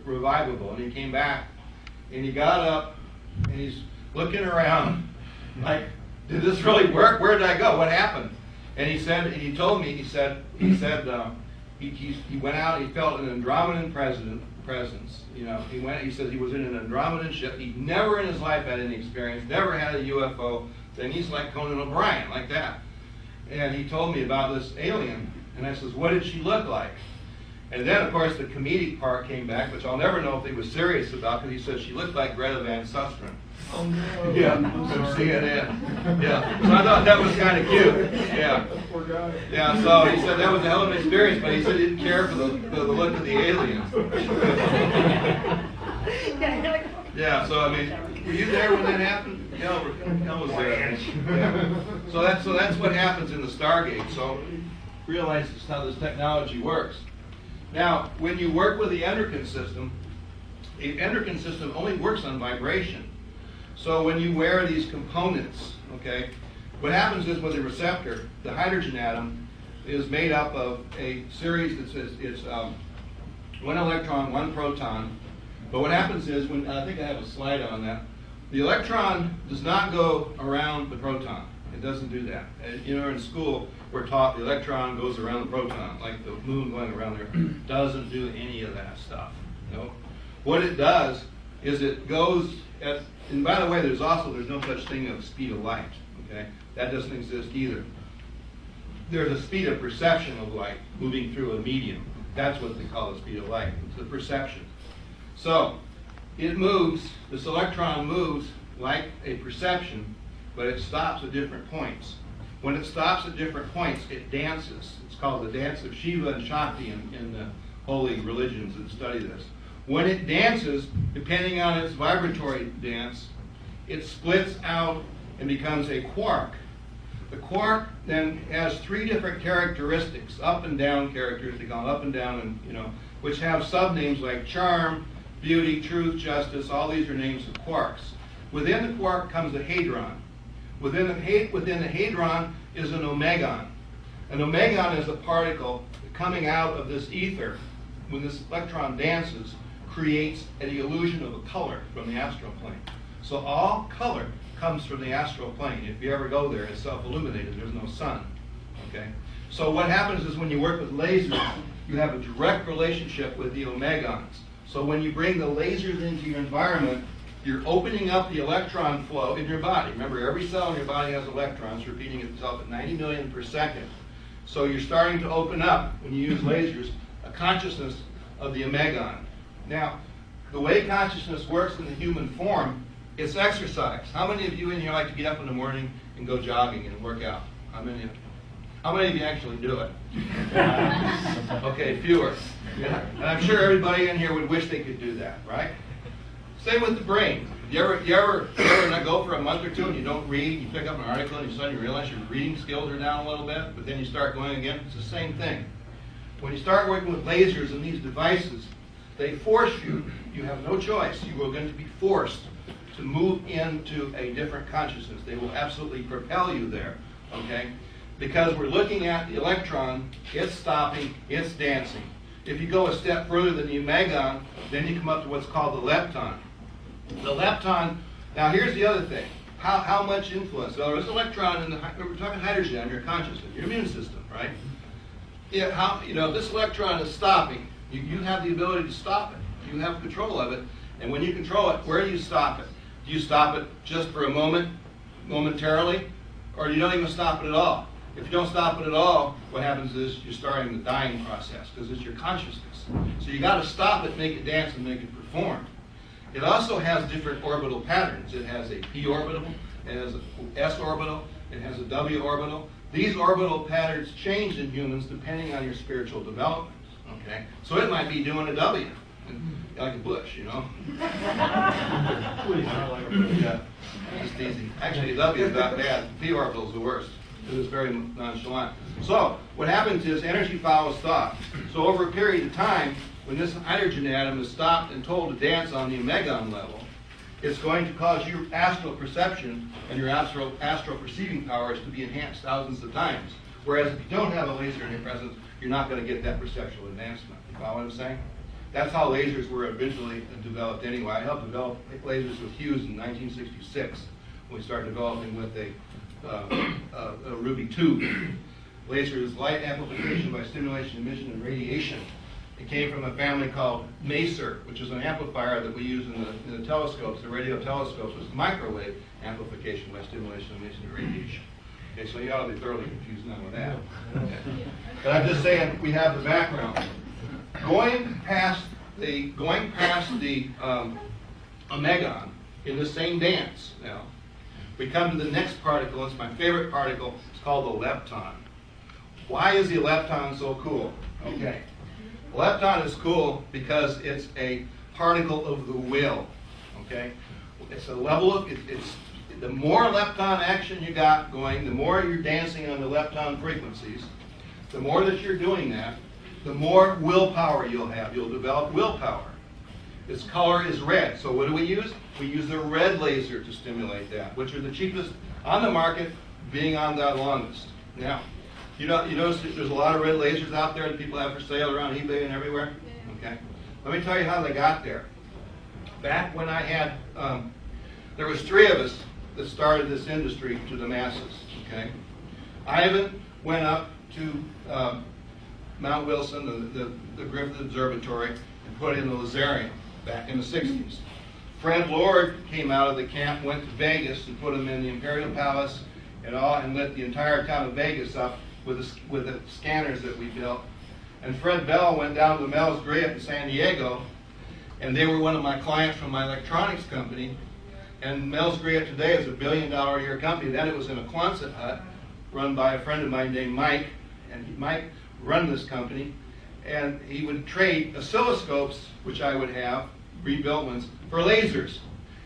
revivable. And he came back, and he got up, and he's looking around, like, did this really work? Where did I go? What happened? And he said, and he told me, he said, he went out, he felt an Andromedan presence. He said he was in an Andromedan ship. He never in his life had any experience, never had a UFO. Then he's like Conan O'Brien, like that. And he told me about this alien, and I says, what did she look like? And then, of course, the comedic part came back, which I'll never know if he was serious about, because he said she looked like Greta Van Susteren. Oh, no. Yeah, from CNN. Yeah, so I thought that was kind of cute. Yeah. Poor guy. Yeah, so he said that was a hell of an experience, but he said he didn't care for the look of the alien. Yeah, so I mean, were you there when that happened? Kel was there. Yeah. So that's what happens in the Stargate. So realize this, how this technology works. Now, when you work with the endocrine system only works on vibration. So when you wear these components, okay, what happens is with a receptor, the hydrogen atom is made up of a series that says it's 1 electron, 1 proton. But what happens is, I think I have a slide on that, the electron does not go around the proton. It doesn't do that. In school, we're taught the electron goes around the proton, like the moon going around there. Doesn't do any of that stuff. No. What it does is it goes at, and by the way, there's no such thing as speed of light. Okay, that doesn't exist either. There's a speed of perception of light moving through a medium. That's what they call the speed of light. It's the perception. So it moves. This electron moves like a perception, but it stops at different points. When it stops at different points, it dances. It's called the dance of Shiva and Shakti in the holy religions that study this. When it dances, depending on its vibratory dance, it splits out and becomes a quark. The quark then has three different characteristics, up and down characters, they call them up and down, and which have subnames like charm, beauty, truth, justice. All these are names of quarks. Within the quark comes a hadron. Within the hadron is an omegon. An omegon is a particle coming out of this ether. When this electron dances, creates an illusion of a color from the astral plane. So all color comes from the astral plane. If you ever go there, it's self-illuminated. There's no sun. Okay. So what happens is when you work with lasers, you have a direct relationship with the omegons. So when you bring the lasers into your environment, you're opening up the electron flow in your body. Remember, every cell in your body has electrons repeating itself at 90 million per second. So you're starting to open up, when you use lasers, a consciousness of the omegon. Now, the way consciousness works in the human form, it's exercise. How many of you in here like to get up in the morning and go jogging and work out? How many of you? How many of you actually do it? Okay, fewer. Yeah. And I'm sure everybody in here would wish they could do that, right? Same with the brain. You ever not go for a month or two and you don't read, you pick up an article and you suddenly realize your reading skills are down a little bit, but then you start going again? It's the same thing. When you start working with lasers and these devices, they force you. You have no choice. You are going to be forced to move into a different consciousness. They will absolutely propel you there, okay? Because we're looking at the electron, it's stopping, it's dancing. If you go a step further than the omegon, then you come up to what's called the lepton. The lepton, now here's the other thing. How much influence? Well, there's an electron in the, we're talking hydrogen on your consciousness, your immune system, right? Yeah, this electron is stopping. You have the ability to stop it. You have control of it. And when you control it, where do you stop it? Do you stop it just for a moment, momentarily, or you don't even stop it at all? If you don't stop it at all, what happens is you're starting the dying process because it's your consciousness. So you got to stop it, make it dance, and make it perform. It also has different orbital patterns. It has a p orbital, it has a s orbital, it has a w orbital. These orbital patterns change in humans depending on your spiritual development. Okay, so it might be doing a W, like a bush, Yeah, just easy. Actually, a W is not bad. P orbital is the worst. It is very nonchalant. So what happens is energy follows thought. So over a period of time, when this hydrogen atom is stopped and told to dance on the omegon level, it's going to cause your astral perception and your astral perceiving powers to be enhanced thousands of times. Whereas if you don't have a laser in your presence, you're not going to get that perceptual advancement. You follow what I'm saying? That's how lasers were eventually developed anyway. I helped develop lasers with Hughes in 1966 when we started developing with a Ruby tube. Laser is light amplification by stimulation, emission, and radiation. It came from a family called Maser, which is an amplifier that we use in the telescopes, the radio telescopes, was microwave amplification by stimulation, emission, and radiation. Okay, so you ought to be thoroughly confused now with that. Okay. But I'm just saying we have the background. Going past the omegon in the same dance now, we come to the next particle. It's my favorite particle. It's called the lepton. Why is the lepton so cool? Okay. Lepton is cool because it's a particle of the will. Okay. It's a level of it's the more lepton action you got going, the more you're dancing on the lepton frequencies, the more that you're doing that, the more willpower you'll have. You'll develop willpower. Its color is red. So what do we use? We use the red laser to stimulate that, which are the cheapest on the market, being on the longest. Now, you notice there's a lot of red lasers out there that people have for sale around eBay and everywhere? Okay. Let me tell you how they got there. Back when I had, there was 3 of us that started this industry to the masses. Okay. Ivan went up to Mount Wilson, the Griffith Observatory, and put in the laserium back in the 60s. Fred Lord came out of the camp, went to Vegas, and put them in the Imperial Palace and lit the entire town of Vegas up with the scanners that we built. And Fred Bell went down to Mel's Grip in San Diego, and they were one of my clients from my electronics company. And Mel's Grip today is $1 billion a year company. Then it was in a Quonset hut run by a friend of mine named Mike, and Mike run this company. And he would trade oscilloscopes, which I would have, rebuilt ones, for lasers.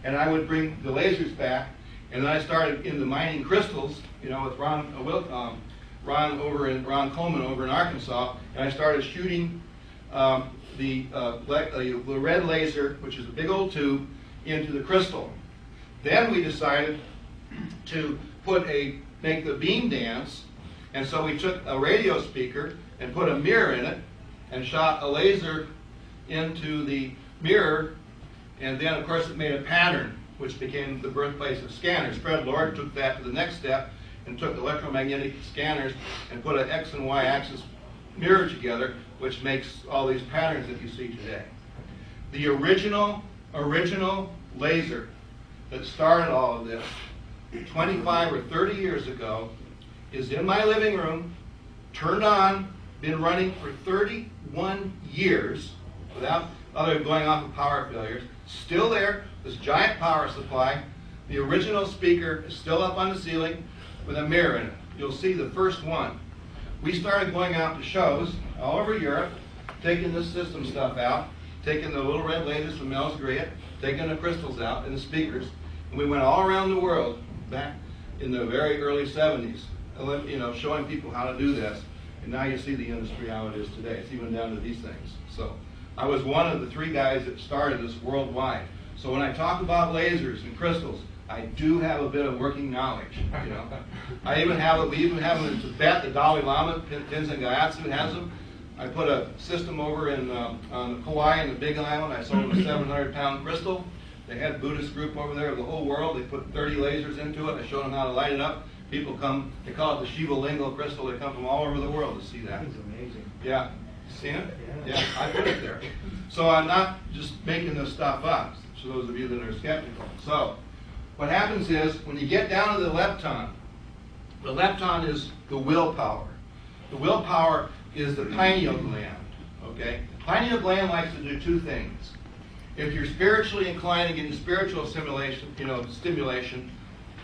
And I would bring the lasers back, and then I started into mining crystals, with Ron Coleman over in Arkansas, and I started shooting the red laser, which is a big old tube, into the crystal. Then we decided to make the beam dance, and so we took a radio speaker and put a mirror in it, and shot a laser into the mirror, and then of course it made a pattern, which became the birthplace of scanners. Fred Lord took that to the next step and took electromagnetic scanners and put an X and Y axis mirror together, which makes all these patterns that you see today. The original laser that started all of this 25 or 30 years ago is in my living room, turned on, been running for 31 years without other than going off of power failures. Still there, this giant power supply. The original speaker is still up on the ceiling with a mirror in it. You'll see the first one. We started going out to shows all over Europe, taking this system stuff out, taking the little red lasers from Mel's Grip, taking the crystals out and the speakers, and we went all around the world back in the very early 70s, showing people how to do this. And now you see the industry how it is today. It's even down to these things. So I was one of the 3 guys that started this worldwide. So when I talk about lasers and crystals, I do have a bit of working knowledge. We even have them in Tibet. The Dalai Lama, Tenzin Gyatso, has them. I put a system over on Kauai in the Big Island. I sold a 700-pound crystal. They had a Buddhist group over there of the whole world. They put 30 lasers into it. I showed them how to light it up. People come, they call it the Shiva Lingo crystal. They come from all over the world to see that. It's amazing. Yeah. Seen it? Yeah, I put it there. So I'm not just making this stuff up, for those of you that are skeptical. So what happens is, when you get down to the lepton is the willpower. The willpower is the pineal gland, okay? Pineal gland likes to do 2 things. If you're spiritually inclined and getting spiritual stimulation,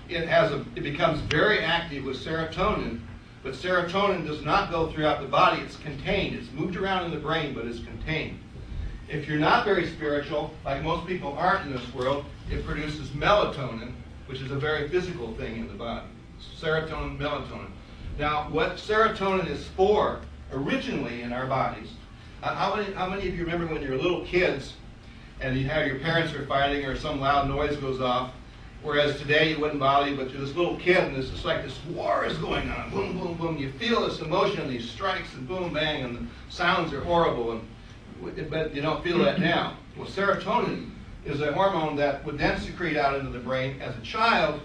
it becomes very active with serotonin, but serotonin does not go throughout the body. It's contained. It's moved around in the brain, but it's contained. If you're not very spiritual, like most people aren't in this world, it produces melatonin, which is a very physical thing in the body. Serotonin, melatonin. Now, what serotonin is for originally in our bodies, how many of you remember when you were little kids and you have your parents are fighting or some loud noise goes off, whereas today it wouldn't bother you, but you're this little kid and it's just like this war is going on, boom, boom, boom. You feel this emotion, these strikes and boom, bang, and the sounds are horrible, but you don't feel that now. Well, serotonin is a hormone that would then secrete out into the brain as a child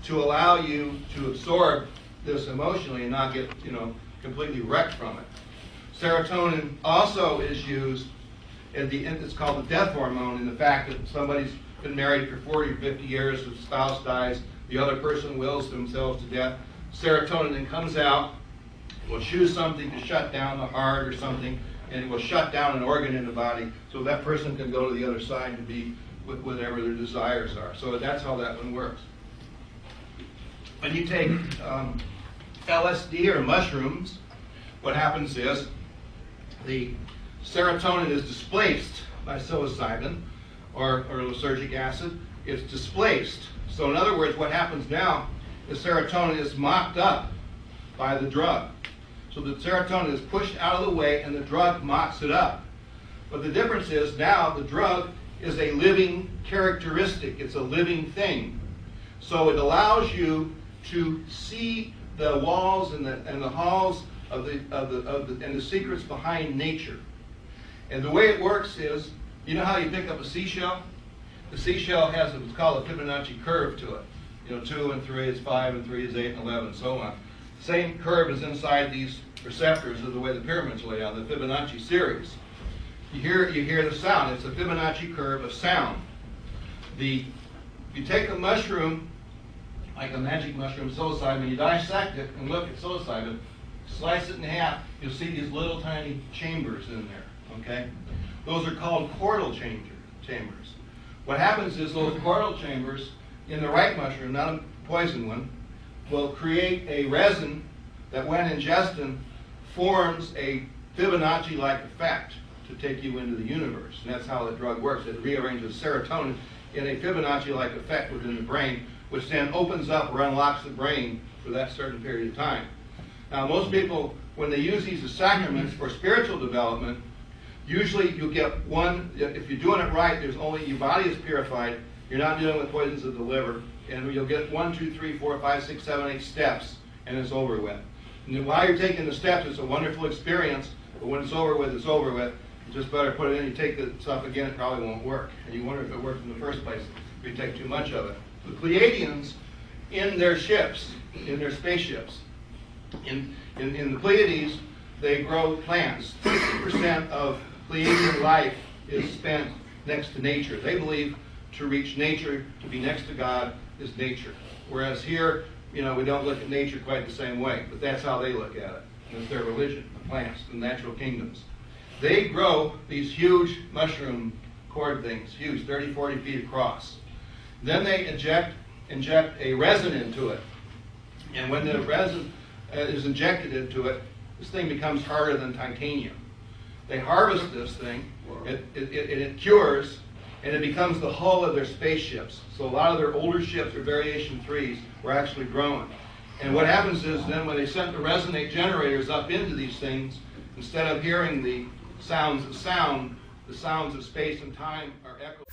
to allow you to absorb this emotionally and not get, completely wrecked from it. Serotonin also is used it's called the death hormone, in the fact that somebody's been married for 40 or 50 years, the spouse dies, the other person wills themselves to death. Serotonin then comes out, will choose something to shut down the heart or something, and it will shut down an organ in the body so that person can go to the other side to be with whatever their desires are. So that's how that one works. When you take LSD or mushrooms, what happens is the serotonin is displaced by psilocybin or lysergic acid. It's displaced. So in other words, what happens now is serotonin is mocked up by the drug. So the serotonin is pushed out of the way and the drug mocks it up. But the difference is now the drug is a living characteristic. It's a living thing. So it allows you to see the walls and the halls and the secrets behind nature. And the way it works is, you know how you pick up a seashell? The seashell has what's called a Fibonacci curve to it. 2 and 3 is 5 and 3 is 8 and 11 and so on. The same curve is inside these receptors of the way the pyramids lay out, the Fibonacci series. you hear the sound. It's a Fibonacci curve of sound. If you take a mushroom, like a magic mushroom, psilocybin, you dissect it and look at psilocybin, slice it in half, you'll see these little tiny chambers in there, okay? Those are called chordal chambers. What happens is those chordal chambers in the right mushroom, not a poison one, will create a resin that when ingested forms a Fibonacci-like effect to take you into the universe. And that's how the drug works. It rearranges serotonin in a Fibonacci-like effect within the brain, which then opens up or unlocks the brain for that certain period of time. Now, most people, when they use these as sacraments for spiritual development, usually you get one, if you're doing it right, there's only, your body is purified, you're not dealing with poisons of the liver, and you'll get 1, 2, 3, 4, 5, 6, 7, 8 steps, and it's over with. And then while you're taking the steps, it's a wonderful experience, but when it's over with, it's over with. You just better put it in. You take the stuff again, it probably won't work. And you wonder if it worked in the first place if you take too much of it. The Pleiadians, in their ships, in their spaceships, in the Pleiades, they grow plants. 60% of Pleiadian life is spent next to nature. They believe to reach nature, to be next to God, is nature. Whereas here, we don't look at nature quite the same way, but that's how they look at it. It's their religion, the plants, the natural kingdoms. They grow these huge mushroom cord things, huge, 30, 40 feet across. Then they inject a resin into it. And when the resin is injected into it, this thing becomes harder than titanium. They harvest this thing, it cures, and it becomes the hull of their spaceships. So a lot of their older ships, or Variation 3s, were actually growing. And what happens is then when they sent the resonate generators up into these things, instead of hearing the sounds of sound, the sounds of space and time are echoed.